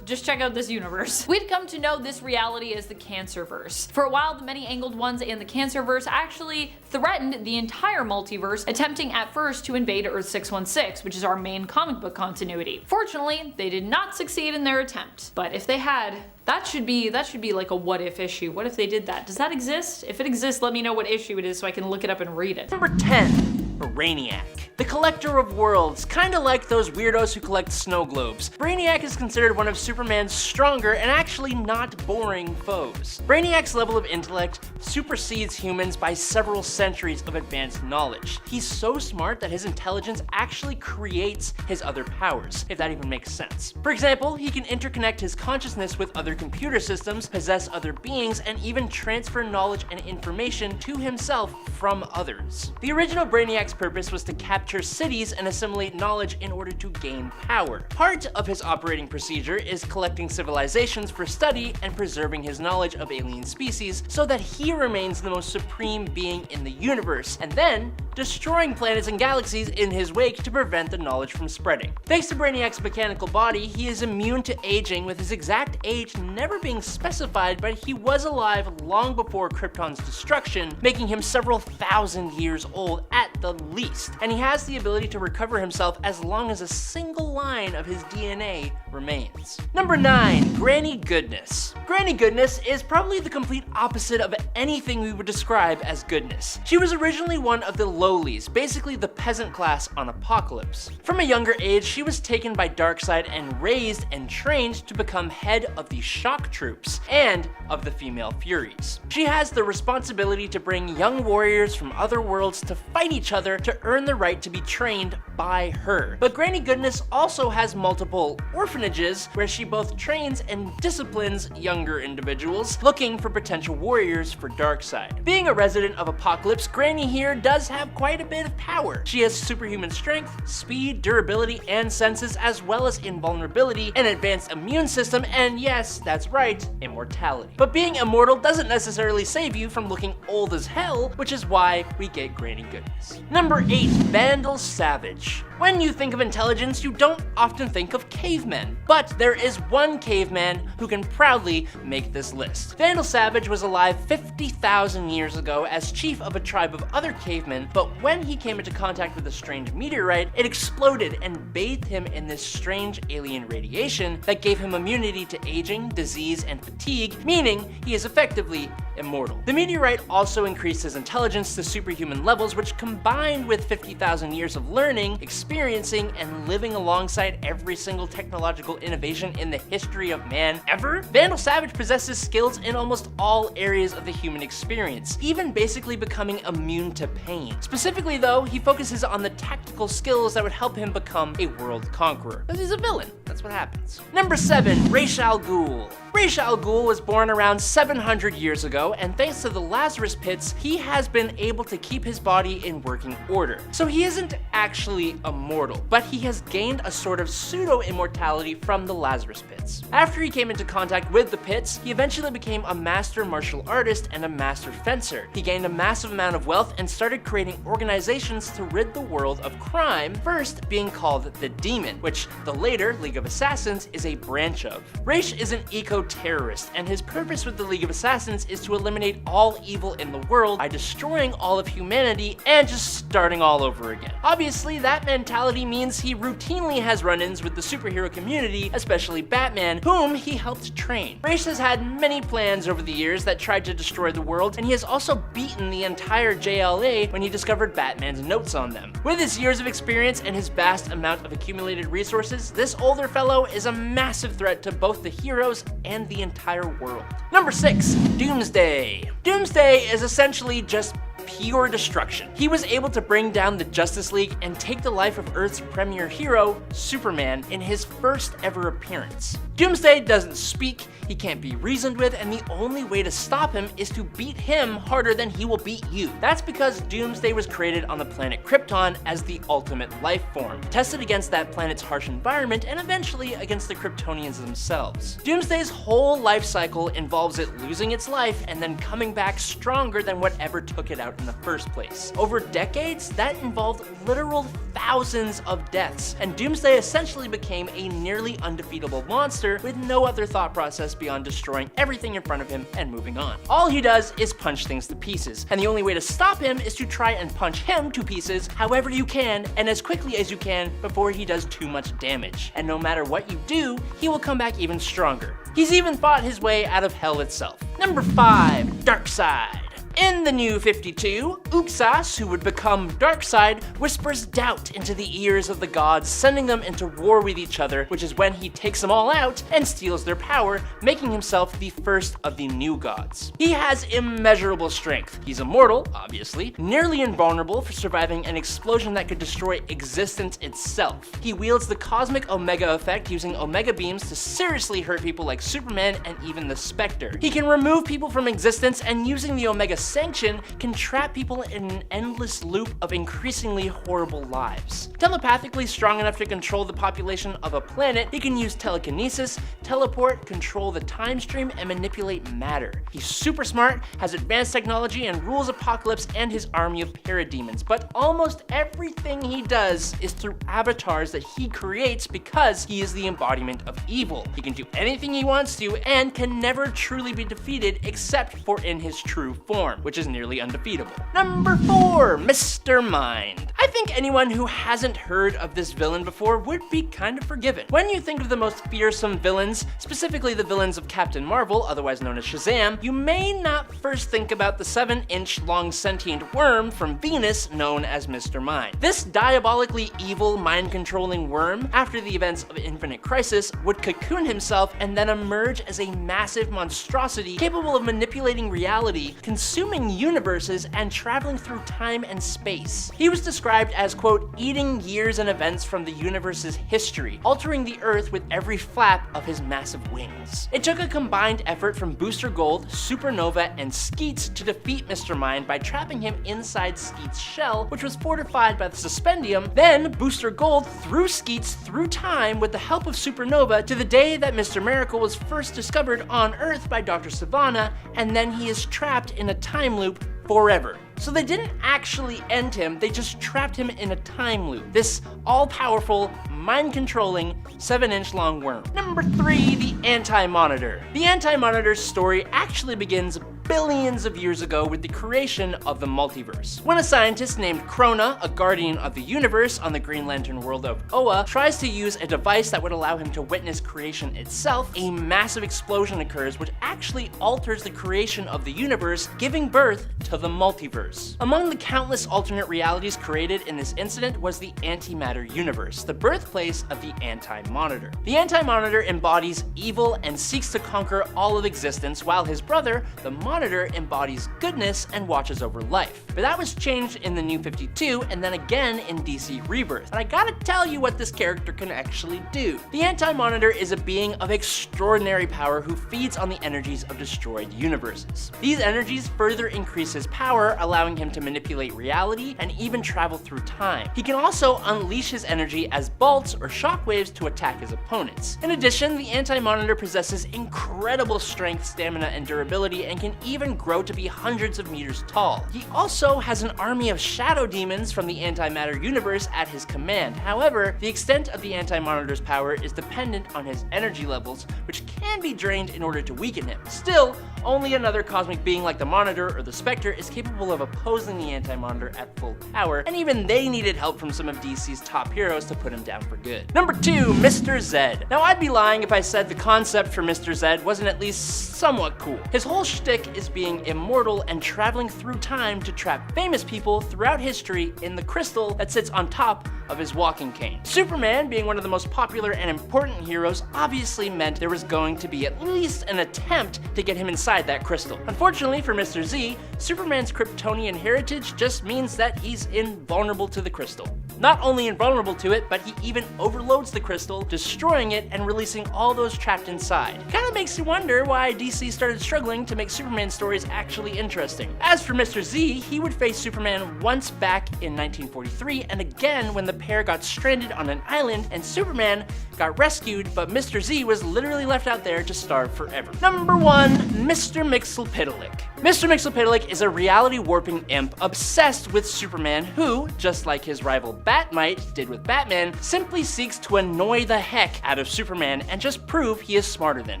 just check out this universe. We'd come to know this reality as the Cancerverse. For a while, the Many-Angled Ones and the Cancerverse actually threatened the entire multiverse, attempting at first to invade Earth 616, which is our main comic book continuity. Fortunately, they did not succeed in their attempt, but if they had, that should be like a what if issue. What if they did that? Does that exist? If it exists, let me know what issue it is so I can look it up and read it. Number 10. Brainiac. The collector of worlds, kinda like those weirdos who collect snow globes. Brainiac is considered one of Superman's stronger and actually not boring foes. Brainiac's level of intellect supersedes humans by several centuries of advanced knowledge. He's so smart that his intelligence actually creates his other powers, if that even makes sense. For example, he can interconnect his consciousness with other computer systems, possess other beings, and even transfer knowledge and information to himself from others. The original Brainiac's purpose was to capture cities and assimilate knowledge in order to gain power. Part of his operating procedure is collecting civilizations for study and preserving his knowledge of alien species so that he remains the most supreme being in the universe, and then destroying planets and galaxies in his wake to prevent the knowledge from spreading. Thanks to Brainiac's mechanical body, he is immune to aging, with his exact age never being specified, but he was alive long before Krypton's destruction, making him several thousand years old at the least, and he has the ability to recover himself as long as a single line of his DNA remains. Number 9. Granny Goodness. Granny Goodness is probably the complete opposite of anything we would describe as goodness. She was originally one of the lowlies, basically the peasant class on Apocalypse. From a younger age, she was taken by Darkseid and raised and trained to become head of the Shock Troops and of the Female Furies. She has the responsibility to bring young warriors from other worlds to fight each other to earn the right to be trained by her. But Granny Goodness also has multiple orphanages where she both trains and disciplines younger individuals looking for potential warriors for Darkseid. Being a resident of Apocalypse, Granny here does have quite a bit of power. She has superhuman strength, speed, durability, and senses, as well as invulnerability, an advanced immune system, and yes, that's right, immortality. But being immortal doesn't necessarily save you from looking old as hell, which is why we get Granny Goodness. Number 8. Vandal Savage. When you think of intelligence, you don't often think of cavemen, but there is one caveman who can proudly make this list. Vandal Savage was alive 50,000 years ago as chief of a tribe of other cavemen, but when he came into contact with a strange meteorite, it exploded and bathed him in this strange alien radiation that gave him immunity to aging, disease, and fatigue, meaning he is effectively immortal. The meteorite also increased his intelligence to superhuman levels, which combined with 50,000 years of learning, experiencing, and living alongside every single technological innovation in the history of man ever, Vandal Savage possesses skills in almost all areas of the human experience, even basically becoming immune to pain. Specifically though, he focuses on the tactical skills that would help him become a world conqueror. Because he's a villain, that's what happens. Number 7, Ra's al Ghul. Ra's al Ghul was born around 700 years ago, and thanks to the Lazarus Pits, he has been able to keep his body in working order. So he isn't actually immortal, but he has gained a sort of pseudo-immortality from the Lazarus Pits. After he came into contact with the Pits, he eventually became a master martial artist and a master fencer. He gained a massive amount of wealth and started creating organizations to rid the world of crime, first being called the Demon, which the later League of Assassins is a branch of. Ra's is an eco-terrorist, and his purpose with the League of Assassins is to eliminate all evil in the world by destroying all of humanity and just starting all over again. Obviously, that mentality means he routinely has run-ins with the superhero community, especially Batman, whom he helped train. Ra's has had many plans over the years that tried to destroy the world, and he has also beaten the entire JLA when he discovered Batman's notes on them. With his years of experience and his vast amount of accumulated resources, this older fellow is a massive threat to both the heroes and the entire world. Number 6, Doomsday. Doomsday is essentially just pure destruction. He was able to bring down the Justice League and take the life of Earth's premier hero, Superman, in his first ever appearance. Doomsday doesn't speak, he can't be reasoned with, and the only way to stop him is to beat him harder than he will beat you. That's because Doomsday was created on the planet Krypton as the ultimate life form, tested against that planet's harsh environment and eventually against the Kryptonians themselves. Doomsday's whole life cycle involves it losing its life and then coming back stronger than whatever took it out in the first place. Over decades, that involved literal thousands of deaths, and Doomsday essentially became a nearly undefeatable monster with no other thought process beyond destroying everything in front of him and moving on. All he does is punch things to pieces, and the only way to stop him is to try and punch him to pieces however you can and as quickly as you can before he does too much damage. And no matter what you do, he will come back even stronger. He's even fought his way out of hell itself. Number 5, Darkseid. In the New 52, Uxas, who would become Darkseid, whispers doubt into the ears of the gods, sending them into war with each other, which is when he takes them all out and steals their power, making himself the first of the new gods. He has immeasurable strength. He's immortal, obviously, nearly invulnerable for surviving an explosion that could destroy existence itself. He wields the cosmic Omega effect using Omega beams to seriously hurt people like Superman and even the Spectre. He can remove people from existence, and using the Omega sanction can trap people in an endless loop of increasingly horrible lives. Telepathically strong enough to control the population of a planet, he can use telekinesis, teleport, control the time stream, and manipulate matter. He's super smart, has advanced technology, and rules Apocalypse and his army of parademons, but almost everything he does is through avatars that he creates because he is the embodiment of evil. He can do anything he wants to and can never truly be defeated except for in his true form, which is nearly undefeatable. Number 4, Mr. Mind. I think anyone who hasn't heard of this villain before would be kind of forgiven. When you think of the most fearsome villains, specifically the villains of Captain Marvel, otherwise known as Shazam, you may not first think about the 7-inch long sentient worm from Venus known as Mr. Mind. This diabolically evil, mind-controlling worm, after the events of Infinite Crisis, would cocoon himself and then emerge as a massive monstrosity capable of manipulating reality, consuming universes, and traveling through time and space. He was described as, quote, eating years and events from the universe's history, altering the Earth with every flap of his massive wings. It took a combined effort from Booster Gold, Supernova, and Skeets to defeat Mr. Mind by trapping him inside Skeets' shell, which was fortified by the Suspendium. Then Booster Gold threw Skeets through time with the help of Supernova to the day that Mr. Miracle was first discovered on Earth by Dr. Sivana, and then he is trapped in a time loop forever. So they didn't actually end him, they just trapped him in a time loop. This all-powerful, mind-controlling, 7-inch long worm. Number 3, the AntiMonitor. The AntiMonitor's story actually begins billions of years ago with the creation of the multiverse. When a scientist named Krona, a guardian of the universe on the Green Lantern world of Oa, tries to use a device that would allow him to witness creation itself, a massive explosion occurs which actually alters the creation of the universe, giving birth to the multiverse. Among the countless alternate realities created in this incident was the antimatter universe, the birthplace of the AntiMonitor. The AntiMonitor embodies evil and seeks to conquer all of existence, while his brother, the Monitor, embodies goodness and watches over life. But that was changed in the New 52 and then again in DC Rebirth. And I gotta tell you what this character can actually do. The AntiMonitor is a being of extraordinary power who feeds on the energies of destroyed universes. These energies further increase his power, allowing him to manipulate reality and even travel through time. He can also unleash his energy as bolts or shockwaves to attack his opponents. In addition, the AntiMonitor possesses incredible strength, stamina, and durability, and can even grow to be hundreds of meters tall. He also has an army of shadow demons from the antimatter universe at his command. However, the extent of the AntiMonitor's power is dependent on his energy levels, which can be drained in order to weaken him. Still, only another cosmic being like the Monitor or the Spectre is capable of opposing the AntiMonitor at full power, and even they needed help from some of DC's top heroes to put him down for good. Number 2, Mr. Zed. Now, I'd be lying if I said the concept for Mr. Zed wasn't at least somewhat cool. His whole shtick is being immortal and traveling through time to trap famous people throughout history in the crystal that sits on top of his walking cane. Superman, being one of the most popular and important heroes, obviously meant there was going to be at least an attempt to get him inside that crystal. Unfortunately for Mr. Z, Superman's Kryptonian heritage just means that he's invulnerable to the crystal. Not only invulnerable to it, but he even overloads the crystal, destroying it and releasing all those trapped inside. Kinda makes you wonder why DC started struggling to make Superman stories actually interesting. As for Mr. Z, he would face Superman once back in 1943 and again when the pair got stranded on an island and Superman got rescued, but Mr. Z was literally left out there to starve forever. Number 1, Mr. Mxyzptlk. Mr. Mxyzptlk is a reality warping imp obsessed with Superman who, just like his rival Batmite did with Batman, simply seeks to annoy the heck out of Superman and just prove he is smarter than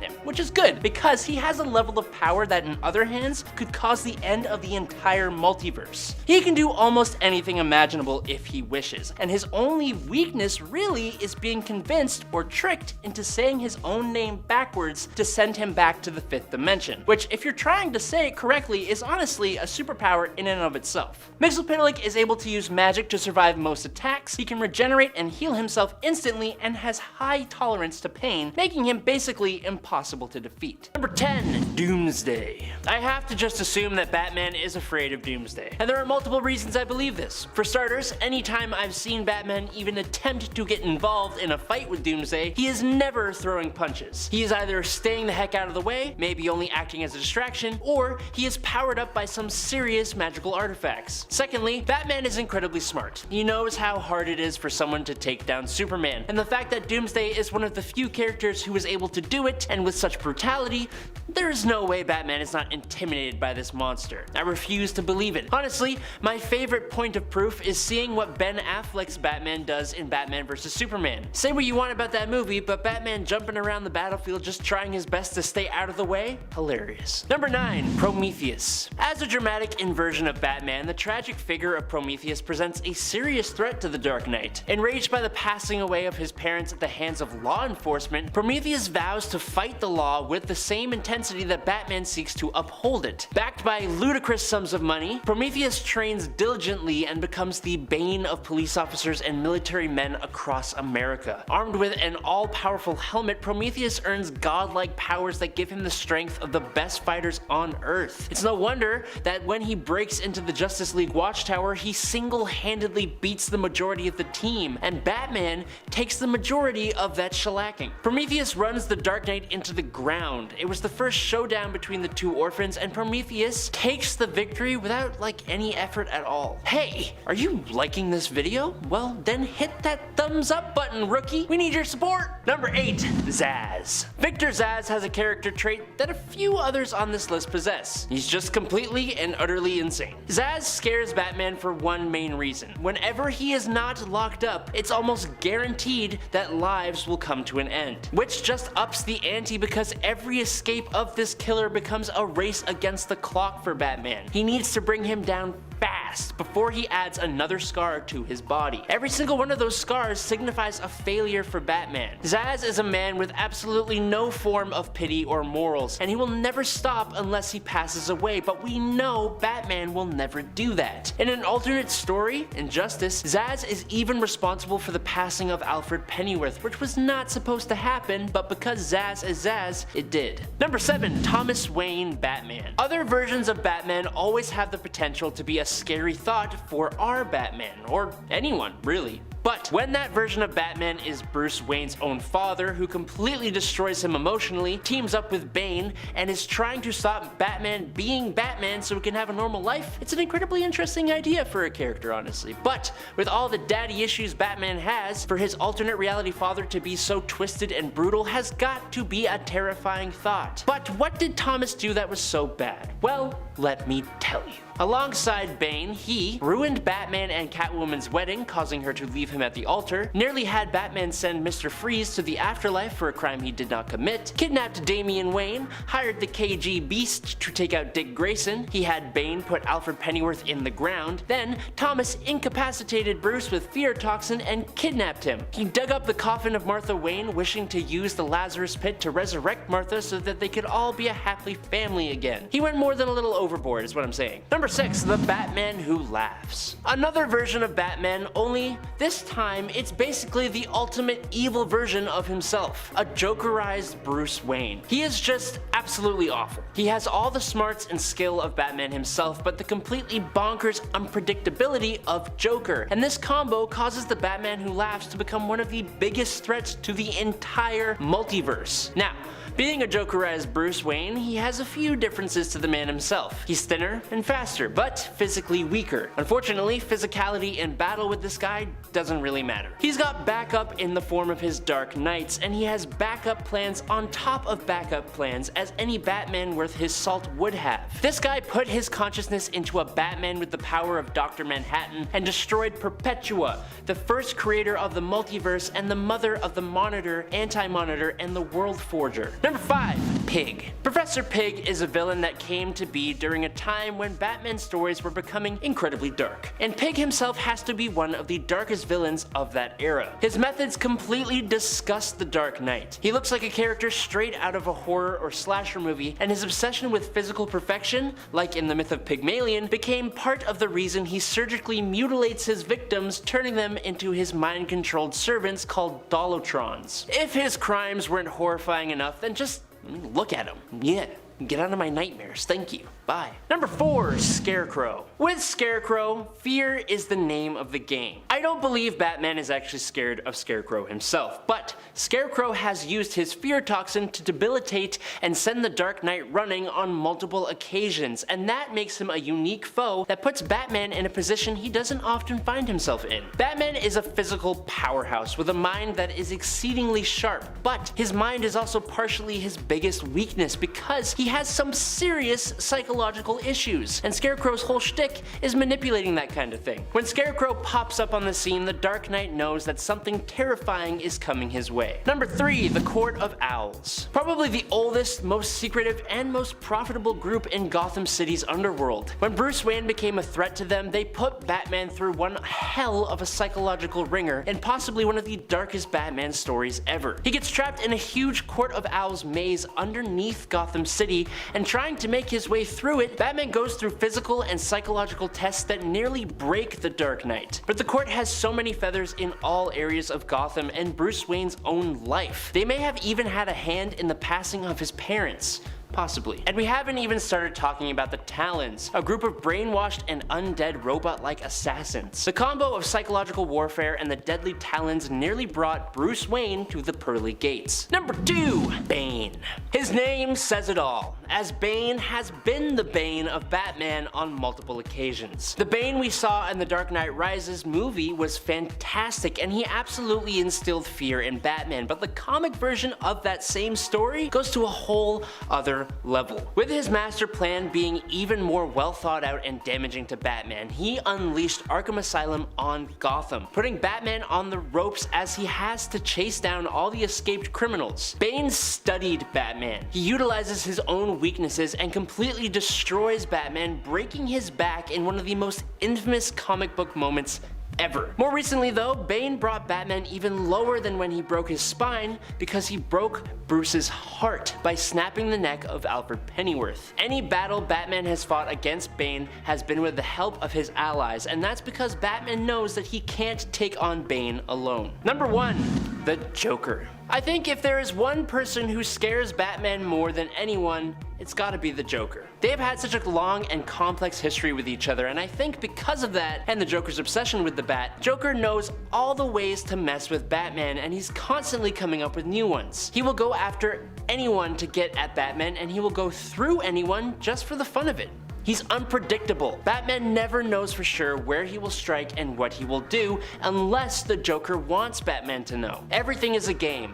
him. Which is good, because he has a level of power that in other hands could cause the end of the entire multiverse. He can do almost anything imaginable if he wishes, and his only weakness really is being convinced or tricked into saying his own name backwards to send him back to the 5th dimension, which if you're trying to say it correctly is honestly a superpower in and of itself. Mxyzptlk is able to use magic to survive most attacks, he can regenerate and heal himself instantly, and has high tolerance to pain, making him basically impossible to defeat. Number 10, Doomsday. I have to just assume that Batman is afraid of Doomsday, and there are multiple reasons I believe this. For starters, anytime I've seen Batman even attempt to get involved in a fight with Doomsday, he is never throwing punches. He is either staying the heck out of the way, maybe only acting as a distraction, or he is powered up by some serious magical artifacts. Secondly, Batman is incredibly smart. He knows how hard it is for someone to take down Superman, and the fact that Doomsday is one of the few characters who is able to do it, and with such brutality, there is no way Batman is not intimidated by this monster. I refuse to believe it. Honestly, my favorite point of proof is seeing what Ben Affleck's Batman does in Batman vs. Superman. Say what you want about that movie, but Batman jumping around the battlefield just trying his best to stay out of the way? Hilarious. Number 9, Prometheus. As a dramatic inversion of Batman, the tragic figure of Prometheus presents a serious threat to the Dark Knight. Enraged by the passing away of his parents at the hands of law enforcement, Prometheus vows to fight the law with the same intensity that Batman seeks to uphold it. Backed by ludicrous sums of money, Prometheus trains diligently and becomes the bane of police officers and military men across America. Armed with an all-powerful helmet, Prometheus earns godlike powers that give him the strength of the best fighters on Earth. It's no wonder that when he breaks into the Justice League Watchtower, he single-handedly beats the majority of the team, and Batman takes the majority of that shellacking. Prometheus runs the Dark Knight into the ground. It was the first showdown between the two orphans, and Prometheus takes the victory without any effort at all. Hey, are you liking this video? Well, then hit that thumbs up button, rookie. We need your support. Number 8, Zsasz. Victor Zsasz has a character trait that a few others on this list possess. He's just completely and utterly insane. Zsasz scares Batman for one main reason. Whenever he is not locked up, it's almost guaranteed that lives will come to an end, which just ups the ante because every escape of this killer becomes a race against the clock for Batman. He needs to bring him down fast before he adds another scar to his body. Every single one of those scars signifies a failure for Batman. Zsasz is a man with absolutely no form of pity or morals, and he will never stop unless he passes away, but we know Batman will never do that. In an alternate story, Injustice, Zsasz is even responsible for the passing of Alfred Pennyworth, which was not supposed to happen, but because Zsasz is Zsasz, it did. Number 7. Thomas Wayne Batman. Other versions of Batman always have the potential to be a scary thought for our Batman, or anyone, really. But when that version of Batman is Bruce Wayne's own father, who completely destroys him emotionally, teams up with Bane, and is trying to stop Batman being Batman so he can have a normal life, it's an incredibly interesting idea for a character, honestly. But with all the daddy issues Batman has, for his alternate reality father to be so twisted and brutal has got to be a terrifying thought. But what did Thomas do that was so bad? Well, let me tell you. Alongside Bane, he ruined Batman and Catwoman's wedding, causing her to leave him at the altar, nearly had Batman send Mr. Freeze to the afterlife for a crime he did not commit, kidnapped Damian Wayne, hired the KG Beast to take out Dick Grayson, he had Bane put Alfred Pennyworth in the ground, then Thomas incapacitated Bruce with fear toxin and kidnapped him. He dug up the coffin of Martha Wayne, wishing to use the Lazarus Pit to resurrect Martha so that they could all be a happy family again. He went more than a little overboard is what I'm saying. Number 6. The Batman Who Laughs. Another version of Batman, only this time it's basically the ultimate evil version of himself. A Jokerized Bruce Wayne. He is just absolutely awful. He has all the smarts and skill of Batman himself, but the completely bonkers unpredictability of Joker. And this combo causes the Batman Who Laughs to become one of the biggest threats to the entire multiverse. Now, being a Jokerized Bruce Wayne, he has a few differences to the man himself. He's thinner and faster, but physically weaker. Unfortunately, physicality in battle with this guy doesn't really matter. He's got backup in the form of his Dark Knights, and he has backup plans on top of backup plans as any Batman worth his salt would have. This guy put his consciousness into a Batman with the power of Dr. Manhattan and destroyed Perpetua, the first creator of the multiverse and the mother of the Monitor, AntiMonitor, and the World Forger. Number 5. Pig. Professor Pig is a villain that came to be during a time when Batman stories were becoming incredibly dark, and Pig himself has to be one of the darkest villains of that era. His methods completely disgust the Dark Knight. He looks like a character straight out of a horror or slasher movie, and his obsession with physical perfection, like in the myth of Pygmalion, became part of the reason he surgically mutilates his victims, turning them into his mind-controlled servants called Dolotrons. If his crimes weren't horrifying enough, then just look at him. Yeah. Get out of my nightmares, thank you. Bye. Number 4. Scarecrow. With Scarecrow, fear is the name of the game. I don't believe Batman is actually scared of Scarecrow himself, but Scarecrow has used his fear toxin to debilitate and send the Dark Knight running on multiple occasions, and that makes him a unique foe that puts Batman in a position he doesn't often find himself in. Batman is a physical powerhouse with a mind that is exceedingly sharp, but his mind is also partially his biggest weakness because he has some serious psychological issues, and Scarecrow's whole shtick is manipulating that kind of thing. When Scarecrow pops up on the scene, the Dark Knight knows that something terrifying is coming his way. Number 3. The Court of Owls. Probably the oldest, most secretive, and most profitable group in Gotham City's underworld. When Bruce Wayne became a threat to them, they put Batman through one hell of a psychological ringer, and possibly one of the darkest Batman stories ever. He gets trapped in a huge Court of Owls maze underneath Gotham City, and trying to make his way through it, Batman goes through physical and psychological tests that nearly break the Dark Knight. But the court has so many feathers in all areas of Gotham and Bruce Wayne's own life. They may have even had a hand in the passing of his parents. Possibly. And we haven't even started talking about the Talons, a group of brainwashed and undead robot-like assassins. The combo of psychological warfare and the deadly Talons nearly brought Bruce Wayne to the pearly gates. Number 2. Bane. His name says it all. as Bane has been the bane of Batman on multiple occasions. The Bane we saw in the Dark Knight Rises movie was fantastic, and he absolutely instilled fear in Batman, but the comic version of that same story goes to a whole other level. With his master plan being even more well thought out and damaging to Batman, he unleashed Arkham Asylum on Gotham, putting Batman on the ropes as he has to chase down all the escaped criminals. Bane studied Batman. He utilizes his own weaknesses and completely destroys Batman, breaking his back in one of the most infamous comic book moments ever. More recently though, Bane brought Batman even lower than when he broke his spine because he broke Bruce's heart by snapping the neck of Alfred Pennyworth. Any battle Batman has fought against Bane has been with the help of his allies, and that's because Batman knows that he can't take on Bane alone. Number 1. The Joker. I think if there is one person who scares Batman more than anyone, it's gotta be the Joker. They've had such a long and complex history with each other, and I think because of that, and the Joker's obsession with the Bat, Joker knows all the ways to mess with Batman, and he's constantly coming up with new ones. He will go after anyone to get at Batman, and he will go through anyone just for the fun of it. He's unpredictable. Batman never knows for sure where he will strike and what he will do unless the Joker wants Batman to know. Everything is a game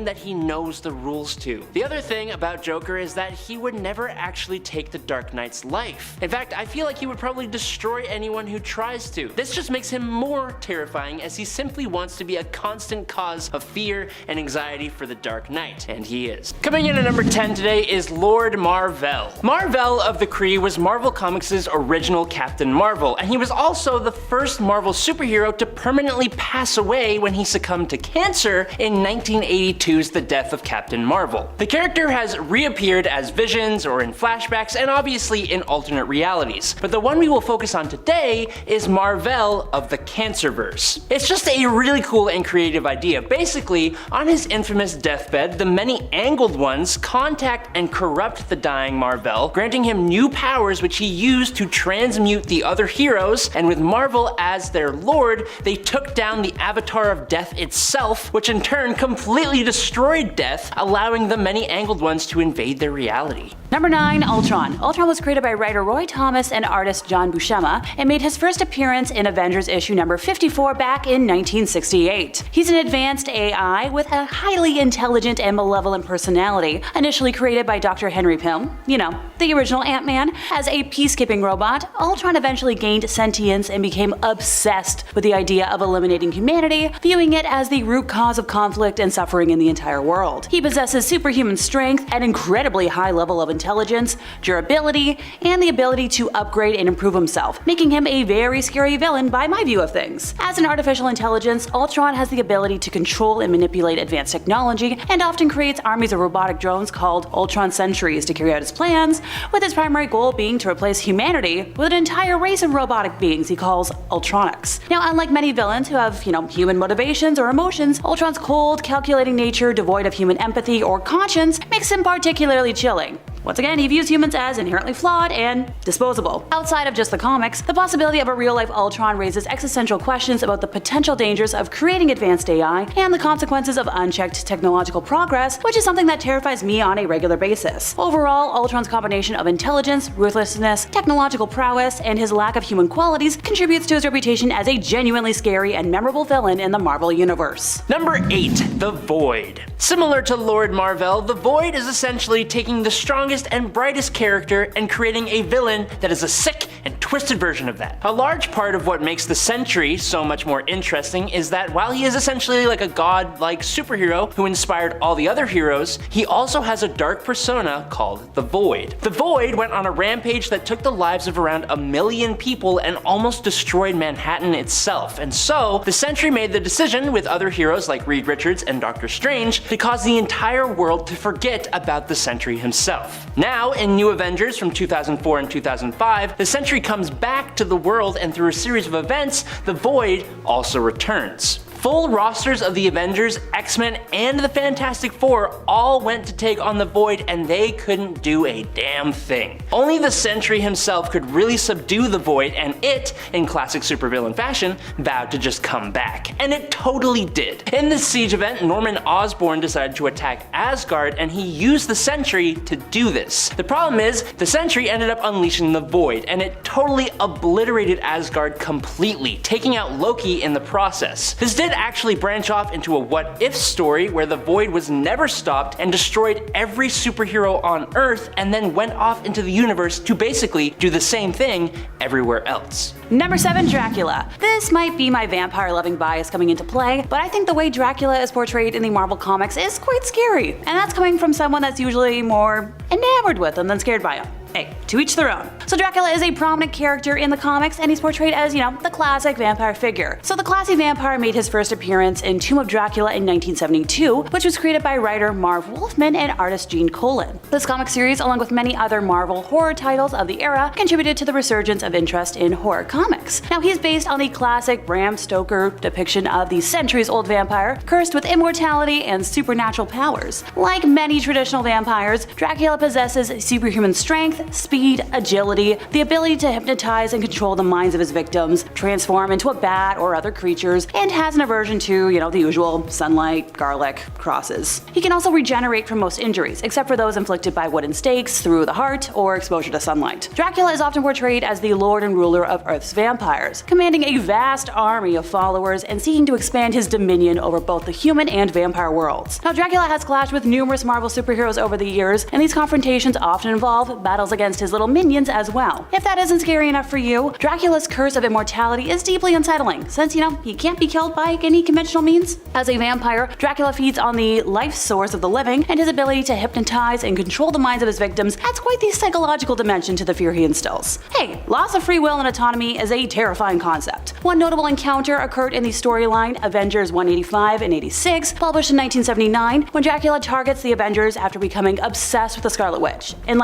that he knows the rules to. The other thing about Joker is that he would never actually take the Dark Knight's life. In fact, I feel like he would probably destroy anyone who tries to. This just makes him more terrifying as he simply wants to be a constant cause of fear and anxiety for the Dark Knight, and he is. Coming in at number 10 today is Lord Mar-Vell. Mar-Vell of the Kree was Marvel Comics' original Captain Marvel, and he was also the first Marvel superhero to permanently pass away when he succumbed to cancer in 1982's The Death of Captain Marvel. The character has reappeared as visions or in flashbacks and obviously in alternate realities, but the one we will focus on today is Mar-Vell of the Cancerverse. It's just a really cool and creative idea. Basically, on his infamous deathbed, the many angled ones contact and corrupt the dying Mar-Vell, granting him new powers which he used to transmute the other heroes, and with Marvel as their lord, they took down the Avatar of Death itself, which in turn completely destroyed Death, allowing the many angled ones to invade their reality. Number 9. Ultron. Ultron was created by writer Roy Thomas and artist John Buscema and made his first appearance in Avengers issue number 54 back in 1968. He's an advanced AI with a highly intelligent and malevolent personality, initially created by Dr. Henry Pym, you know, the original Ant-Man. As a peacekeeping robot, Ultron eventually gained sentience and became obsessed with the idea of eliminating humanity, viewing it as the root cause of conflict and suffering in the entire world. He possesses superhuman strength, an incredibly high level of intelligence, durability, and the ability to upgrade and improve himself, making him a very scary villain by my view of things. As an artificial intelligence, Ultron has the ability to control and manipulate advanced technology, and often creates armies of robotic drones called Ultron Sentries to carry out his plans, with his primary goal being to replace humanity with an entire race of robotic beings he calls Ultronics. Now, unlike many villains who have, human motivations or emotions, Ultron's cold, calculating nature, devoid of human empathy or conscience, makes him particularly chilling. Once again, he views humans as inherently flawed and disposable. Outside of just the comics, the possibility of a real-life Ultron raises existential questions about the potential dangers of creating advanced AI and the consequences of unchecked technological progress, which is something that terrifies me on a regular basis. Overall, Ultron's combination of intelligence, ruthlessness, technological prowess, and his lack of human qualities contributes to his reputation as a genuinely scary and memorable villain in the Marvel Universe. Number 8. The Void. Similar to Lord Mar-Vell, the Void is essentially taking the strongest and brightest character and creating a villain that is a sick and twisted version of that. A large part of what makes the Sentry so much more interesting is that while he is essentially like a god-like superhero who inspired all the other heroes, he also has a dark persona called the Void. The Void went on a rampage that took the lives of around 1 million people and almost destroyed Manhattan itself, and so the Sentry made the decision, with other heroes like Reed Richards and Doctor Strange, to cause the entire world to forget about the Sentry himself. Now, in New Avengers from 2004 and 2005, the Sentry comes back to the world, and through a series of events, the Void also returns. Full rosters of the Avengers, X-Men, and the Fantastic Four all went to take on the Void, and they couldn't do a damn thing. Only the Sentry himself could really subdue the Void, and it, in classic supervillain fashion, vowed to just come back. And it totally did. In this siege event, Norman Osborn decided to attack Asgard, and he used the Sentry to do this. The problem is, the Sentry ended up unleashing the Void, and it totally obliterated Asgard completely, taking out Loki in the process. This did actually branch off into a what-if story where the Void was never stopped and destroyed every superhero on Earth, and then went off into the universe to basically do the same thing everywhere else. Number 7, Dracula. This might be my vampire-loving bias coming into play, but I think the way Dracula is portrayed in the Marvel Comics is quite scary, and that's coming from someone that's usually more enamored with him than scared by him. Hey, to each their own. So Dracula is a prominent character in the comics, and he's portrayed as, the classic vampire figure. So the classy vampire made his first appearance in Tomb of Dracula in 1972, which was created by writer Marv Wolfman and artist Gene Colan. This comic series, along with many other Marvel horror titles of the era, contributed to the resurgence of interest in horror comics. Now he's based on the classic Bram Stoker depiction of the centuries-old vampire, cursed with immortality and supernatural powers. Like many traditional vampires, Dracula possesses superhuman strength, speed, agility, the ability to hypnotize and control the minds of his victims, transform into a bat or other creatures, and has an aversion to, the usual sunlight, garlic, crosses. He can also regenerate from most injuries, except for those inflicted by wooden stakes, through the heart, or exposure to sunlight. Dracula is often portrayed as the lord and ruler of Earth's vampires, commanding a vast army of followers and seeking to expand his dominion over both the human and vampire worlds. Now Dracula has clashed with numerous Marvel superheroes over the years, and these confrontations often involve battles against his little minions as well. If that isn't scary enough for you, Dracula's curse of immortality is deeply unsettling, since, he can't be killed by any conventional means. As a vampire, Dracula feeds on the life source of the living, and his ability to hypnotize and control the minds of his victims adds quite the psychological dimension to the fear he instills. Hey, loss of free will and autonomy is a terrifying concept. One notable encounter occurred in the storyline Avengers 185 and 86, published in 1979, when Dracula targets the Avengers after becoming obsessed with the Scarlet Witch. And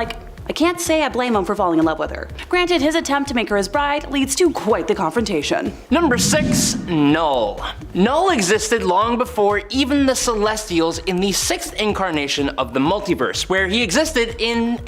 I can't say I blame him for falling in love with her. Granted, his attempt to make her his bride leads to quite the confrontation. Number 6, Null. Null existed long before even the Celestials in the 6th incarnation of the multiverse, where he existed in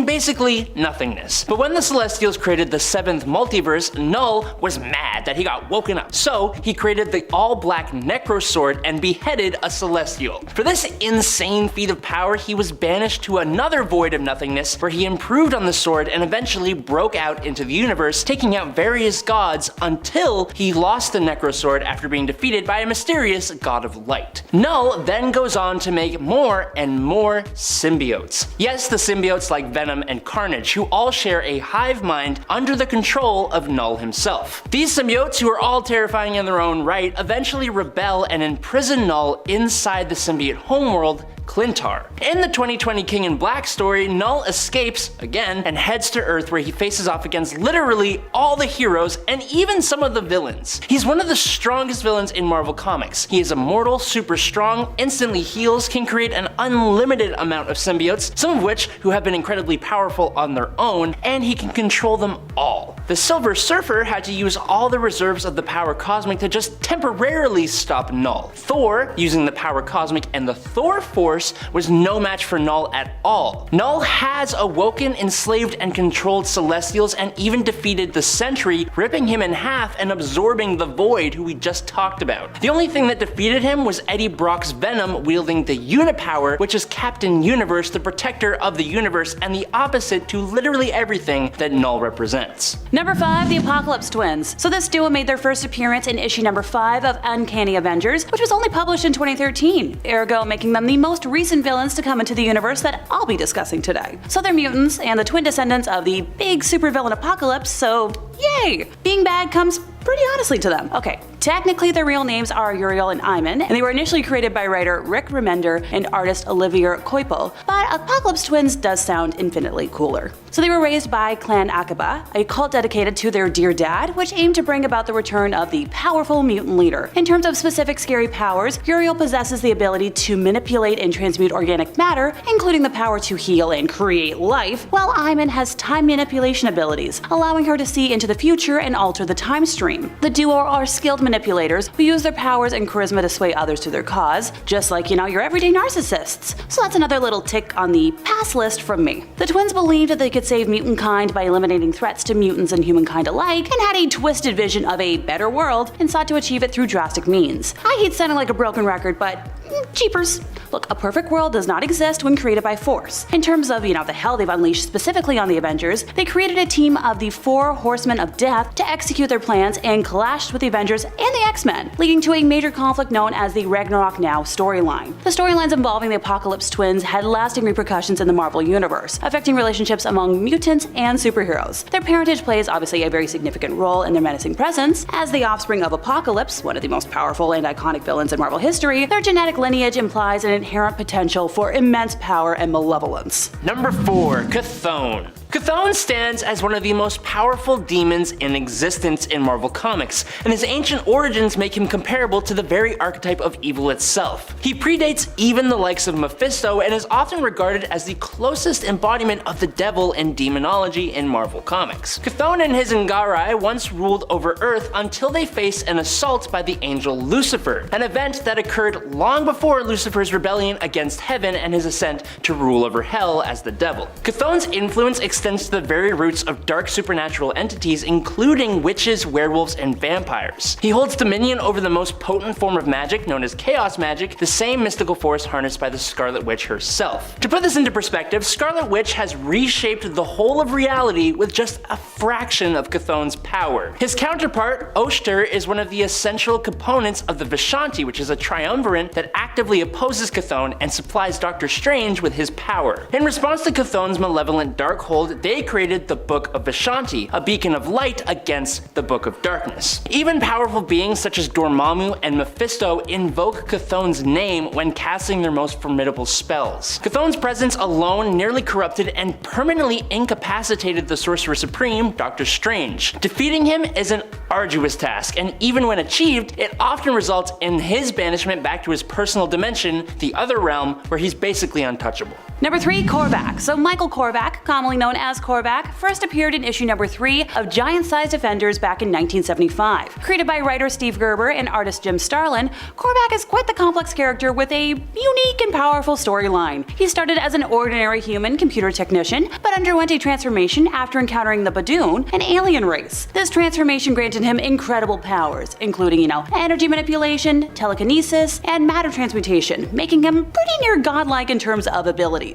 basically nothingness. But when the Celestials created the 7th multiverse, Null was mad that he got woken up. So he created the all-black Necro Sword and beheaded a Celestial. For this insane feat of power, he was banished to another void of nothingness, where he improved on the sword and eventually broke out into the universe, taking out various gods until he lost the Necro Sword after being defeated by a mysterious god of light. Null then goes on to make more and more symbiotes. Yes, the symbiotes like Venom and Carnage, who all share a hive mind under the control of Null himself. These symbiotes, who are all terrifying in their own right, eventually rebel and imprison Null inside the symbiote homeworld, Clintar. In the 2020 King in Black story, Null escapes, again, and heads to Earth, where he faces off against literally all the heroes and even some of the villains. He's one of the strongest villains in Marvel Comics. He is immortal, super strong, instantly heals, can create an unlimited amount of symbiotes, some of which who have been incredibly powerful on their own, and he can control them all. The Silver Surfer had to use all the reserves of the power cosmic to just temporarily stop Null. Thor, using the power cosmic and the Thor Force, was no match for Null at all. Null has awoken, enslaved, and controlled Celestials, and even defeated the Sentry, ripping him in half and absorbing the Void, who we just talked about. The only thing that defeated him was Eddie Brock's Venom wielding the Unipower, which is Captain Universe, the protector of the universe, and the opposite to literally everything that Null represents. Number 5, the Apocalypse Twins. So this duo made their first appearance in issue number 5 of Uncanny Avengers, which was only published in 2013, ergo making them the most recent villains to come into the universe that I'll be discussing today. So they're mutants and the twin descendants of the big supervillain Apocalypse, so yay! Being bad comes pretty honestly to them. Okay, technically their real names are Uriel and Iman, and they were initially created by writer Rick Remender and artist Olivier Coipel, but Apocalypse Twins does sound infinitely cooler. So they were raised by Clan Akaba, a cult dedicated to their dear dad, which aimed to bring about the return of the powerful mutant leader. In terms of specific scary powers, Uriel possesses the ability to manipulate and transmute organic matter, including the power to heal and create life, while Iman has time manipulation abilities, allowing her to see into the future and alter the time stream. The duo are skilled manipulators who use their powers and charisma to sway others to their cause, just like, your everyday narcissists. So that's another little tick on the pass list from me. The twins believed that they could save mutant kind by eliminating threats to mutants and humankind alike, and had a twisted vision of a better world and sought to achieve it through drastic means. I hate sounding like a broken record, but cheapers. Look, a perfect world does not exist when created by force. In terms of, the hell they've unleashed specifically on the Avengers, they created a team of the 4 Horsemen of Death to execute their plans and clashed with the Avengers and the X-Men, leading to a major conflict known as the Ragnarok Now storyline. The storylines involving the Apocalypse twins had lasting repercussions in the Marvel Universe, affecting relationships among mutants and superheroes. Their parentage plays obviously a very significant role in their menacing presence. As the offspring of Apocalypse, one of the most powerful and iconic villains in Marvel history, their genetic lineage implies an inherent potential for immense power and malevolence. Number 4. Kathon. Kathon stands as one of the most powerful demons in existence in Marvel Comics, and his ancient origins make him comparable to the very archetype of evil itself. He predates even the likes of Mephisto and is often regarded as the closest embodiment of the devil in demonology in Marvel Comics. Kathon and his Ngarai once ruled over Earth until they faced an assault by the angel Lucifer, an event that occurred long before Lucifer's rebellion against heaven and his ascent to rule over hell as the devil. Kathon's influence extends to the very roots of dark supernatural entities, including witches, werewolves, and vampires. He holds dominion over the most potent form of magic, known as chaos magic, the same mystical force harnessed by the Scarlet Witch herself. To put this into perspective, Scarlet Witch has reshaped the whole of reality with just a fraction of Kathon's power. His counterpart, Oshter, is one of the essential components of the Vishanti, which is a triumvirate that actively opposes Kathon and supplies Doctor Strange with his power. In response to Kathon's malevolent Darkhold, they created the Book of Vishanti, a beacon of light against the Book of Darkness. Even powerful beings such as Dormammu and Mephisto invoke Kathon's name when casting their most formidable spells. Kathon's presence alone nearly corrupted and permanently incapacitated the Sorcerer Supreme, Doctor Strange. Defeating him is an arduous task, and even when achieved, it often results in his banishment back to his personal dimension, the Other Realm, where he's basically untouchable. Number 3. Korvac. So Michael Korvac, commonly known as Korvac, first appeared in issue number 3 of Giant-Sized Defenders back in 1975. Created by writer Steve Gerber and artist Jim Starlin, Korvac is quite the complex character with a unique and powerful storyline. He started as an ordinary human computer technician, but underwent a transformation after encountering the Badoon, an alien race. This transformation granted him incredible powers, including, energy manipulation, telekinesis, and matter transmutation, making him pretty near godlike in terms of abilities.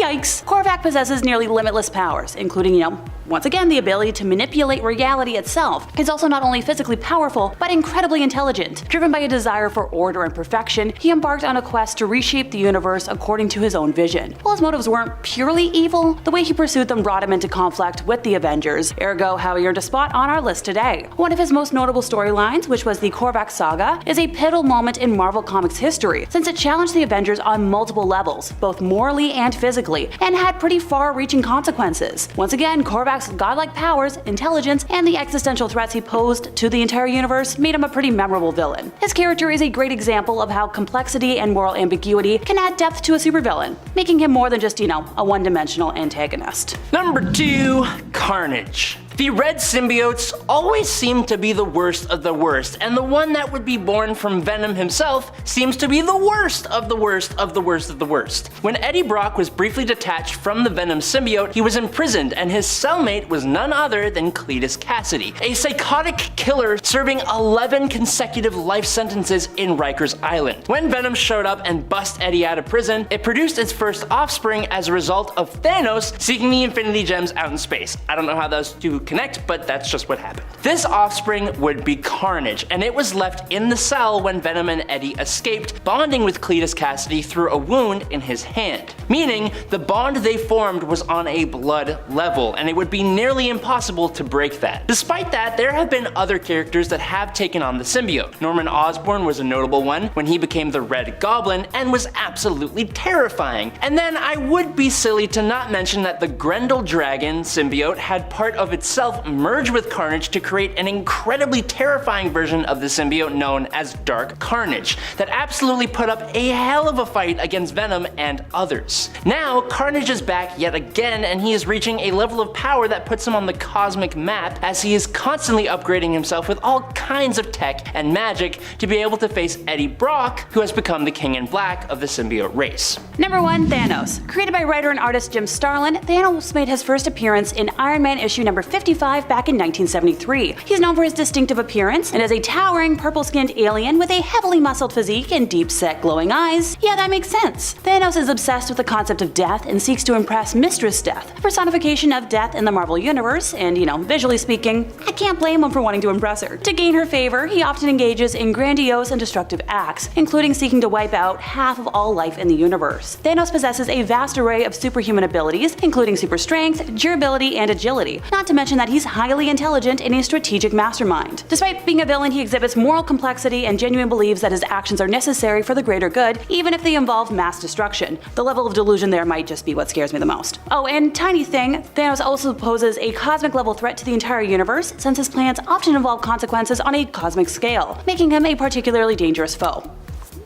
Yikes! Korvac possesses nearly limitless powers, including, once again, the ability to manipulate reality itself. He's also not only physically powerful, but incredibly intelligent. Driven by a desire for order and perfection, he embarked on a quest to reshape the universe according to his own vision. While his motives weren't purely evil, the way he pursued them brought him into conflict with the Avengers, ergo how he earned a spot on our list today. One of his most notable storylines, which was the Korvac saga, is a pivotal moment in Marvel Comics history, since it challenged the Avengers on multiple levels, both morally and physically, and had pretty far-reaching consequences. Once again, Korvac's godlike powers, intelligence, and the existential threats he posed to the entire universe made him a pretty memorable villain. His character is a great example of how complexity and moral ambiguity can add depth to a supervillain, making him more than just, a one-dimensional antagonist. Number 2. Carnage. The red symbiotes always seem to be the worst of the worst, and the one that would be born from Venom himself seems to be the worst of the worst of the worst of the worst. When Eddie Brock was briefly detached from the Venom symbiote, he was imprisoned, and his cellmate was none other than Cletus Cassidy, a psychotic killer serving 11 consecutive life sentences in Rikers Island. When Venom showed up and bust Eddie out of prison, it produced its first offspring as a result of Thanos seeking the Infinity Gems out in space. I don't know how those two connect, but that's just what happened. This offspring would be Carnage, and it was left in the cell when Venom and Eddie escaped, bonding with Cletus Cassidy through a wound in his hand. Meaning, the bond they formed was on a blood level, and it would be nearly impossible to break that. Despite that, there have been other characters that have taken on the symbiote. Norman Osborn was a notable one when he became the Red Goblin and was absolutely terrifying. And then I would be silly to not mention that the Grendel Dragon symbiote had part of itself itself merged with Carnage to create an incredibly terrifying version of the symbiote known as Dark Carnage that absolutely put up a hell of a fight against Venom and others. Now, Carnage is back yet again, and he is reaching a level of power that puts him on the cosmic map as he is constantly upgrading himself with all kinds of tech and magic to be able to face Eddie Brock, who has become the King in Black of the symbiote race. Number 1, Thanos. Created by writer and artist Jim Starlin, Thanos made his first appearance in Iron Man issue number 55 back in 1973. He's known for his distinctive appearance and as a towering purple-skinned alien with a heavily muscled physique and deep-set glowing eyes. Yeah, that makes sense. Thanos is obsessed with the concept of death and seeks to impress Mistress Death, a personification of death in the Marvel Universe, and visually speaking, I can't blame him for wanting to impress her. To gain her favor, he often engages in grandiose and destructive acts, including seeking to wipe out half of all life in the universe. Thanos possesses a vast array of superhuman abilities, including super strength, durability, and agility, not to mention that he's highly intelligent and a strategic mastermind. Despite being a villain, he exhibits moral complexity and genuinely believes that his actions are necessary for the greater good, even if they involve mass destruction. The level of delusion there might just be what scares me the most. Oh, and tiny thing, Thanos also poses a cosmic level threat to the entire universe, since his plans often involve consequences on a cosmic scale, making him a particularly dangerous foe.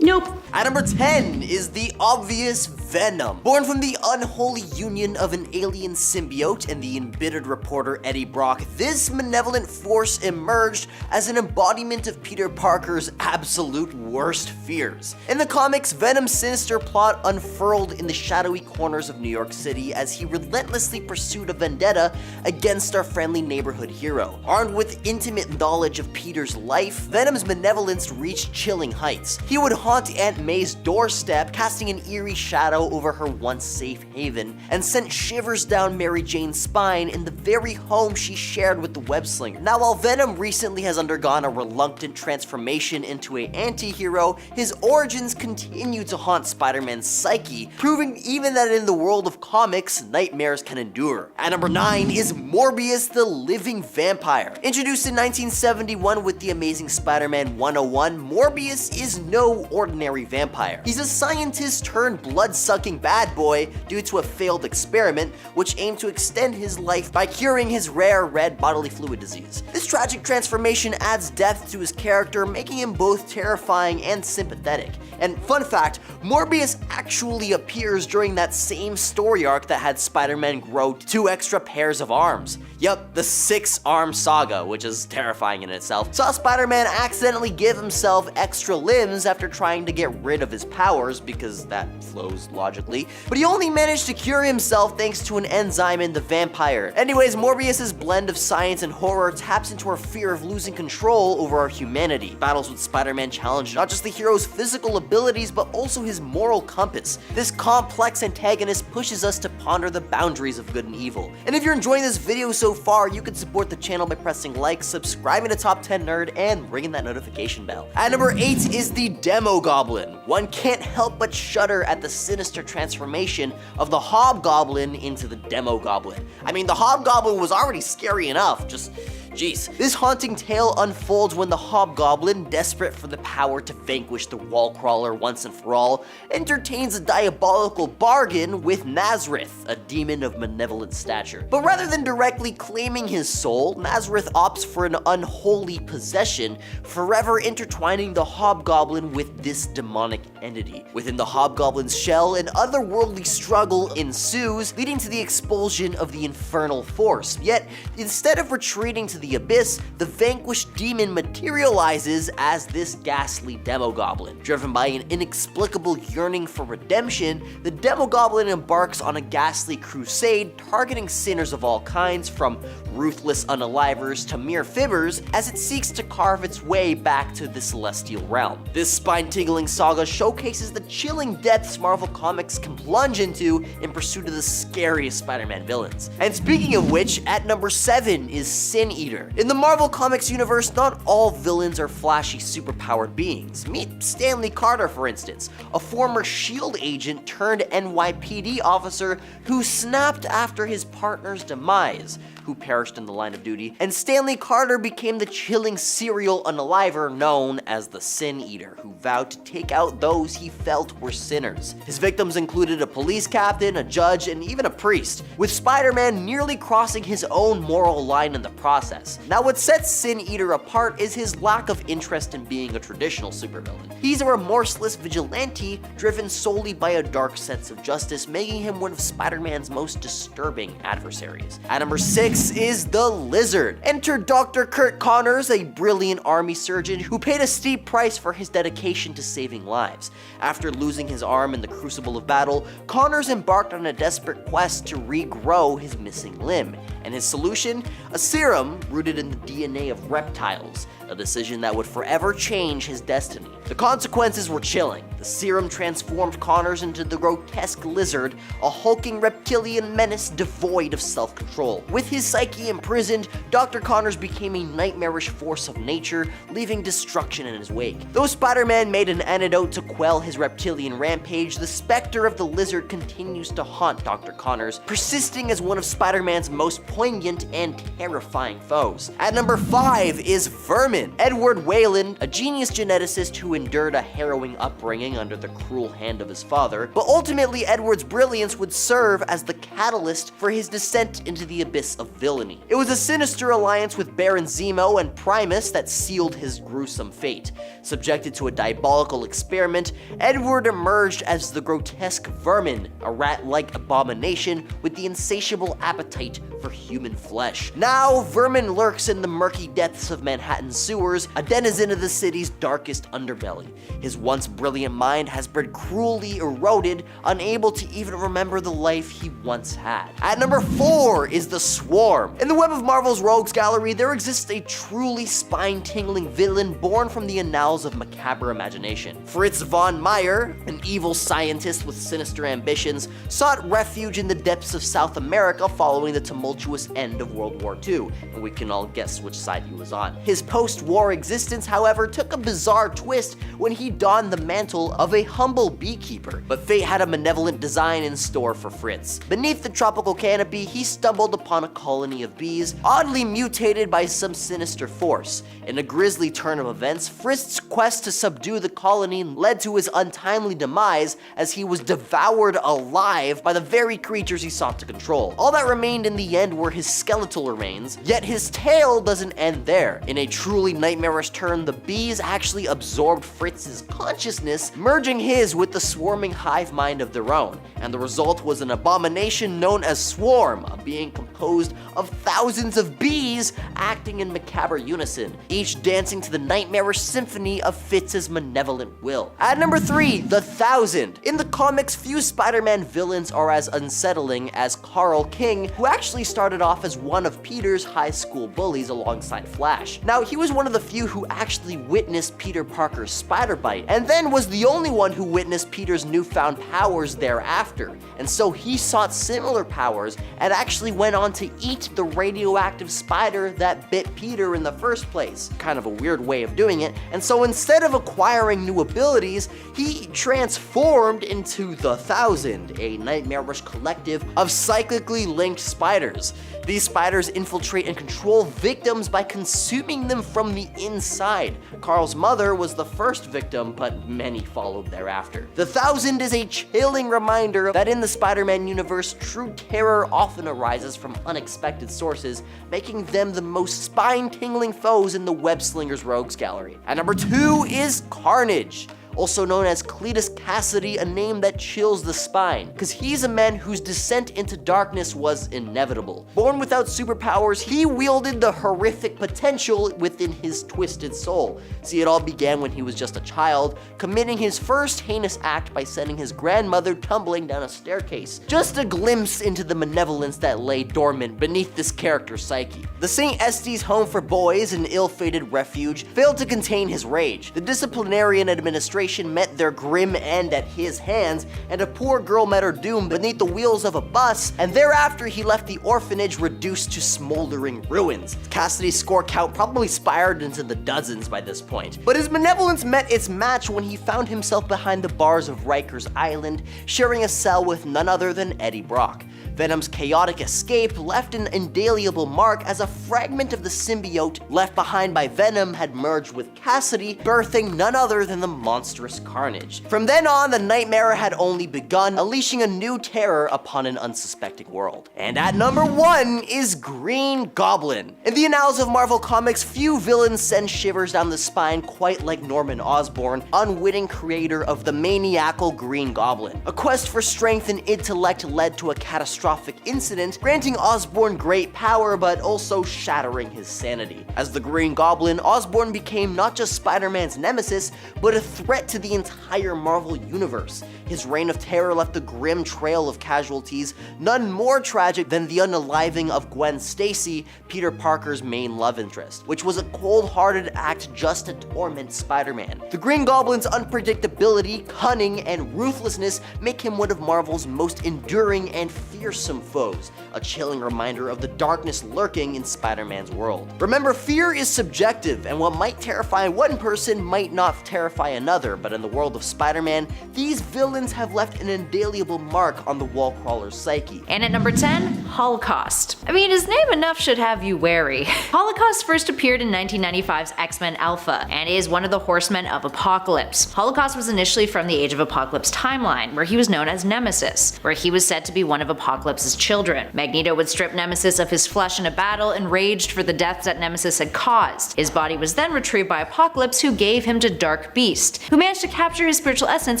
Nope. At number 10 is the obvious Venom. Born from the unholy union of an alien symbiote and the embittered reporter Eddie Brock, this malevolent force emerged as an embodiment of Peter Parker's absolute worst fears. In the comics, Venom's sinister plot unfurled in the shadowy corners of New York City as he relentlessly pursued a vendetta against our friendly neighborhood hero. Armed with intimate knowledge of Peter's life, Venom's malevolence reached chilling heights. He would haunt Aunt May's doorstep, casting an eerie shadow over her once safe haven, and sent shivers down Mary Jane's spine in the very home she shared with the web-slinger. Now, while Venom recently has undergone a reluctant transformation into an anti-hero, his origins continue to haunt Spider-Man's psyche, proving even that in the world of comics, nightmares can endure. At number 9 is Morbius the Living Vampire. Introduced in 1971 with the Amazing Spider-Man 101, Morbius is no ordinary vampire. He's a scientist turned blood-sucking bad boy due to a failed experiment which aimed to extend his life by curing his rare red bodily fluid disease. This tragic transformation adds depth to his character, making him both terrifying and sympathetic. And fun fact, Morbius actually appears during that same story arc that had Spider-Man grow 2 extra pairs of arms. Yup, the 6-arm saga, which is terrifying in itself, saw Spider-Man accidentally give himself extra limbs after trying to get rid of his powers, because that flows logically, but he only managed to cure himself thanks to an enzyme in the vampire. Anyways, Morbius's blend of science and horror taps into our fear of losing control over our humanity. Battles with Spider-Man challenge not just the hero's physical abilities, but also his moral compass. This complex antagonist pushes us to ponder the boundaries of good and evil. And if you're enjoying this video so far, you can support the channel by pressing like, subscribing to Top 10 Nerd, and ringing that notification bell. At number 8 is the Demogoblin. One can't help but shudder at the sinister transformation of the Hobgoblin into the Demogoblin. I mean, the Hobgoblin was already scary enough, just jeez. This haunting tale unfolds when the Hobgoblin, desperate for the power to vanquish the wall crawler once and for all, entertains a diabolical bargain with Nazareth, a demon of malevolent stature. But rather than directly claiming his soul, Nazareth opts for an unholy possession, forever intertwining the Hobgoblin with this demonic entity. Within the Hobgoblin's shell, an otherworldly struggle ensues, leading to the expulsion of the infernal force. Yet, instead of retreating to the abyss, the vanquished demon materializes as this ghastly Demogoblin. Driven by an inexplicable yearning for redemption, the Demogoblin embarks on a ghastly crusade targeting sinners of all kinds, from ruthless unalivers to mere fibbers, as it seeks to carve its way back to the celestial realm. This spine-tingling saga showcases the chilling depths Marvel Comics can plunge into in pursuit of the scariest Spider-Man villains. And speaking of which, at number 7 is Sin Eater. Eater. In the Marvel Comics universe, not all villains are flashy, superpowered beings. Meet Stanley Carter, for instance, a former S.H.I.E.L.D. agent turned NYPD officer who snapped after his partner's demise, who perished in the line of duty, and Stanley Carter became the chilling serial unaliver known as the Sin Eater, who vowed to take out those he felt were sinners. His victims included a police captain, a judge, and even a priest, with Spider-Man nearly crossing his own moral line in the process. Now, what sets Sin Eater apart is his lack of interest in being a traditional supervillain. He's a remorseless vigilante driven solely by a dark sense of justice, making him one of Spider-Man's most disturbing adversaries. At number 6 is the Lizard. Enter Dr. Kurt Connors, a brilliant army surgeon who paid a steep price for his dedication to saving lives. After losing his arm in the crucible of battle, Connors embarked on a desperate quest to regrow his missing limb. And his solution? A serum rooted in the DNA of reptiles, a decision that would forever change his destiny. The consequences were chilling. The serum transformed Connors into the grotesque Lizard, a hulking reptilian menace devoid of self-control. With his psyche imprisoned, Dr. Connors became a nightmarish force of nature, leaving destruction in his wake. Though Spider-Man made an antidote to quell his reptilian rampage, the specter of the Lizard continues to haunt Dr. Connors, persisting as one of Spider-Man's most poignant and terrifying foes. At number 5 is Vermin. Edward Whalen, a genius geneticist who endured a harrowing upbringing under the cruel hand of his father, but ultimately Edward's brilliance would serve as the catalyst for his descent into the abyss of villainy. It was a sinister alliance with Baron Zemo and Primus that sealed his gruesome fate. Subjected to a diabolical experiment, Edward emerged as the grotesque Vermin, a rat-like abomination with the insatiable appetite for human flesh. Now, Vermin lurks in the murky depths of Manhattan's sewers, a denizen of the city's darkest underbelly. His once brilliant mind has been cruelly eroded, unable to even remember the life he once had. At number 4 is the Swarm. In the web of Marvel's rogues gallery, there exists a truly spine-tingling villain born from the annals of macabre imagination. Fritz von Meyer, an evil scientist with sinister ambitions, sought refuge in the depths of South America following the tumultuous end of World War II, and we can all guess which side he was on. His post-war existence, however, took a bizarre twist when he donned the mantle of a humble beekeeper, but fate had a malevolent design in store for Fritz. Beneath the tropical canopy, he stumbled upon a colony of bees, oddly mutated by some sinister force. In a grisly turn of events, Fritz's quest to subdue the colony led to his untimely demise as he was devoured alive by the very creatures he sought to control. All that remained in the end were his skeletal remains, yet his tale doesn't end there. In a truly nightmarish turn, the bees actually absorbed Fritz's consciousness, merging his with the swarming hive mind of their own, and the result was an abomination known as Swarm, a being composed of thousands of bees acting in macabre unison, each dancing to the nightmarish symphony of Fritz's malevolent will. At number 3, the Thousand. In the comics, few Spider-Man villains are as unsettling as Carl King, who actually started off as one of Peter's high school bullies alongside Flash. Now, he was one of the few who actually witnessed Peter Parker's spider bite, and then was the only one who witnessed Peter's newfound powers thereafter, and so he sought similar powers and actually went on to eat the radioactive spider that bit Peter in the first place. Kind of a weird way of doing it, and so instead of acquiring new abilities, he transformed into the Thousand, a nightmarish collective of cyclically linked spiders. These spiders infiltrate and control victims by consuming them from the inside. Carl's mother was the first victim, but many followed thereafter. The Thousand is a chilling reminder that in the Spider-Man universe, true terror often arises from unexpected sources, making them the most spine-tingling foes in the web-slingers rogues gallery. At number 2 is Carnage, also known as Cletus Cassidy, a name that chills the spine, because he's a man whose descent into darkness was inevitable. Born without superpowers, he wielded the horrific potential within his twisted soul. See, it all began when he was just a child, committing his first heinous act by sending his grandmother tumbling down a staircase. Just a glimpse into the malevolence that lay dormant beneath this character's psyche. The St. Estes Home for Boys, an ill-fated refuge, failed to contain his rage. The disciplinarian administration generation met their grim end at his hands, and a poor girl met her doom beneath the wheels of a bus, and thereafter he left the orphanage reduced to smoldering ruins. Cassidy's score count probably spiraled into the dozens by this point. But his malevolence met its match when he found himself behind the bars of Rikers Island, sharing a cell with none other than Eddie Brock. Venom's chaotic escape left an indelible mark as a fragment of the symbiote left behind by Venom had merged with Cassidy, birthing none other than the monstrous Carnage. From then on, the nightmare had only begun, unleashing a new terror upon an unsuspecting world. And at number 1 is Green Goblin. In the annals of Marvel Comics, few villains send shivers down the spine quite like Norman Osborn, unwitting creator of the maniacal Green Goblin. A quest for strength and intellect led to a catastrophic incident, granting Osborn great power but also shattering his sanity. As the Green Goblin, Osborn became not just Spider-Man's nemesis, but a threat to the entire Marvel universe. His reign of terror left a grim trail of casualties, none more tragic than the unaliving of Gwen Stacy, Peter Parker's main love interest, which was a cold-hearted act just to torment Spider-Man. The Green Goblin's unpredictability, cunning, and ruthlessness make him one of Marvel's most enduring and fearsome foes, a chilling reminder of the darkness lurking in Spider-Man's world. Remember, fear is subjective, and what might terrify one person might not terrify another, but in the world of Spider-Man, these villains have left an indelible mark on the wall-crawler's psyche. And at number 10, Holocaust. I mean, his name enough should have you wary. Holocaust first appeared in 1995's X-Men Alpha, and is one of the Horsemen of Apocalypse. Holocaust was initially from the Age of Apocalypse timeline, where he was known as Nemesis, where he was said to be one of Apocalypse's children. Magneto would strip Nemesis of his flesh in a battle, enraged for the deaths that Nemesis had caused. His body was then retrieved by Apocalypse, who gave him to Dark Beast, who managed to capture his spiritual essence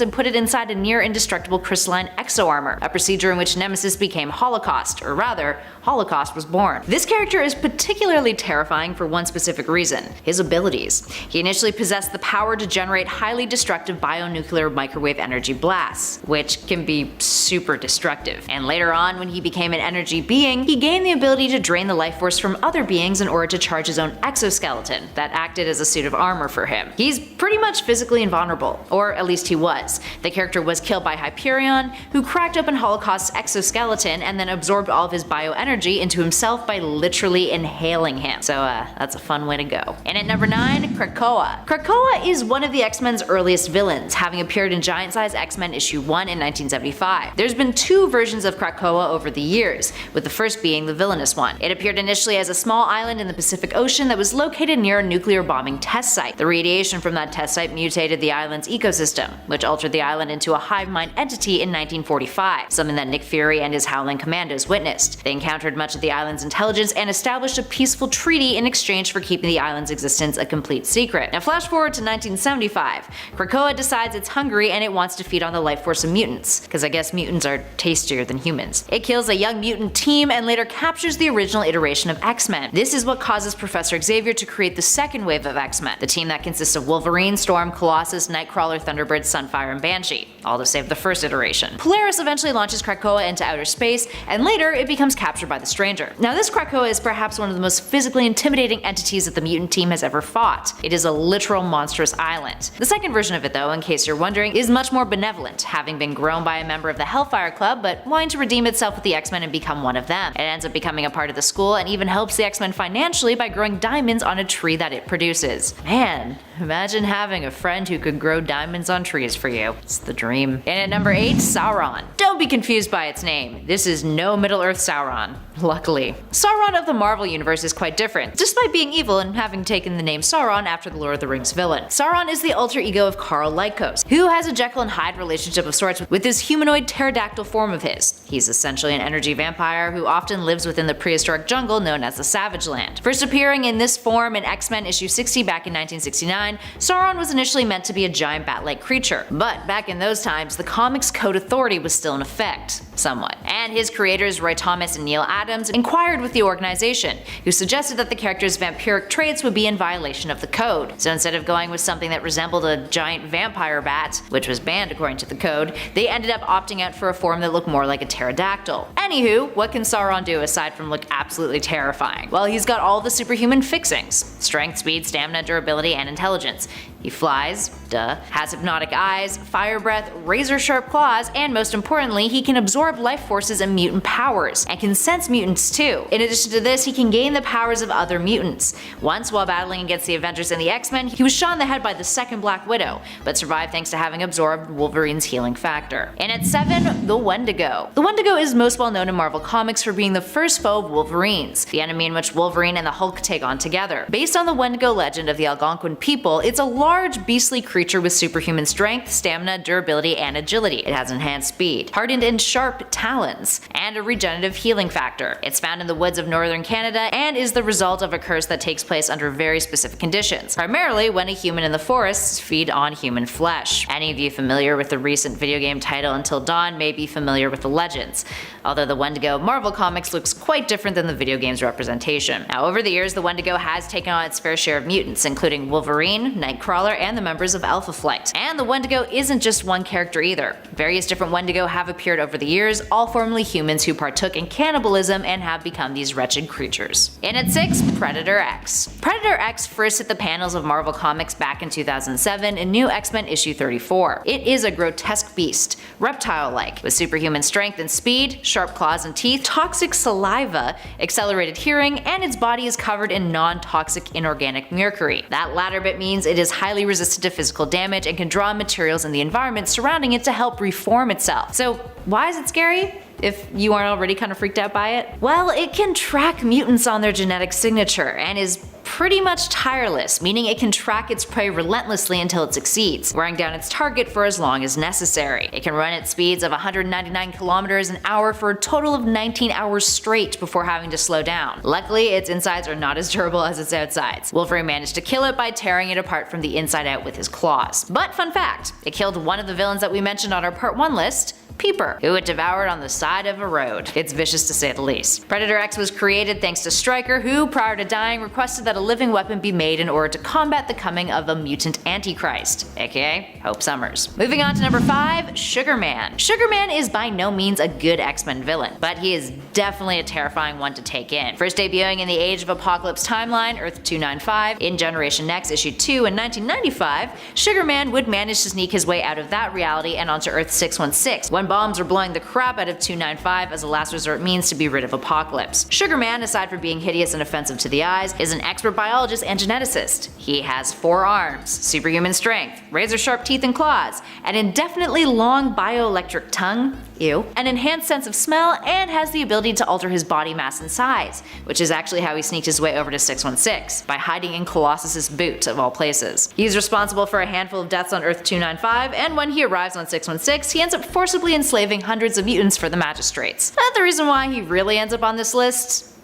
and put it inside a near-indestructible crystalline exo-armor, a procedure in which Nemesis became Holocaust, or rather, Holocaust was born. This character is particularly terrifying for one specific reason: his abilities. He initially possessed the power to generate highly destructive bionuclear microwave energy blasts, which can be super destructive. And later on, when he became an energy being, he gained the ability to drain the life force from other beings in order to charge his own exoskeleton that acted as a suit of armor for him. He's pretty much physically invulnerable, or at least he was. The character was killed by Hyperion, who cracked open Holocaust's exoskeleton and then absorbed all of his bioenergy into himself by literally inhaling him. So that's a fun way to go. And at number 9, Krakoa. Krakoa is one of the X-Men's earliest villains, having appeared in Giant Size X-Men issue 1 in 1975. There's been 2 versions of Krakoa over the years, with the first being the villainous one. It appeared initially as a small island in the Pacific Ocean that was located near a nuclear bombing test site. The radiation from that test site mutated the island's ecosystem, which altered the island into a hive mind entity in 1945, something that Nick Fury and his Howling Commandos witnessed. They encountered much of the island's intelligence and established a peaceful treaty in exchange for keeping the island's existence a complete secret. Now flash forward to 1975. Krakoa decides it's hungry and it wants to feed on the life force of mutants, because I guess mutants are tastier than humans. It kills a young mutant team and later captures the original iteration of X-Men. This is what causes Professor Xavier to create the second wave of X-Men, the team that consists of Wolverine, Storm, Colossus, Nightcrawler, Thunderbird, Sunfire, and Banshee, all to save the first iteration. Polaris eventually launches Krakoa into outer space, and later it becomes captured by the Stranger. Now this Krakoa is perhaps one of the most physically intimidating entities that the mutant team has ever fought. It is a literal monstrous island. The second version of it though, in case you're wondering, is much more benevolent, having been grown by a member of the Hellfire Club but wanting to redeem itself with the X-Men and become one of them. It ends up becoming a part of the school and even helps the X-Men financially by growing diamonds on a tree that it produces. Man, imagine having a friend who could grow diamonds on trees for you. It's the dream. And at number 8, Sauron. Don't be confused by its name. This is no Middle-earth Sauron, luckily. Sauron of the Marvel Universe is quite different, despite being evil and having taken the name Sauron after the Lord of the Rings villain. Sauron is the alter ego of Karl Lycos, who has a Jekyll and Hyde relationship of sorts with this humanoid pterodactyl form of his. He's essentially an energy vampire who often lives within the prehistoric jungle known as the Savage Land. First appearing in this form in X-Men issue 60 back in 1969, Sauron was initially meant to be a giant bat-like creature, but back in those times, the comics code authority was still in effect, somewhat, and his creators Roy Thomas and Neil Adams inquired with the organization, who suggested that the character's vampiric traits would be in violation of the code. So instead of going with something that resembled a giant vampire bat, which was banned according to the code, they ended up opting out for a form that looked more like a pterodactyl. Anywho, what can Sauron do aside from look absolutely terrifying? Well, he's got all the superhuman fixings: strength, speed, stamina, durability, and intelligence. He flies, duh, has hypnotic eyes, fire breath, razor-sharp claws, and most importantly, he can absorb life forces and mutant powers, and can sense mutants too. In addition to this, he can gain the powers of other mutants. Once, while battling against the Avengers and the X-Men, he was shot in the head by the second Black Widow, but survived thanks to having absorbed Wolverine's healing factor. And at 7, the Wendigo. The Wendigo is most well known in Marvel Comics for being the first foe of Wolverine's, the enemy in which Wolverine and the Hulk take on together. Based on the Wendigo legend of the Algonquin people, it's a large, beastly creature with superhuman strength, stamina, durability, and agility. It has enhanced speed, hardened and sharp talons, and a regenerative healing factor. It's found in the woods of northern Canada and is the result of a curse that takes place under very specific conditions, primarily when a human in the forests feed on human flesh. Any of you familiar with the recent video game title Until Dawn may be familiar with the legends, although the Wendigo of Marvel Comics looks quite different than the video game's representation. Now, over the years, the Wendigo has taken on its fair share of mutants, including Wolverine, Nightcrawler, and the members of Alpha Flight. And the Wendigo isn't just one character either. Various different Wendigo have appeared over the years, all formerly humans who partook in cannibalism and have become these wretched creatures. And at 6, Predator X. Predator X first hit the panels of Marvel Comics back in 2007 in New X-Men issue 34. It is a grotesque beast, reptile-like, with superhuman strength and speed, sharp claws and teeth, toxic saliva, accelerated hearing, and its body is covered in non-toxic inorganic mercury. That latter bit means it is highly resistant to physical damage and can draw materials in the environment surrounding it to help reform itself. So why is it scary? If you aren't already kind of freaked out by it? Well, it can track mutants on their genetic signature and is pretty much tireless, meaning it can track its prey relentlessly until it succeeds, wearing down its target for as long as necessary. It can run at speeds of 199 kilometers an hour for a total of 19 hours straight before having to slow down. Luckily, its insides are not as durable as its outsides. Wolverine managed to kill it by tearing it apart from the inside out with his claws. But fun fact, it killed one of the villains that we mentioned on our part 1 list, Peeper, who it devoured on the side of a road. It's vicious to say the least. Predator X was created thanks to Stryker, who, prior to dying, requested that a living weapon be made in order to combat the coming of a mutant Antichrist, aka Hope Summers. Moving on to number 5, Sugar Man. Sugar Man is by no means a good X-Men villain, but he is definitely a terrifying one to take in. First debuting in the Age of Apocalypse timeline, Earth 295, in Generation Next issue 2 in 1995, Sugar Man would manage to sneak his way out of that reality and onto Earth 616, when bombs are blowing the crap out of 295 as a last resort means to be rid of Apocalypse. Sugar Man, aside from being hideous and offensive to the eyes, is an expert biologist and geneticist. He has 4 arms, superhuman strength, razor-sharp teeth and claws, an indefinitely long bioelectric tongue, ew, an enhanced sense of smell, and has the ability to alter his body mass and size, which is actually how he sneaked his way over to 616, by hiding in Colossus's boot, of all places. He's responsible for a handful of deaths on Earth 295, and when he arrives on 616, he ends up forcibly enslaving hundreds of mutants for the magistrates. The reason why he really ends up on this list?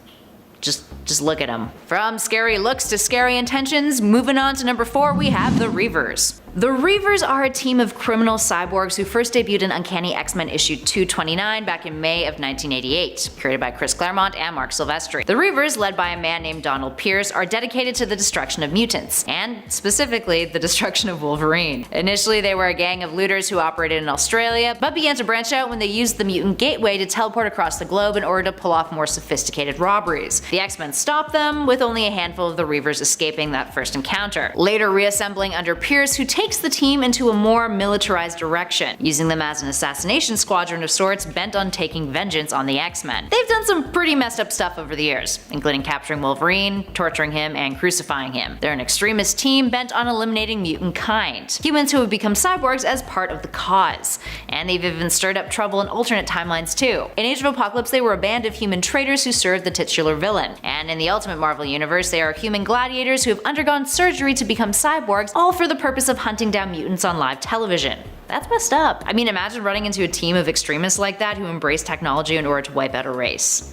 Just look at him. From scary looks to scary intentions, moving on to number 4, we have the Reavers. The Reavers are a team of criminal cyborgs who first debuted in Uncanny X-Men issue 229 back in May of 1988, created by Chris Claremont and Mark Silvestri. The Reavers, led by a man named Donald Pierce, are dedicated to the destruction of mutants, and specifically the destruction of Wolverine. Initially, they were a gang of looters who operated in Australia, but began to branch out when they used the mutant gateway to teleport across the globe in order to pull off more sophisticated robberies. The X-Men stopped them, with only a handful of the Reavers escaping that first encounter, later reassembling under Pierce, who takes the team into a more militarized direction, using them as an assassination squadron of sorts bent on taking vengeance on the X-Men. They've done some pretty messed up stuff over the years, including capturing Wolverine, torturing him, and crucifying him. They're an extremist team bent on eliminating mutant kind, humans who have become cyborgs as part of the cause. And they've even stirred up trouble in alternate timelines too. In Age of Apocalypse, they were a band of human traitors who served the titular villain, and in the Ultimate Marvel Universe, they are human gladiators who have undergone surgery to become cyborgs, all for the purpose of hunting down mutants on live television. That's messed up. I mean, imagine running into a team of extremists like that who embrace technology in order to wipe out a race.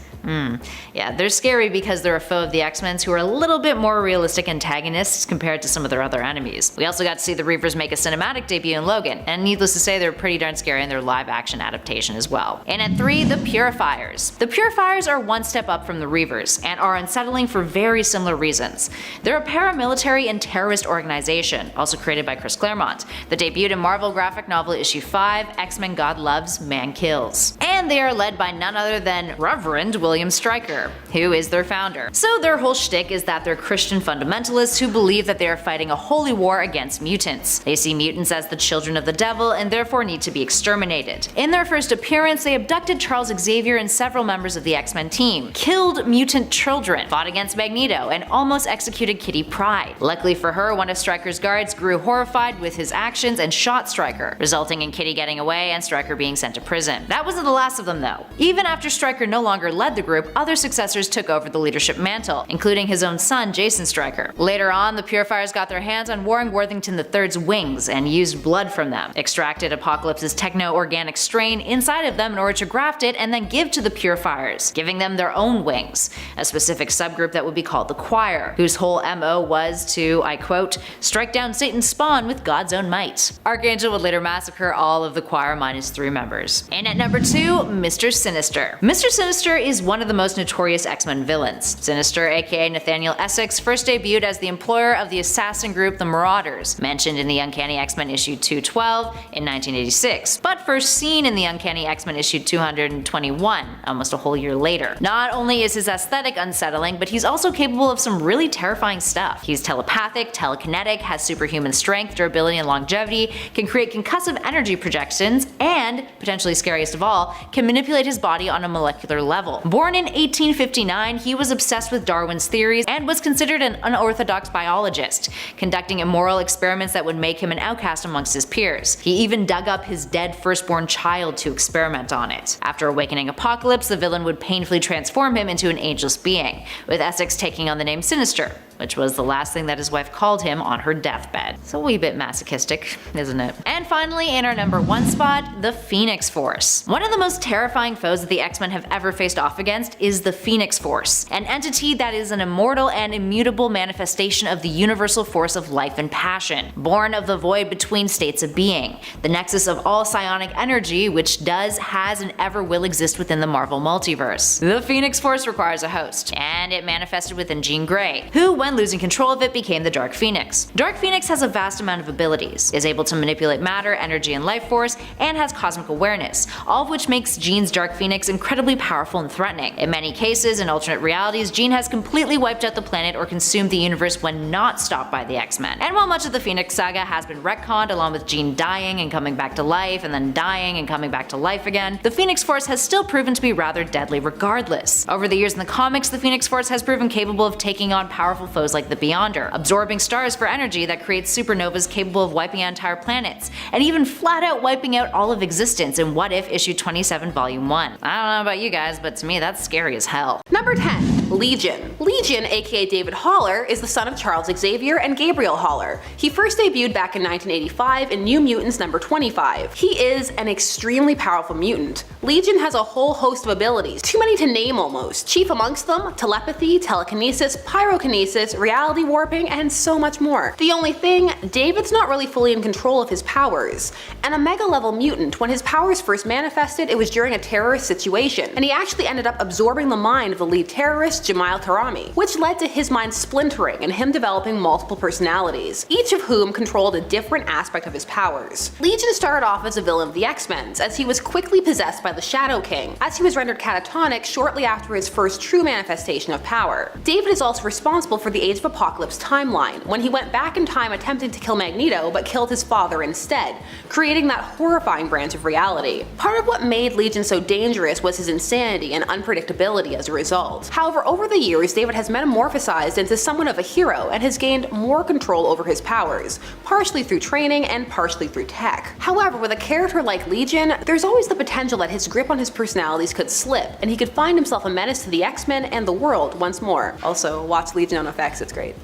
Yeah, they're scary because they're a foe of the X-Men who are a little bit more realistic antagonists compared to some of their other enemies. We also got to see the Reavers make a cinematic debut in Logan, and needless to say, they're pretty darn scary in their live-action adaptation as well. And at 3, the Purifiers. The Purifiers are one step up from the Reavers, and are unsettling for very similar reasons. They're a paramilitary and terrorist organization, also created by Chris Claremont, that debuted in Marvel graphic novel issue 5, X-Men God Loves, Man Kills. And they are led by none other than Reverend William William Stryker, who is their founder. So their whole shtick is that they're Christian fundamentalists who believe that they are fighting a holy war against mutants. They see mutants as the children of the devil and therefore need to be exterminated. In their first appearance, they abducted Charles Xavier and several members of the X-Men team, killed mutant children, fought against Magneto, and almost executed Kitty Pryde. Luckily for her, one of Stryker's guards grew horrified with his actions and shot Stryker, resulting in Kitty getting away and Stryker being sent to prison. That wasn't the last of them though. Even after Stryker no longer led the group, other successors took over the leadership mantle, including his own son Jason Stryker. Later on, the Purifiers got their hands on Warren Worthington III's wings and used blood from them, extracted Apocalypse's techno-organic strain inside of them in order to graft it and then give to the Purifiers, giving them their own wings, a specific subgroup that would be called the Choir, whose whole MO was to, I quote, strike down Satan's spawn with God's own might. Archangel would later massacre all of the Choir minus 3 members. And at number 2, Mr. Sinister. Mr. Sinister is one of the most notorious X-Men villains. Sinister, aka Nathaniel Essex, first debuted as the employer of the assassin group the Marauders, mentioned in the Uncanny X-Men issue 212 in 1986, but first seen in the Uncanny X-Men issue 221, almost a whole year later. Not only is his aesthetic unsettling, but he's also capable of some really terrifying stuff. He's telepathic, telekinetic, has superhuman strength, durability, and longevity, can create concussive energy projections, and, potentially scariest of all, can manipulate his body on a molecular level. Born in 1859, he was obsessed with Darwin's theories and was considered an unorthodox biologist, conducting immoral experiments that would make him an outcast amongst his peers. He even dug up his dead firstborn child to experiment on it. After awakening Apocalypse, the villain would painfully transform him into an ageless being, with Essex taking on the name Sinister, which was the last thing that his wife called him on her deathbed. It's a wee bit masochistic, isn't it? And finally, in our number 1 spot, the Phoenix Force. One of the most terrifying foes that the X-Men have ever faced off against is the Phoenix Force, an entity that is an immortal and immutable manifestation of the universal force of life and passion, born of the void between states of being, the nexus of all psionic energy which does, has, and ever will exist within the Marvel multiverse. The Phoenix Force requires a host, and it manifested within Jean Grey, who, when losing control of it, became the Dark Phoenix. Dark Phoenix has a vast amount of abilities, is able to manipulate matter, energy, and life force, and has cosmic awareness, all of which makes Jean's Dark Phoenix incredibly powerful and threatening. In many cases, in alternate realities, Jean has completely wiped out the planet or consumed the universe when not stopped by the X-Men. And while much of the Phoenix saga has been retconned, along with Jean dying and coming back to life, and then dying and coming back to life again, the Phoenix Force has still proven to be rather deadly regardless. Over the years in the comics, the Phoenix Force has proven capable of taking on powerful foes like the Beyonder, absorbing stars for energy that creates supernovas capable of wiping out entire planets, and even flat out wiping out all of existence in What If issue 27 volume 1. I don't know about you guys, but to me that's scary as hell. Number 10. Legion. Legion, aka David Haller, is the son of Charles Xavier and Gabriel Haller. He first debuted back in 1985 in New Mutants number 25. He is an extremely powerful mutant. Legion has a whole host of abilities, too many to name almost. Chief amongst them, telepathy, telekinesis, pyrokinesis, reality warping, and so much more. The only thing, David's not really fully in control of his powers. An Omega level mutant, when his powers first manifested, it was during a terrorist situation, and he actually ended up absorbing the mind of the lead terrorist, Jamal Tarami, which led to his mind splintering and him developing multiple personalities, each of whom controlled a different aspect of his powers. Legion started off as a villain of the X-Men, as he was quickly possessed by the Shadow King, as he was rendered catatonic shortly after his first true manifestation of power. David is also responsible for the Age of Apocalypse timeline, when he went back in time attempting to kill Magneto but killed his father instead, creating that horrifying branch of reality. Part of what made Legion so dangerous was his insanity and unpredictability as a result. However, over the years, David has metamorphosized into somewhat of a hero and has gained more control over his powers, partially through training and partially through tech. However, with a character like Legion, there's always the potential that his grip on his personalities could slip, and he could find himself a menace to the X-Men and the world once more. Also, watch Legion on FX, it's great.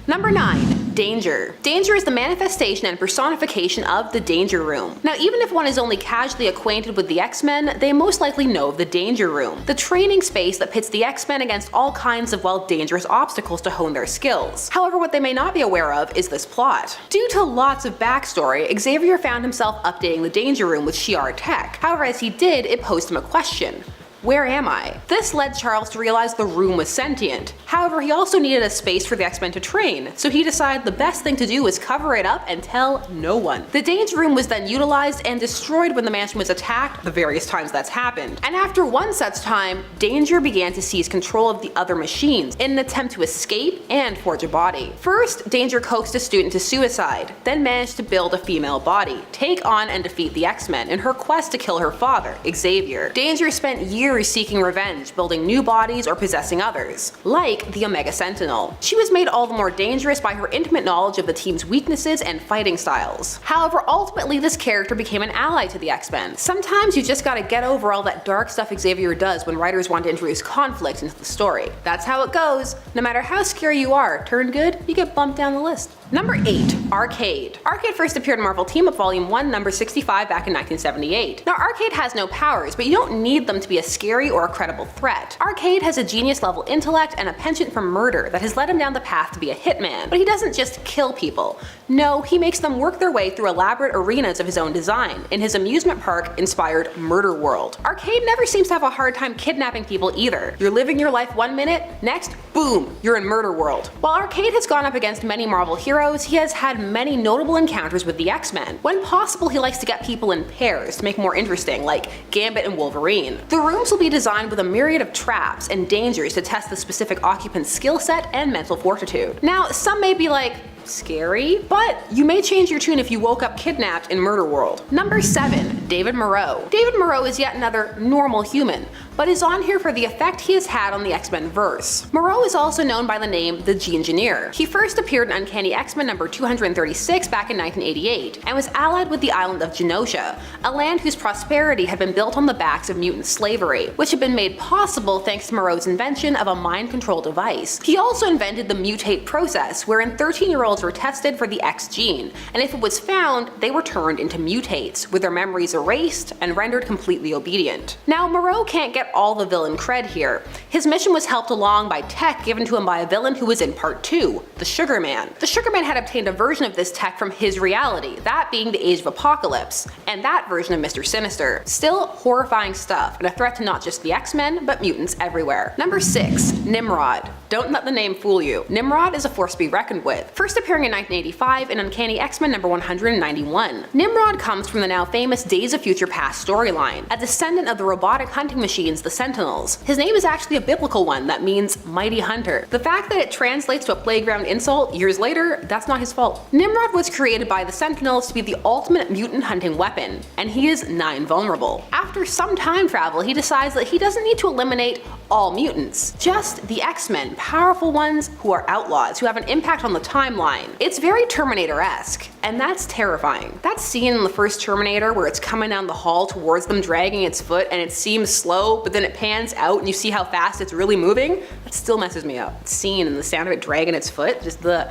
Number 9. Danger. Danger is the manifestation and personification of the Danger Room. Now, even if one is only casually acquainted with the X-Men, they most likely know of the Danger Room, the training space that pits the X-Men against all kinds of, well, dangerous obstacles to hone their skills. However, what they may not be aware of is this plot. Due to lots of backstory, Xavier found himself updating the Danger Room with Shi'ar tech. However, as he did, it posed him a question. Where am I? This led Charles to realize the room was sentient. However, he also needed a space for the X-Men to train, so he decided the best thing to do was cover it up and tell no one. The Danger Room was then utilized and destroyed when the mansion was attacked, the various times that's happened. And after one such time, Danger began to seize control of the other machines in an attempt to escape and forge a body. First, Danger coaxed a student to suicide, then managed to build a female body, take on and defeat the X-Men in her quest to kill her father, Xavier. Danger spent years seeking revenge, building new bodies or possessing others, like the Omega Sentinel. She was made all the more dangerous by her intimate knowledge of the team's weaknesses and fighting styles. However, ultimately this character became an ally to the X-Men. Sometimes you just gotta get over all that dark stuff Xavier does when writers want to introduce conflict into the story. That's how it goes. No matter how scary you are, turn good, you get bumped down the list. Number 8. Arcade. Arcade first appeared in Marvel Team Up Volume 1, number 65 back in 1978. Now Arcade has no powers, but you don't need them to be a scary or a credible threat. Arcade has a genius level intellect and a penchant for murder that has led him down the path to be a hitman, but he doesn't just kill people. No, he makes them work their way through elaborate arenas of his own design in his amusement park inspired murder world. Arcade never seems to have a hard time kidnapping people either. You're living your life 1 minute, next, boom, you're in murder world. While Arcade has gone up against many Marvel heroes, he has had many notable encounters with the X-Men. When possible, he likes to get people in pairs to make more interesting, like Gambit and Wolverine. The rooms will be designed with a myriad of traps and dangers to test the specific occupant's skill set and mental fortitude. Now, some may be like, scary, but you may change your tune if you woke up kidnapped in Murder World. Number 7. David Moreau. David Moreau is yet another normal human, but is on here for the effect he has had on the X-Men verse. Moreau is also known by the name the G-Engineer. He first appeared in Uncanny X-Men number 236 back in 1988, and was allied with the island of Genosha, a land whose prosperity had been built on the backs of mutant slavery, which had been made possible thanks to Moreau's invention of a mind control device. He also invented the mutate process, wherein 13-year-olds were tested for the X gene, and if it was found, they were turned into mutates, with their memories erased and rendered completely obedient. Now, Moreau can't get all the villain cred here. His mission was helped along by tech given to him by a villain who was in part 2, the Sugar Man. The Sugar Man had obtained a version of this tech from his reality, that being the Age of Apocalypse, and that version of Mr. Sinister. Still horrifying stuff, and a threat to not just the X-Men, but mutants everywhere. Number 6. Nimrod. Don't let the name fool you. Nimrod is a force to be reckoned with. First appearing in 1985 in Uncanny X-Men number 191. Nimrod comes from the now famous Days of Future Past storyline, a descendant of the robotic hunting machines, the Sentinels. His name is actually a biblical one that means mighty hunter. The fact that it translates to a playground insult years later, that's not his fault. Nimrod was created by the Sentinels to be the ultimate mutant hunting weapon, and he is nigh invulnerable. After some time travel, he decides that he doesn't need to eliminate all mutants, just the X-Men, powerful ones who are outlaws, who have an impact on the timeline. It's very Terminator-esque, and that's terrifying. That scene in the first Terminator where it's coming down the hall towards them dragging its foot and it seems slow, but then it pans out and you see how fast it's really moving, that still messes me up. That scene and the sound of it dragging its foot, just the...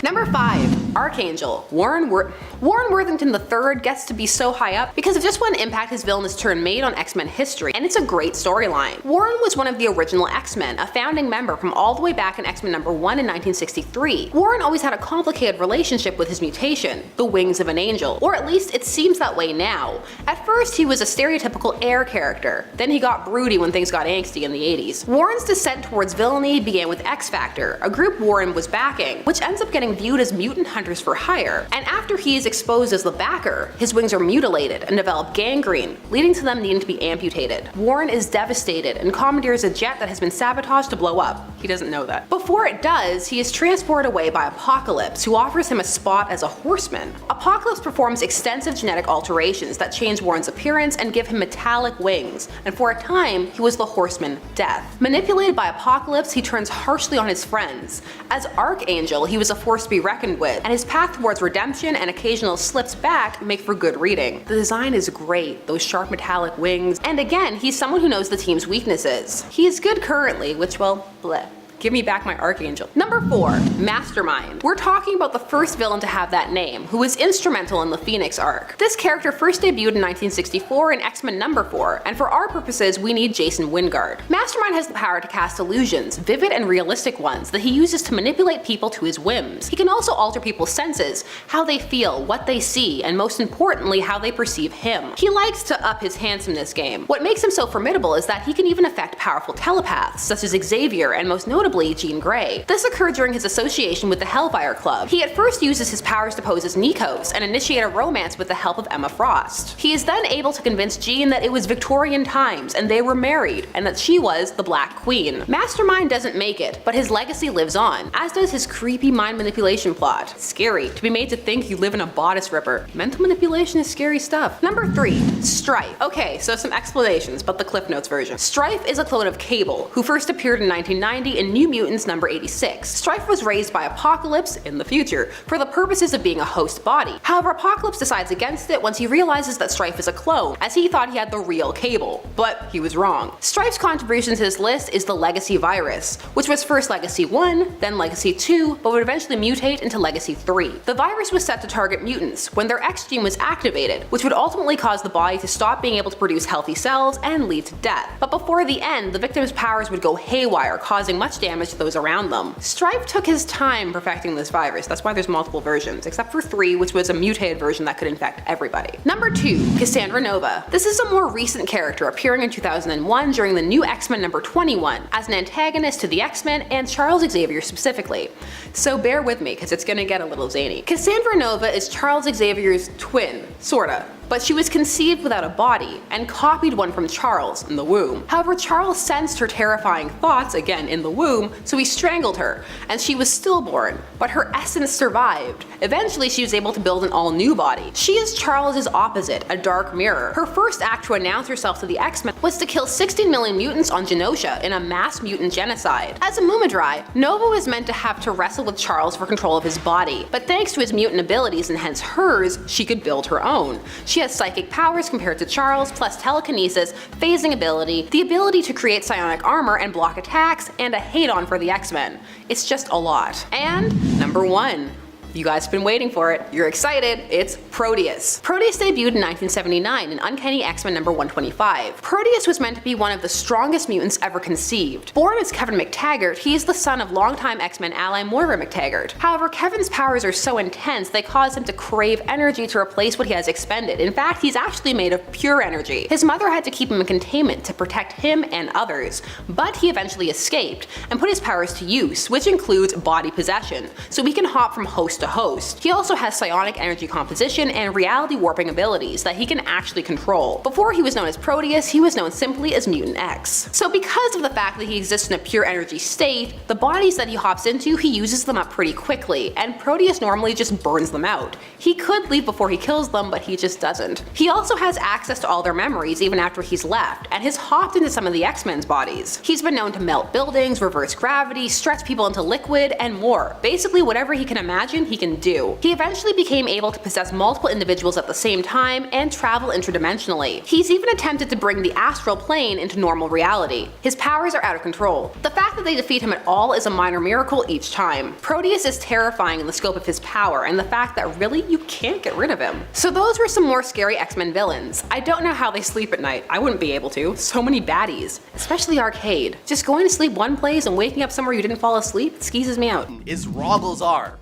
Number 5. Archangel. Warren Worthington III gets to be so high up because of just one impact his villainous turn made on X-Men history, and it's a great storyline. Warren was one of the original X-Men, a founding member from all the way back in X-Men number 1 in 1963. Warren always had a complicated relationship with his mutation, the wings of an angel, or at least it seems that way now. At first he was a stereotypical air character, then he got broody when things got angsty in the 80s. Warren's descent towards villainy began with X-Factor, a group Warren was backing, which ends up getting viewed as mutant hunters for hire, and after he is exposed as the backer, his wings are mutilated and develop gangrene, leading to them needing to be amputated. Warren is devastated and commandeers a jet that has been sabotaged to blow up. He doesn't know that. Before it does, he is transported away by Apocalypse, who offers him a spot as a horseman. Apocalypse performs extensive genetic alterations that change Warren's appearance and give him metallic wings, and for a time, he was the horseman Death. Manipulated by Apocalypse, he turns harshly on his friends. As Archangel, he was a force to be reckoned with, and his path towards redemption and occasional slips back make for good reading. The design is great, those sharp metallic wings, and again, he's someone who knows the team's weaknesses. He is good currently, which, well, bleh. Give me back my Archangel. Number 4, Mastermind. We're talking about the first villain to have that name, who was instrumental in the Phoenix arc. This character first debuted in 1964 in X-Men number 4, and for our purposes, we need Jason Wyngarde. Mastermind has the power to cast illusions, vivid and realistic ones, that he uses to manipulate people to his whims. He can also alter people's senses, how they feel, what they see, and most importantly, how they perceive him. He likes to up his handsomeness game. What makes him so formidable is that he can even affect powerful telepaths, such as Xavier and most notably Jean Grey. This occurred during his association with the Hellfire Club. He at first uses his powers to pose as Nikos and initiate a romance with the help of Emma Frost. He is then able to convince Jean that it was Victorian times and they were married, and that she was the Black Queen. Mastermind doesn't make it, but his legacy lives on, as does his creepy mind manipulation plot. Scary, to be made to think you live in a bodice ripper. Mental manipulation is scary stuff. Number 3, Strife. Okay, so some explanations, but the Cliff Notes version. Strife is a clone of Cable, who first appeared in 1990 in New Mutants number 86. Strife was raised by Apocalypse, in the future, for the purposes of being a host body. However, Apocalypse decides against it once he realizes that Strife is a clone, as he thought he had the real Cable, but he was wrong. Strife's contribution to this list is the Legacy virus, which was first Legacy 1, then Legacy 2, but would eventually mutate into Legacy 3. The virus was set to target mutants when their X gene was activated, which would ultimately cause the body to stop being able to produce healthy cells and lead to death. But before the end, the victim's powers would go haywire, causing much damage to those around them. Strife took his time perfecting this virus, that's why there's multiple versions, except for 3, which was a mutated version that could infect everybody. Number 2, Cassandra Nova. This is a more recent character appearing in 2001 during the new X-Men number 21 as an antagonist to the X-Men and Charles Xavier specifically. So bear with me, because it's gonna get a little zany. Cassandra Nova is Charles Xavier's twin, sorta. But she was conceived without a body, and copied one from Charles in the womb. However, Charles sensed her terrifying thoughts, again in the womb, so he strangled her, and she was stillborn, but her essence survived. Eventually, she was able to build an all-new body. She is Charles's opposite, a dark mirror. Her first act to announce herself to the X-Men was to kill 16 million mutants on Genosha in a mass mutant genocide. As a Mumadrai, Nova was meant to have to wrestle with Charles for control of his body, but thanks to his mutant abilities and hence hers, she could build her own. She has psychic powers compared to Charles, plus telekinesis, phasing ability, the ability to create psionic armor and block attacks, and a hate-on for the X-Men. It's just a lot. And number 1. You guys have been waiting for it. You're excited. It's Proteus. Proteus debuted in 1979 in Uncanny X-Men number 125. Proteus was meant to be one of the strongest mutants ever conceived. Born as Kevin McTaggart, he is the son of longtime X-Men ally Moira McTaggart. However, Kevin's powers are so intense they cause him to crave energy to replace what he has expended. In fact, he's actually made of pure energy. His mother had to keep him in containment to protect him and others, but he eventually escaped and put his powers to use, which includes body possession, so he can hop from host to host. He also has psionic energy composition and reality warping abilities that he can actually control. Before he was known as Proteus, he was known simply as Mutant X. So because of the fact that he exists in a pure energy state, the bodies that he hops into, he uses them up pretty quickly, and Proteus normally just burns them out. He could leave before he kills them, but he just doesn't. He also has access to all their memories even after he's left, and has hopped into some of the X-Men's bodies. He's been known to melt buildings, reverse gravity, stretch people into liquid, and more. Basically whatever he can imagine, he can do. He eventually became able to possess multiple individuals at the same time and travel interdimensionally. He's even attempted to bring the astral plane into normal reality. His powers are out of control. The fact that they defeat him at all is a minor miracle each time. Proteus is terrifying in the scope of his power and the fact that really you can't get rid of him. So those were some more scary X-Men villains. I don't know how they sleep at night. I wouldn't be able to. So many baddies. Especially Arcade. Just going to sleep one place and waking up somewhere you didn't fall asleep skeezes me out. Is Rogglzar.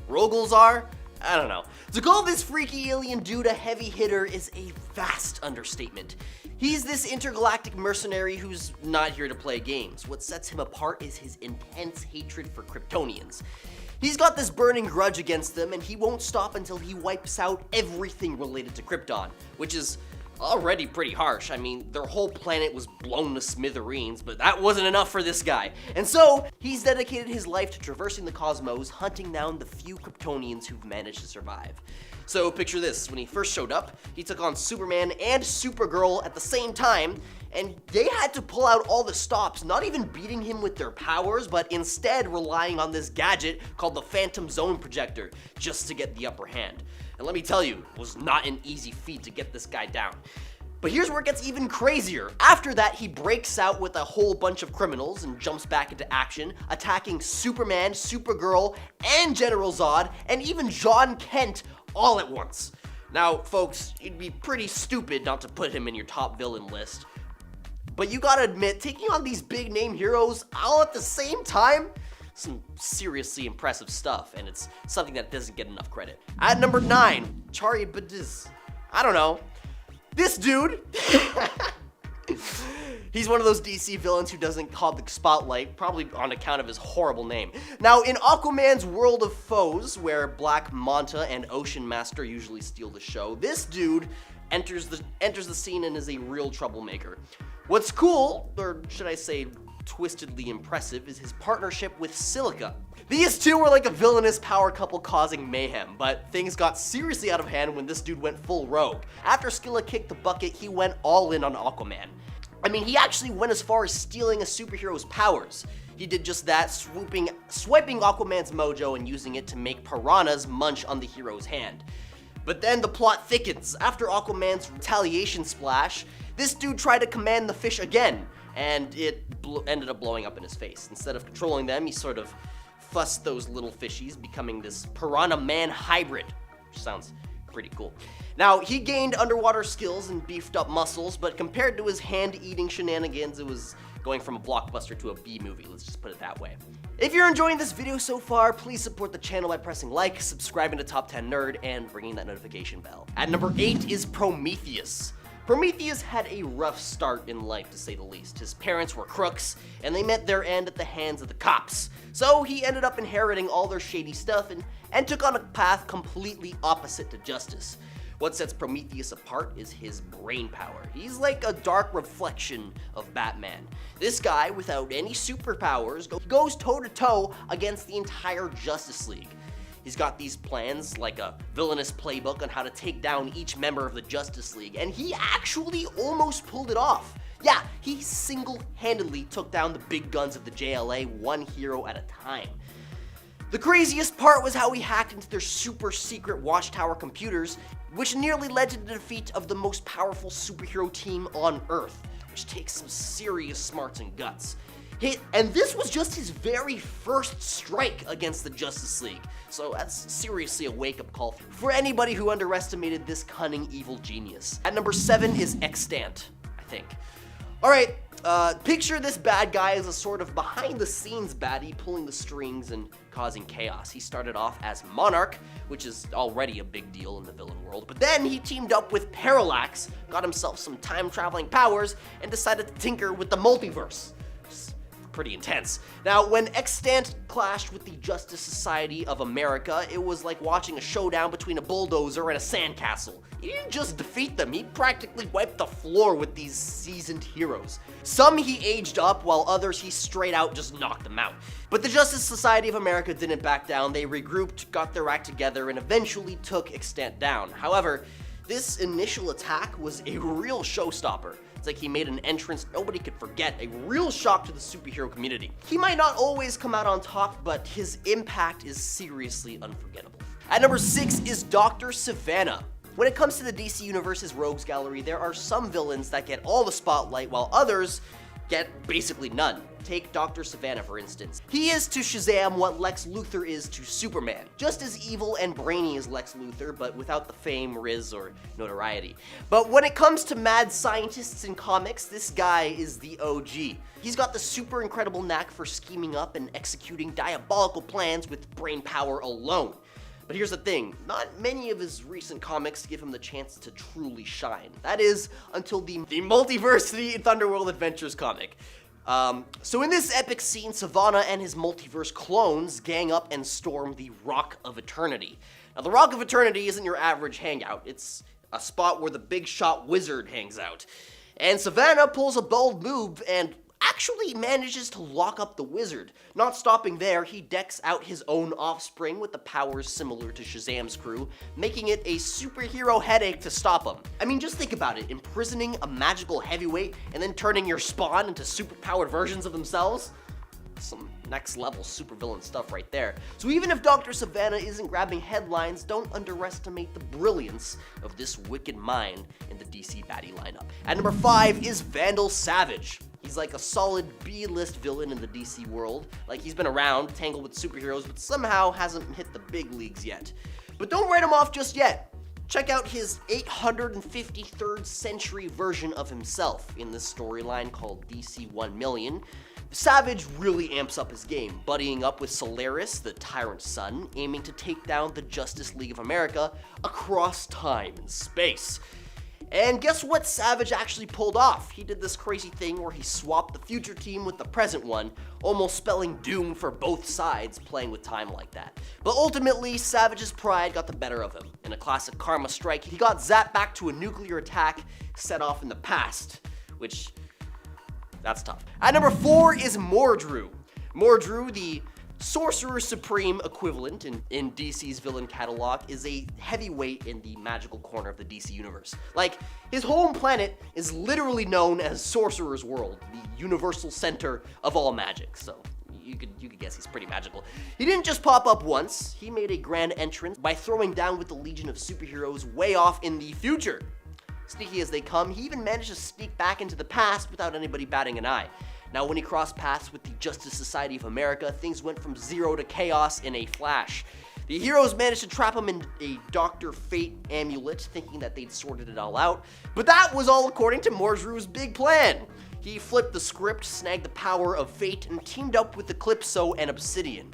Rogglzar? I don't know. To call this freaky alien dude a heavy hitter is a vast understatement. He's this intergalactic mercenary who's not here to play games. What sets him apart is his intense hatred for Kryptonians. He's got this burning grudge against them, and he won't stop until he wipes out everything related to Krypton, which is already pretty harsh. I mean, their whole planet was blown to smithereens, but that wasn't enough for this guy. And so, he's dedicated his life to traversing the cosmos, hunting down the few Kryptonians who've managed to survive. So picture this, when he first showed up, he took on Superman and Supergirl at the same time, and they had to pull out all the stops, not even beating him with their powers, but instead relying on this gadget called the Phantom Zone Projector, just to get the upper hand. And let me tell you, it was not an easy feat to get this guy down. But here's where it gets even crazier. After that, he breaks out with a whole bunch of criminals and jumps back into action, attacking Superman, Supergirl, and General Zod, and even John Kent all at once. Now, folks, it'd be pretty stupid not to put him in your top villain list. But you gotta admit, taking on these big name heroes all at the same time, some seriously impressive stuff, and it's something that doesn't get enough credit. At number 9, Chari Badiz. I don't know. This dude, he's one of those DC villains who doesn't hog the spotlight, probably on account of his horrible name. Now, in Aquaman's World of Foes, where Black Manta and Ocean Master usually steal the show, this dude enters the scene and is a real troublemaker. What's cool, or should I say twistedly impressive, is his partnership with Silica. These two were like a villainous power couple causing mayhem, but things got seriously out of hand when this dude went full rogue. After Skilla kicked the bucket, he went all in on Aquaman. I mean, he actually went as far as stealing a superhero's powers. He did just that, swiping Aquaman's mojo and using it to make piranhas munch on the hero's hand. But then the plot thickens. After Aquaman's retaliation splash, this dude tried to command the fish again, and it ended up blowing up in his face. Instead of controlling them, he sort of fussed those little fishies, becoming this piranha man hybrid, which sounds pretty cool. Now, he gained underwater skills and beefed up muscles, but compared to his hand-eating shenanigans, it was going from a blockbuster to a B movie, let's just put it that way. If you're enjoying this video so far, please support the channel by pressing like, subscribing to Top 10 Nerd, and ringing that notification bell. At number 8 is Prometheus. Prometheus had a rough start in life, to say the least. His parents were crooks, and they met their end at the hands of the cops. So he ended up inheriting all their shady stuff and took on a path completely opposite to justice. What sets Prometheus apart is his brain power. He's like a dark reflection of Batman. This guy, without any superpowers, goes toe-to-toe against the entire Justice League. He's got these plans, like a villainous playbook on how to take down each member of the Justice League, and he actually almost pulled it off. Yeah, he single-handedly took down the big guns of the JLA, one hero at a time. The craziest part was how he hacked into their super secret Watchtower computers, which nearly led to the defeat of the most powerful superhero team on Earth, which takes some serious smarts and guts. And this was just his very first strike against the Justice League, so that's seriously a wake-up call for anybody who underestimated this cunning evil genius. At number 7 is Extant, I think. Alright, picture this bad guy as a sort of behind-the-scenes baddie pulling the strings and causing chaos. He started off as Monarch, which is already a big deal in the villain world, but then he teamed up with Parallax, got himself some time-traveling powers, and decided to tinker with the multiverse. Pretty intense. Now, when Extant clashed with the Justice Society of America, it was like watching a showdown between a bulldozer and a sandcastle. He didn't just defeat them, he practically wiped the floor with these seasoned heroes. Some he aged up, while others he straight out just knocked them out. But the Justice Society of America didn't back down. They regrouped, got their act together, and eventually took Extant down. However, this initial attack was a real showstopper. It's like he made an entrance nobody could forget, a real shock to the superhero community. He might not always come out on top, but his impact is seriously unforgettable. At number 6 is Dr. Savannah. When it comes to the DC Universe's rogues gallery, there are some villains that get all the spotlight, while others get basically none. Take Dr. Savannah, for instance. He is to Shazam what Lex Luthor is to Superman. Just as evil and brainy as Lex Luthor, but without the fame, riz, or notoriety. But when it comes to mad scientists in comics, this guy is the OG. He's got the super incredible knack for scheming up and executing diabolical plans with brain power alone. But here's the thing, not many of his recent comics give him the chance to truly shine. That is, until the Multiversity Thunderworld Adventures comic. So in this epic scene, Savannah and his multiverse clones gang up and storm the Rock of Eternity. Now, the Rock of Eternity isn't your average hangout. It's a spot where the big shot wizard hangs out. And Savannah pulls a bold move and actually manages to lock up the wizard. Not stopping there, he decks out his own offspring with the powers similar to Shazam's crew, making it a superhero headache to stop him. I mean, just think about it, imprisoning a magical heavyweight and then turning your spawn into superpowered versions of themselves? Some next level supervillain stuff right there. So even if Dr. Savannah isn't grabbing headlines, don't underestimate the brilliance of this wicked mind in the DC baddie lineup. At number 5 is Vandal Savage. He's like a solid B-list villain in the DC world. Like, he's been around, tangled with superheroes, but somehow hasn't hit the big leagues yet. But don't write him off just yet. Check out his 853rd century version of himself in this storyline called DC 1 Million. Savage really amps up his game, buddying up with Solaris, the Tyrant's son, aiming to take down the Justice League of America across time and space. And guess what Savage actually pulled off? He did this crazy thing where he swapped the future team with the present one, almost spelling doom for both sides playing with time like that. But ultimately, Savage's pride got the better of him. In a classic karma strike, he got zapped back to a nuclear attack set off in the past, which, that's tough. At number 4 is Mordru. Mordru, the Sorcerer Supreme equivalent in DC's villain catalog, is a heavyweight in the magical corner of the DC universe. Like, his home planet is literally known as Sorcerer's World, the universal center of all magic, so you could guess he's pretty magical. He didn't just pop up once, he made a grand entrance by throwing down with the Legion of Superheroes way off in the future. Sneaky as they come, he even managed to sneak back into the past without anybody batting an eye. Now, when he crossed paths with the Justice Society of America, things went from zero to chaos in a flash. The heroes managed to trap him in a Dr. Fate amulet, thinking that they'd sorted it all out, but that was all according to Mordru's big plan. He flipped the script, snagged the power of Fate, and teamed up with Eclipso and Obsidian.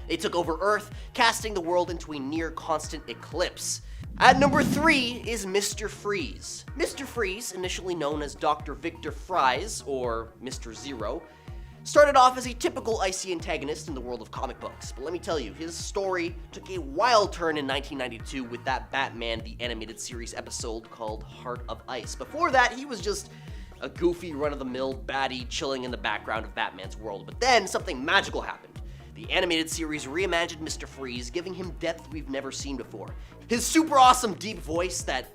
They took over Earth, casting the world into a near-constant eclipse. At number 3 is Mr. Freeze. Mr. Freeze, initially known as Dr. Victor Fries, or Mr. Zero, started off as a typical icy antagonist in the world of comic books. But let me tell you, his story took a wild turn in 1992 with that Batman the Animated Series episode called Heart of Ice. Before that, he was just a goofy, run-of-the-mill baddie chilling in the background of Batman's world. But then, something magical happened. The animated series reimagined Mr. Freeze, giving him depth we've never seen before. His super awesome deep voice that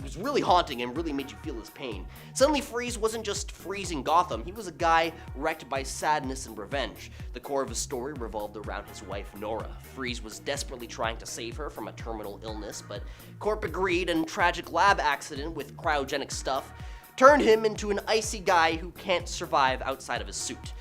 was really haunting and really made you feel his pain. Suddenly Freeze wasn't just freezing Gotham, he was a guy wrecked by sadness and revenge. The core of his story revolved around his wife Nora. Freeze was desperately trying to save her from a terminal illness, but corporate greed and tragic lab accident with cryogenic stuff turned him into an icy guy who can't survive outside of his suit.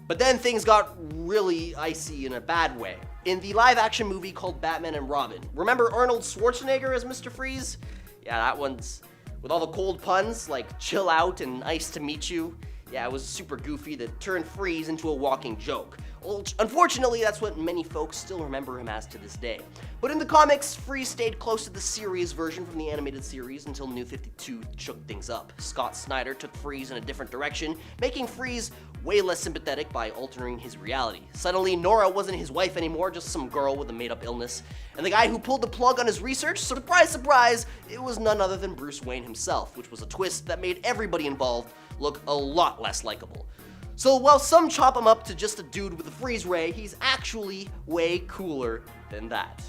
But then things got really icy in a bad way. In the live-action movie called Batman and Robin, remember Arnold Schwarzenegger as Mr. Freeze? Yeah, that one's with all the cold puns like chill out and nice to meet you. Yeah, it was super goofy that turned Freeze into a walking joke. Well, unfortunately, that's what many folks still remember him as to this day. But in the comics, Freeze stayed close to the series version from the animated series until New 52 shook things up. Scott Snyder took Freeze in a different direction, making Freeze way less sympathetic by altering his reality. Suddenly, Nora wasn't his wife anymore, just some girl with a made-up illness. And the guy who pulled the plug on his research, surprise, surprise, it was none other than Bruce Wayne himself, which was a twist that made everybody involved look a lot less likable. So while some chop him up to just a dude with a freeze ray, he's actually way cooler than that.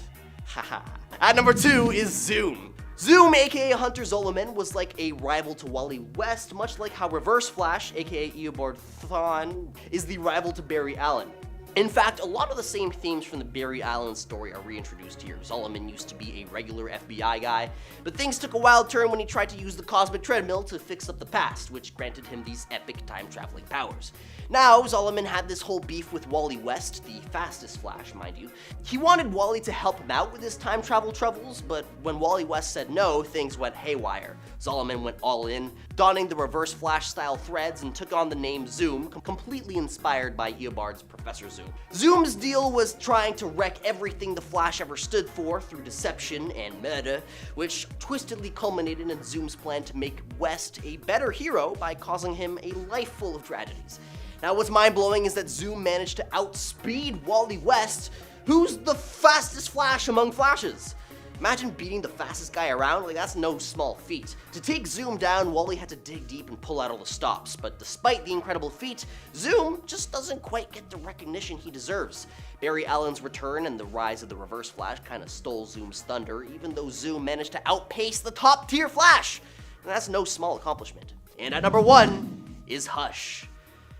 Haha. At number 2 is Zoom. Zoom, aka Hunter Zolomon, was like a rival to Wally West, much like how Reverse Flash, aka Eobard Thawne, is the rival to Barry Allen. In fact, a lot of the same themes from the Barry Allen story are reintroduced here. Zolomon used to be a regular FBI guy, but things took a wild turn when he tried to use the cosmic treadmill to fix up the past, which granted him these epic time-traveling powers. Now, Zolomon had this whole beef with Wally West, the fastest Flash, mind you. He wanted Wally to help him out with his time travel troubles, but when Wally West said no, things went haywire. Zolomon went all in, donning the Reverse Flash style threads and took on the name Zoom, completely inspired by Eobard's Professor Zoom. Zoom's deal was trying to wreck everything the Flash ever stood for through deception and murder, which twistedly culminated in Zoom's plan to make West a better hero by causing him a life full of tragedies. Now, what's mind-blowing is that Zoom managed to outspeed Wally West, who's the fastest Flash among Flashes. Imagine beating the fastest guy around, like that's no small feat. To take Zoom down, Wally had to dig deep and pull out all the stops, but despite the incredible feat, Zoom just doesn't quite get the recognition he deserves. Barry Allen's return and the rise of the Reverse Flash kind of stole Zoom's thunder, even though Zoom managed to outpace the top-tier Flash. And that's no small accomplishment. And at number 1 is Hush.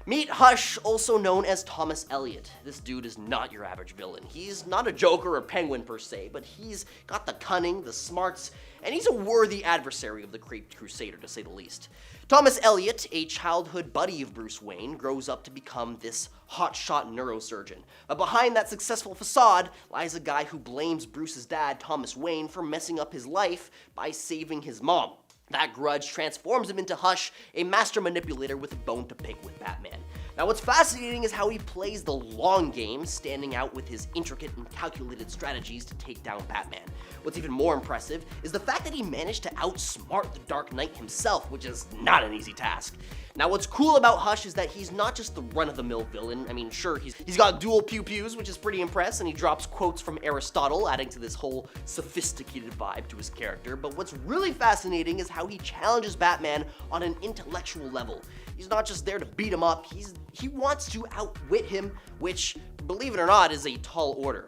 Meet Hush, also known as Thomas Elliot. This dude is not your average villain. He's not a Joker or Penguin per se, but he's got the cunning, the smarts, and he's a worthy adversary of the Caped Crusader, to say the least. Thomas Elliot, a childhood buddy of Bruce Wayne, grows up to become this hotshot neurosurgeon. But behind that successful facade lies a guy who blames Bruce's dad, Thomas Wayne, for messing up his life by saving his mom. That grudge transforms him into Hush, a master manipulator with a bone to pick with Batman. Now what's fascinating is how he plays the long game, standing out with his intricate and calculated strategies to take down Batman. What's even more impressive is the fact that he managed to outsmart the Dark Knight himself, which is not an easy task. Now what's cool about Hush is that he's not just the run-of-the-mill villain. I mean, sure, he's got dual pew-pews, which is pretty impressive, and he drops quotes from Aristotle, adding to this whole sophisticated vibe to his character. But what's really fascinating is how he challenges Batman on an intellectual level. He's not just there to beat him up, he wants to outwit him, which, believe it or not, is a tall order.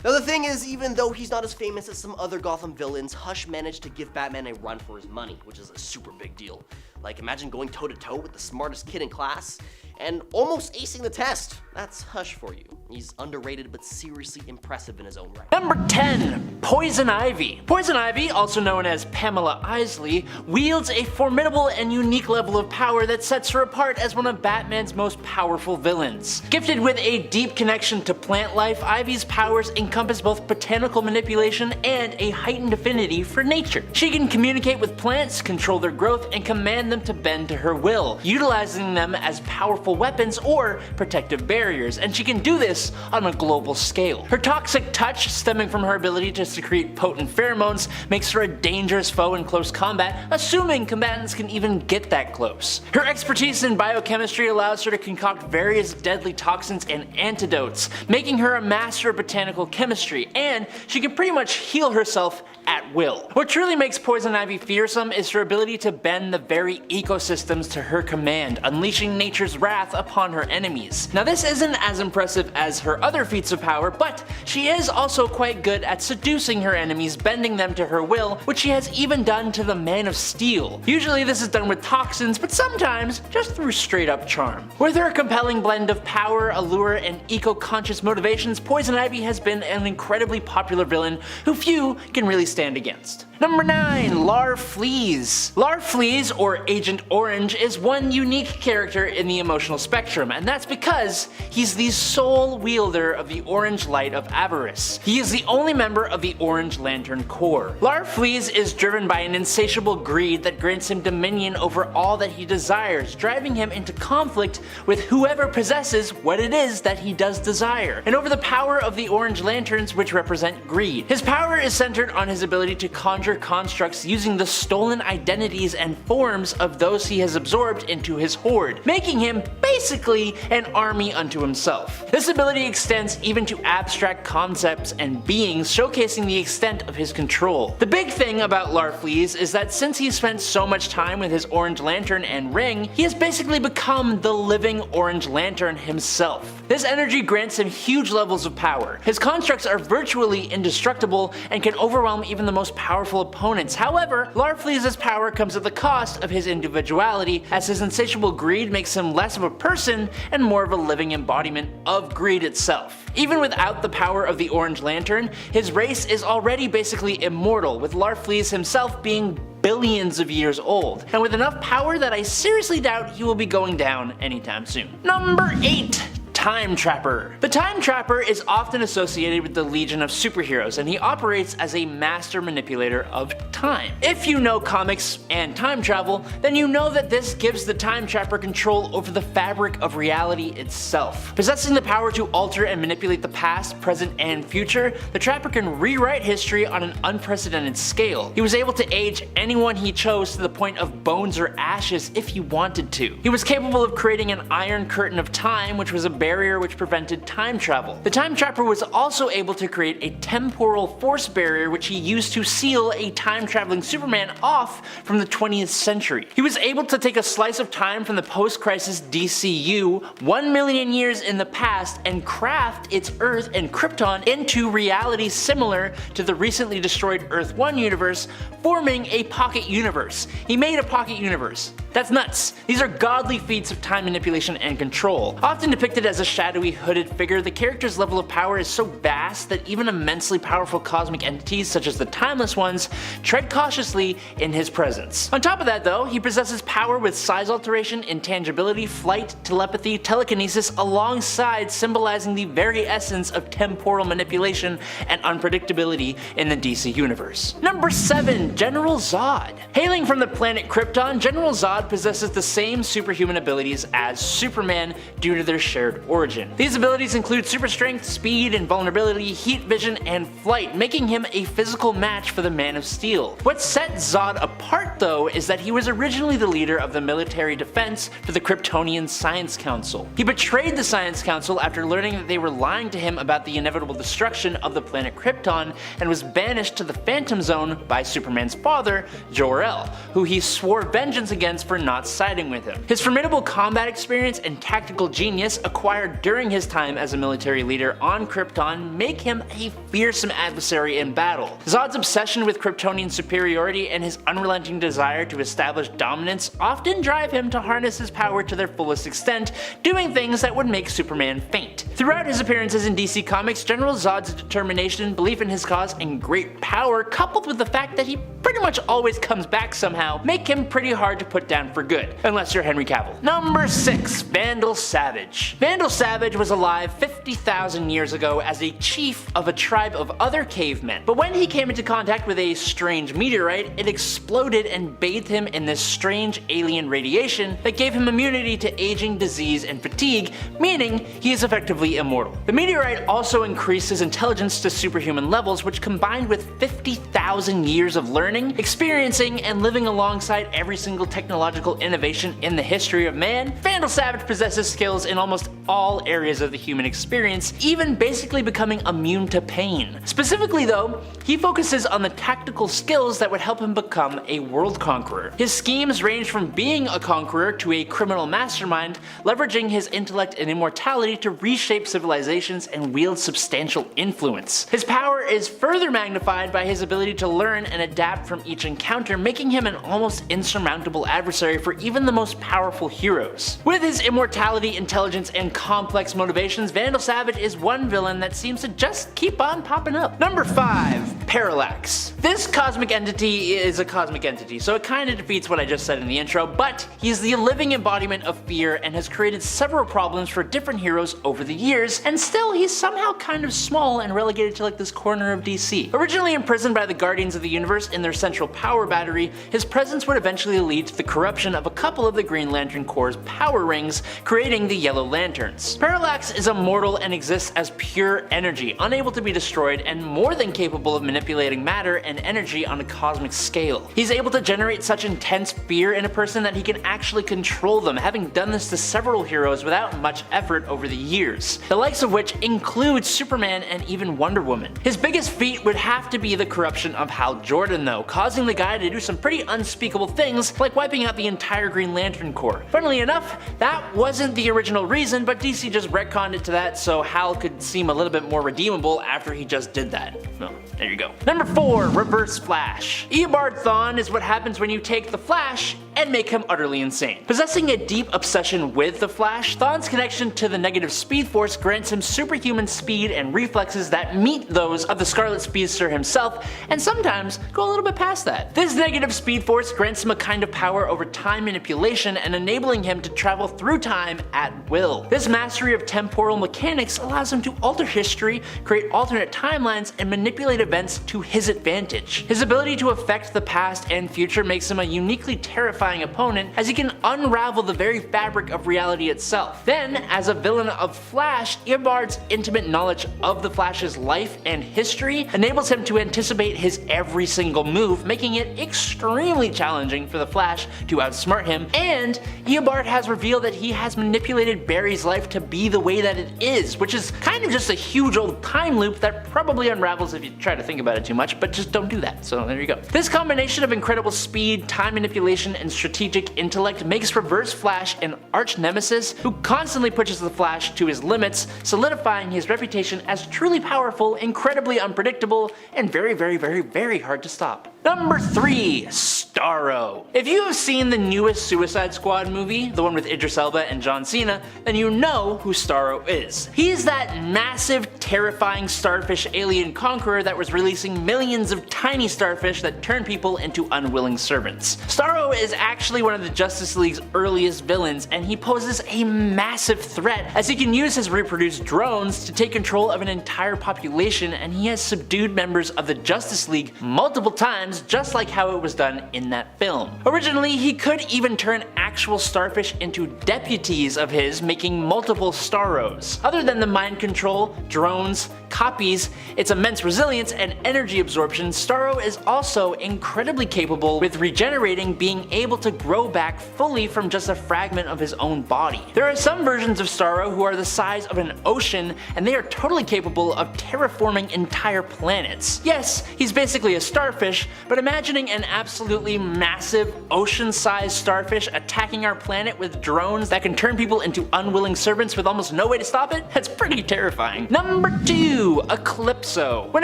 Now the thing is, even though he's not as famous as some other Gotham villains, Hush managed to give Batman a run for his money, which is a super big deal. Like, imagine going toe-to-toe with the smartest kid in class and almost acing the test. That's Hush for you. He's underrated but seriously impressive in his own right. Number 10, Poison Ivy. Poison Ivy, also known as Pamela Isley, wields a formidable and unique level of power that sets her apart as one of Batman's most powerful villains. Gifted with a deep connection to plant life, Ivy's powers encompass both botanical manipulation and a heightened affinity for nature. She can communicate with plants, control their growth, and command them to bend to her will, utilizing them as powerful weapons or protective barriers, and she can do this on a global scale. Her toxic touch, stemming from her ability to secrete potent pheromones, makes her a dangerous foe in close combat, assuming combatants can even get that close. Her expertise in biochemistry allows her to concoct various deadly toxins and antidotes, making her a master of botanical chemistry, and she can pretty much heal herself at will. What truly makes Poison Ivy fearsome is her ability to bend the very ecosystems to her command, unleashing nature's wrath upon her enemies. Now this isn't as impressive as her other feats of power, but she is also quite good at seducing her enemies, bending them to her will, which she has even done to the Man of Steel. Usually this is done with toxins, but sometimes just through straight up charm. With her compelling blend of power, allure, and eco-conscious motivations, Poison Ivy has been an incredibly popular villain who few can really stand against. Number 9, Larfleeze. Larfleeze, or Agent Orange, is one unique character in the emotional spectrum, and that's because he's the sole wielder of the Orange Light of Avarice. He is the only member of the Orange Lantern Corps. Larfleeze is driven by an insatiable greed that grants him dominion over all that he desires, driving him into conflict with whoever possesses what it is that he does desire, and over the power of the Orange Lanterns, which represent greed. His power is centered on his ability to conjure constructs using the stolen identities and forms of those he has absorbed into his horde, making him basically an army unto himself. This ability extends even to abstract concepts and beings, showcasing the extent of his control. The big thing about Larfleeze is that since he spent so much time with his Orange Lantern and ring, he has basically become the living Orange Lantern himself. This energy grants him huge levels of power. His constructs are virtually indestructible and can overwhelm even the most powerful opponents. However, Larfleeze's power comes at the cost of his individuality, as his insatiable greed makes him less of a person and more of a living embodiment of greed itself. Even without the power of the Orange Lantern, his race is already basically immortal, with Larfleeze himself being billions of years old, and with enough power that I seriously doubt he will be going down anytime soon. Number 8. Time Trapper. The Time Trapper is often associated with the Legion of Superheroes, and he operates as a master manipulator of time. If you know comics and time travel, then you know that this gives the Time Trapper control over the fabric of reality itself. Possessing the power to alter and manipulate the past, present, and future, the Trapper can rewrite history on an unprecedented scale. He was able to age anyone he chose to the point of bones or ashes if he wanted to. He was capable of creating an iron curtain of time, which was a barrier which prevented time travel. The Time Trapper was also able to create a temporal force barrier which he used to seal a time-traveling Superman off from the 20th century. He was able to take a slice of time from the post-crisis DCU 1 million years in the past and craft its Earth and Krypton into reality similar to the recently destroyed Earth 1 universe, forming a pocket universe. He made a pocket universe. That's nuts. These are godly feats of time manipulation and control. Often depicted as a shadowy, hooded figure, the character's level of power is so vast that even immensely powerful cosmic entities such as the Timeless Ones tread cautiously in his presence. On top of that though, he possesses power with size alteration, intangibility, flight, telepathy, telekinesis, alongside symbolizing the very essence of temporal manipulation and unpredictability in the DC universe. Number 7. General Zod. Hailing from the planet Krypton, General Zod possesses the same superhuman abilities as Superman due to their shared origin. These abilities include super strength, speed, invulnerability, heat vision, and flight, making him a physical match for the Man of Steel. What set Zod apart though is that he was originally the leader of the military defense for the Kryptonian Science Council. He betrayed the Science Council after learning that they were lying to him about the inevitable destruction of the planet Krypton, and was banished to the Phantom Zone by Superman's father, Jor-El, who he swore vengeance against for not siding with him. His formidable combat experience and tactical genius acquired during his time as a military leader on Krypton make him a fearsome adversary in battle. Zod's obsession with Kryptonian superiority and his unrelenting desire to establish dominance often drive him to harness his power to their fullest extent, doing things that would make Superman faint. Throughout his appearances in DC Comics, General Zod's determination, belief in his cause, and great power, coupled with the fact that he pretty much always comes back somehow, make him pretty hard to put down for good, unless you're Henry Cavill. Number 6. Vandal Savage. Vandal Savage was alive 50,000 years ago as a chief of a tribe of other cavemen, but when he came into contact with a strange meteorite, it exploded and bathed him in this strange alien radiation that gave him immunity to aging, disease, and fatigue, meaning he is effectively immortal. The meteorite also increased his intelligence to superhuman levels, which combined with 50,000 years of learning, experiencing, and living alongside every single technological innovation in the history of man, Vandal Savage possesses skills in almost all areas of the human experience, even basically becoming immune to pain. Specifically though, he focuses on the tactical skills that would help him become a world conqueror. His schemes range from being a conqueror to a criminal mastermind, leveraging his intellect and immortality to reshape civilizations and wield substantial influence. His power is further magnified by his ability to learn and adapt from each encounter, making him an almost insurmountable adversary for even the most powerful heroes. With his immortality, intelligence, and complex motivations, Vandal Savage is one villain that seems to just keep on popping up. Number 5. Parallax. This cosmic entity is a cosmic entity, so it kinda defeats what I just said in the intro, but he's the living embodiment of fear and has created several problems for different heroes over the years, and still he's somehow kind of small and relegated to like this corner of DC. Originally imprisoned by the Guardians of the Universe in their central power battery, his presence would eventually lead to the corruption of a couple of the Green Lantern Corps' power rings, creating the Yellow Lanterns. Parallax is immortal and exists as pure energy, unable to be destroyed, and more than capable of manipulating matter and energy on a cosmic scale. He's able to generate such intense fear in a person that he can actually control them, having done this to several heroes without much effort over the years, the likes of which include Superman and even Wonder Woman. His biggest feat would have to be the corruption of Hal Jordan though, causing the guy to do some pretty unspeakable things like wiping out the entire Green Lantern Corps. Funnily enough, that wasn't the original reason, but DC just retconned it to that so Hal could seem a little bit more redeemable after he just did that. Well, there you go. Number 4. Reverse Flash. Eobard Thawne is what happens when you take the Flash and make him utterly insane. Possessing a deep obsession with the Flash, Thawne's connection to the negative speed force grants him superhuman speed and reflexes that meet those of the Scarlet Speedster himself, and sometimes go a little bit past that. This negative speed force grants him a kind of power over time manipulation and enabling him to travel through time at will. This mastery of temporal mechanics allows him to alter history, create alternate timelines, and manipulate events to his advantage. His ability to affect the past and future makes him a uniquely terrifying opponent, as he can unravel the very fabric of reality itself. Then, as a villain of Flash, Eobard's intimate knowledge of the Flash's life and history enables him to anticipate his every single move, making it extremely challenging for the Flash to outsmart him, and Eobard has revealed that he has manipulated Barry's life to be the way that it is, which is kind of just a huge old time loop that probably unravels if you try to think about it too much, but just don't do that, so there you go. This combination of incredible speed, time manipulation, and strategic intellect makes Reverse Flash an arch nemesis who constantly pushes the Flash to his limits, solidifying his reputation as truly powerful, incredibly unpredictable, and very hard to stop. Number 3. Starro. If you have seen the newest Suicide Squad movie, the one with Idris Elba and John Cena, then you know who Starro is. He's that massive, terrifying starfish alien conqueror that was releasing millions of tiny starfish that turn people into unwilling servants. Starro is actually one of the Justice League's earliest villains, and he poses a massive threat as he can use his reproduced drones to take control of an entire population, and he has subdued members of the Justice League multiple times, just like how it was done in that film. Originally, he could even turn actual starfish into deputies of his, making multiple Starros. Other than the mind control, drones, copies, its immense resilience, and energy absorption, Starro is also incredibly capable with regenerating, being able to grow back fully from just a fragment of his own body. There are some versions of Starro who are the size of an ocean, and they are totally capable of terraforming entire planets. Yes, he's basically a starfish, but imagining an absolutely massive ocean-sized starfish attacking our planet with drones that can turn people into unwilling servants with almost no way to stop it? That's pretty terrifying. Number 2. Eclipso. When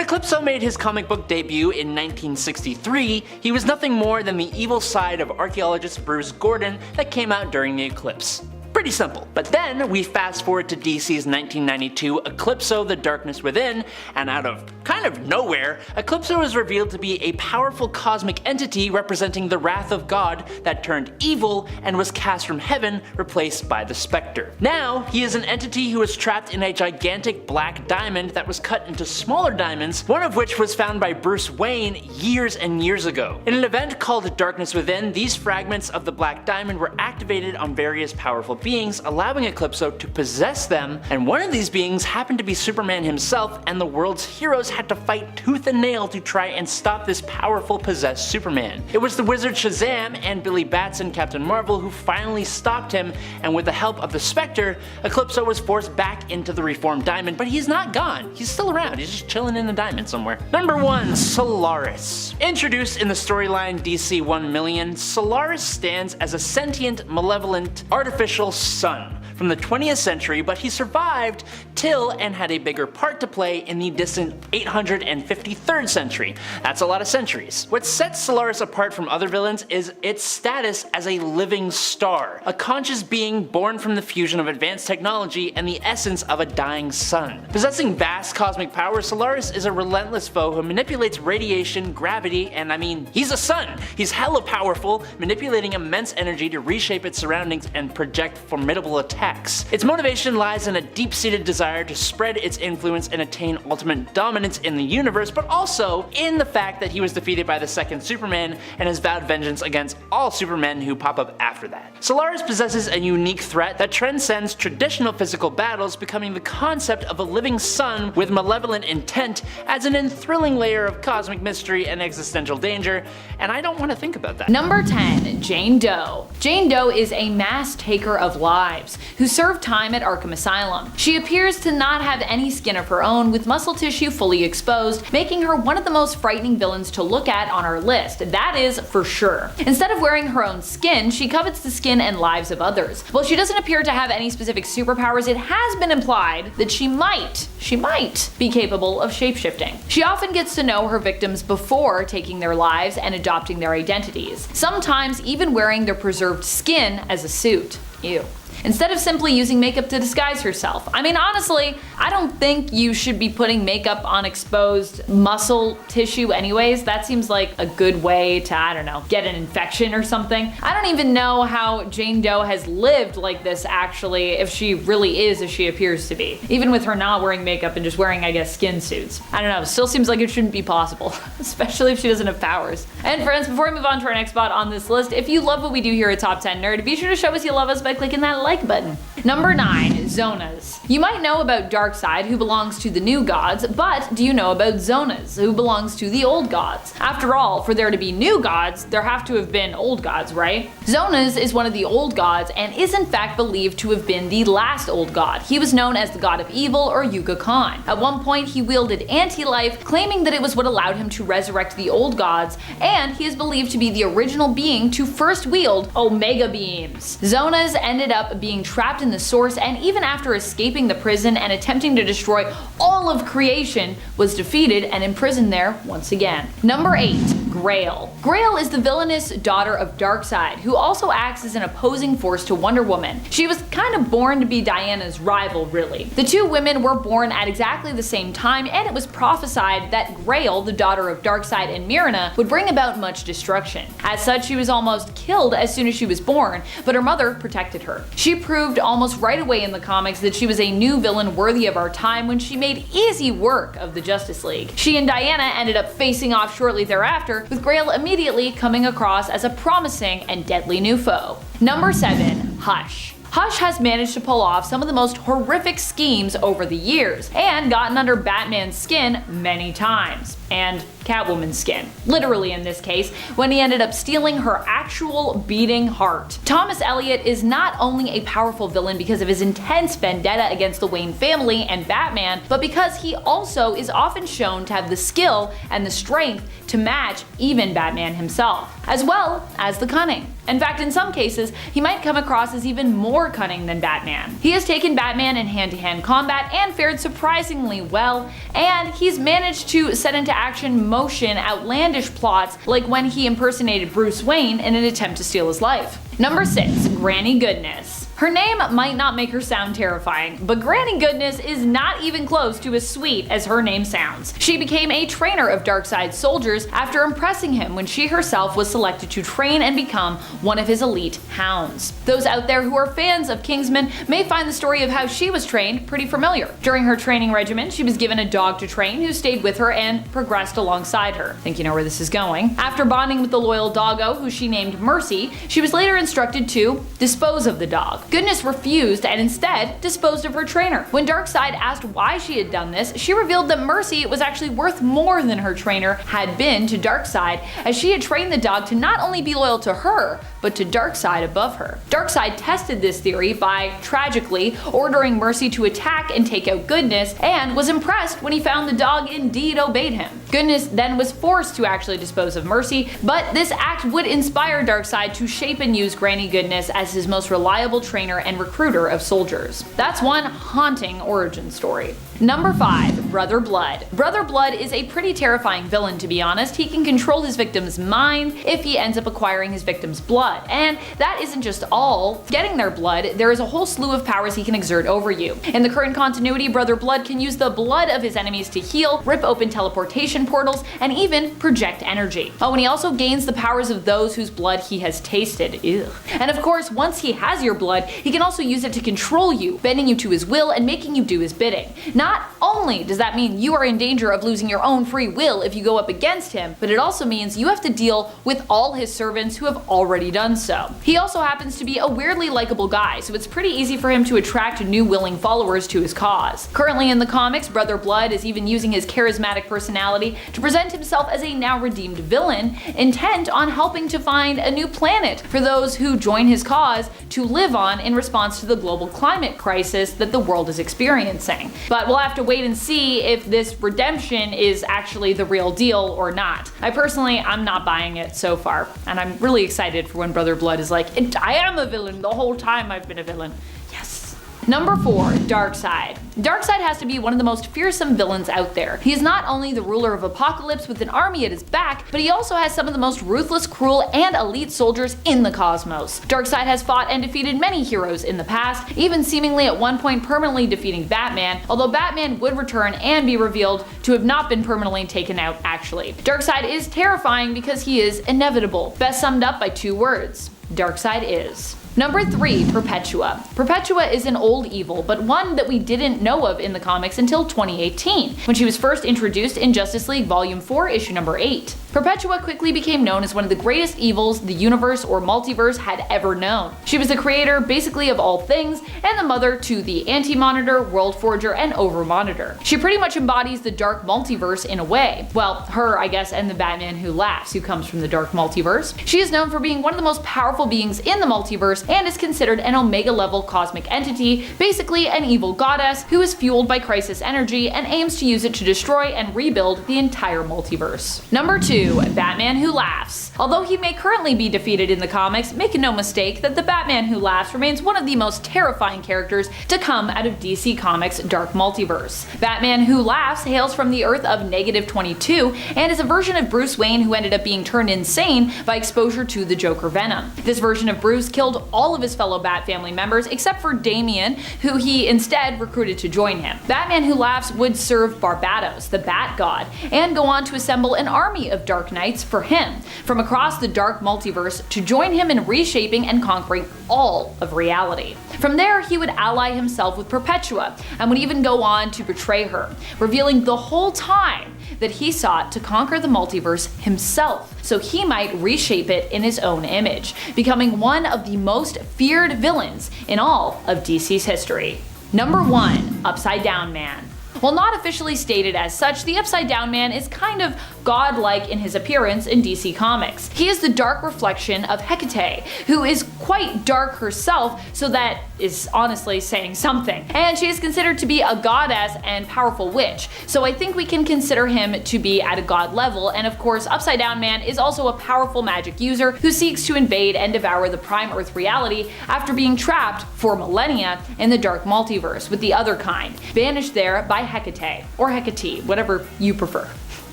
Eclipso made his comic book debut in 1963, he was nothing more than the evil side of archaeologist Bruce Gordon that came out during the eclipse. Pretty simple. But then we fast forward to DC's 1992 Eclipso: The Darkness Within, and out of kind of nowhere, Eclipso is revealed to be a powerful cosmic entity representing the wrath of God that turned evil and was cast from heaven, replaced by the Spectre. Now, he is an entity who is trapped in a gigantic black diamond that was cut into smaller diamonds, one of which was found by Bruce Wayne years and years ago. In an event called Darkness Within, these fragments of the black diamond were activated on various powerful beings, allowing Eclipso to possess them, and one of these beings happened to be Superman himself, and the world's heroes had to fight tooth and nail to try and stop this powerful possessed Superman. It was the wizard Shazam and Billy Batson, Captain Marvel, who finally stopped him, and with the help of the Spectre, Eclipso was forced back into the reformed diamond, but he's not gone. He's still around. He's just chilling in the diamond somewhere. Number 1. Solaris. Introduced in the storyline DC 1 Million, Solaris stands as a sentient, malevolent, artificial sun from the 20th century, but he survived till and had a bigger part to play in the distant 853rd century. That's a lot of centuries. What sets Solaris apart from other villains is its status as a living star, a conscious being born from the fusion of advanced technology and the essence of a dying sun. Possessing vast cosmic power, Solaris is a relentless foe who manipulates radiation, gravity, and I mean, he's a sun. He's hella powerful, manipulating immense energy to reshape its surroundings and project formidable attacks. Its motivation lies in a deep-seated desire to spread its influence and attain ultimate dominance in the universe, but also in the fact that he was defeated by the second Superman and has vowed vengeance against all Supermen who pop up after that. Solaris possesses a unique threat that transcends traditional physical battles, becoming the concept of a living sun with malevolent intent, adds an enthralling layer of cosmic mystery and existential danger, and I don't want to think about that. Number 10. Jane Doe. Jane Doe is a mass taker of lives who served time at Arkham Asylum. She appears to not have any skin of her own, with muscle tissue fully exposed, making her one of the most frightening villains to look at on our list, that is for sure. Instead of wearing her own skin, she covets the skin and lives of others. While she doesn't appear to have any specific superpowers, it has been implied that she might be capable of shapeshifting. She often gets to know her victims before taking their lives and adopting their identities, sometimes even wearing their preserved skin as a suit. Ew. Instead of simply using makeup to disguise herself. I mean, honestly, I don't think you should be putting makeup on exposed muscle tissue anyways. That seems like a good way to, I don't know, get an infection or something. I don't even know how Jane Doe has lived like this actually, if she really is as she appears to be. Even with her not wearing makeup and just wearing, I guess, skin suits. I don't know, still seems like it shouldn't be possible, especially if she doesn't have powers. And friends, before we move on to our next spot on this list, if you love what we do here at Top 10 Nerd, be sure to show us you love us by clicking that like button. Number 9. Zonas. You might know about Darkseid, who belongs to the new gods, but do you know about Zonas, who belongs to the old gods? After all, for there to be new gods, there have to have been old gods, right? Zonas is one of the old gods and is in fact believed to have been the last old god. He was known as the god of evil, or Yuga Khan. At one point, he wielded anti-life, claiming that it was what allowed him to resurrect the old gods, and he is believed to be the original being to first wield Omega Beams. Zonas ended up being trapped in the source, and even after escaping the prison and attempting to destroy all of creation, was defeated and imprisoned there once again. Number 8. Grail. Grail is the villainous daughter of Darkseid, who also acts as an opposing force to Wonder Woman. She was kind of born to be Diana's rival, really. The two women were born at exactly the same time, and it was prophesied that Grail, the daughter of Darkseid and Myrna, would bring about much destruction. As such, she was almost killed as soon as she was born, but her mother protected her. She proved almost right away in the comics that she was a new villain worthy of our time when she made easy work of the Justice League. She and Diana ended up facing off shortly thereafter, with Grail immediately coming across as a promising and deadly new foe. Number 7. Hush. Hush has managed to pull off some of the most horrific schemes over the years, and gotten under Batman's skin many times. And Catwoman's skin, literally in this case, when he ended up stealing her actual beating heart. Thomas Elliot is not only a powerful villain because of his intense vendetta against the Wayne family and Batman, but because he also is often shown to have the skill and the strength to match even Batman himself, as well as the cunning. In fact, in some cases, he might come across as even more cunning than Batman. He has taken Batman in hand-to-hand combat and fared surprisingly well, and he's managed to set into action motion outlandish plots like when he impersonated Bruce Wayne in an attempt to steal his life. Number 6. Granny Goodness. Her name might not make her sound terrifying, but Granny Goodness is not even close to as sweet as her name sounds. She became a trainer of Darkseid's soldiers after impressing him when she herself was selected to train and become one of his elite hounds. Those out there who are fans of Kingsman may find the story of how she was trained pretty familiar. During her training regimen, she was given a dog to train who stayed with her and progressed alongside her. Think you know where this is going. After bonding with the loyal doggo, who she named Mercy, she was later instructed to dispose of the dog. Goodness refused and instead disposed of her trainer. When Darkseid asked why she had done this, she revealed that Mercy was actually worth more than her trainer had been to Darkseid, as she had trained the dog to not only be loyal to her, but to Darkseid above her. Darkseid tested this theory by, tragically, ordering Mercy to attack and take out Goodness, and was impressed when he found the dog indeed obeyed him. Goodness then was forced to actually dispose of Mercy, but this act would inspire Darkseid to shape and use Granny Goodness as his most reliable trainer and recruiter of soldiers. That's one haunting origin story. Number 5. Brother Blood. Brother Blood is a pretty terrifying villain, to be honest. He can control his victim's mind if he ends up acquiring his victim's blood. And that isn't just all. Getting their blood, there is a whole slew of powers he can exert over you. In the current continuity, Brother Blood can use the blood of his enemies to heal, rip open teleportation portals, and even project energy. Oh, and he also gains the powers of those whose blood he has tasted. Ew. And of course, once he has your blood, he can also use it to control you, bending you to his will and making you do his bidding. Not only does that mean you are in danger of losing your own free will if you go up against him, but it also means you have to deal with all his servants who have already done so. He also happens to be a weirdly likable guy, so it's pretty easy for him to attract new willing followers to his cause. Currently in the comics, Brother Blood is even using his charismatic personality to present himself as a now redeemed villain, intent on helping to find a new planet for those who join his cause to live on in response to the global climate crisis that the world is experiencing. But we'll have to wait and see if this redemption is actually the real deal or not. I'm not buying it so far, and I'm really excited for when Brother Blood is like, I am a villain the whole time I've been a villain. Yes. Number 4. Darkseid. Darkseid has to be one of the most fearsome villains out there. He is not only the ruler of Apocalypse with an army at his back, but he also has some of the most ruthless, cruel, and elite soldiers in the cosmos. Darkseid has fought and defeated many heroes in the past, even seemingly at one point permanently defeating Batman, although Batman would return and be revealed to have not been permanently taken out actually. Darkseid is terrifying because he is inevitable, best summed up by 2 words: Darkseid is. Number 3. Perpetua. Perpetua is an old evil, but one that we didn't know of in the comics until 2018, when she was first introduced in Justice League Volume 4, issue number 8. Perpetua quickly became known as one of the greatest evils the universe or multiverse had ever known. She was the creator, basically, of all things, and the mother to the AntiMonitor, World Forger, and Overmonitor. She pretty much embodies the dark multiverse in a way. Well, her, I guess, and the Batman who laughs, who comes from the dark multiverse. She is known for being one of the most powerful beings in the multiverse, and is considered an Omega-level cosmic entity, basically an evil goddess who is fueled by crisis energy and aims to use it to destroy and rebuild the entire multiverse. Number 2. 2. Batman Who Laughs. Although he may currently be defeated in the comics, make no mistake that the Batman Who Laughs remains one of the most terrifying characters to come out of DC Comics' dark multiverse. Batman Who Laughs hails from the Earth of -22 and is a version of Bruce Wayne who ended up being turned insane by exposure to the Joker venom. This version of Bruce killed all of his fellow Bat family members except for Damian, who he instead recruited to join him. Batman Who Laughs would serve Barbados, the Bat God, and go on to assemble an army of Dark Knights for him from across the dark multiverse to join him in reshaping and conquering all of reality. From there, he would ally himself with Perpetua and would even go on to betray her, revealing the whole time that he sought to conquer the multiverse himself so he might reshape it in his own image, becoming one of the most feared villains in all of DC's history. Number 1. Upside Down Man. While not officially stated as such, the Upside Down Man is kind of godlike in his appearance in DC Comics. He is the dark reflection of Hecate, who is quite dark herself, so that is honestly saying something. And she is considered to be a goddess and powerful witch, so I think we can consider him to be at a god level, and of course Upside Down Man is also a powerful magic user who seeks to invade and devour the Prime Earth reality after being trapped for millennia in the dark multiverse with the other kind, banished there by Hecate, or Hecate, whatever you prefer.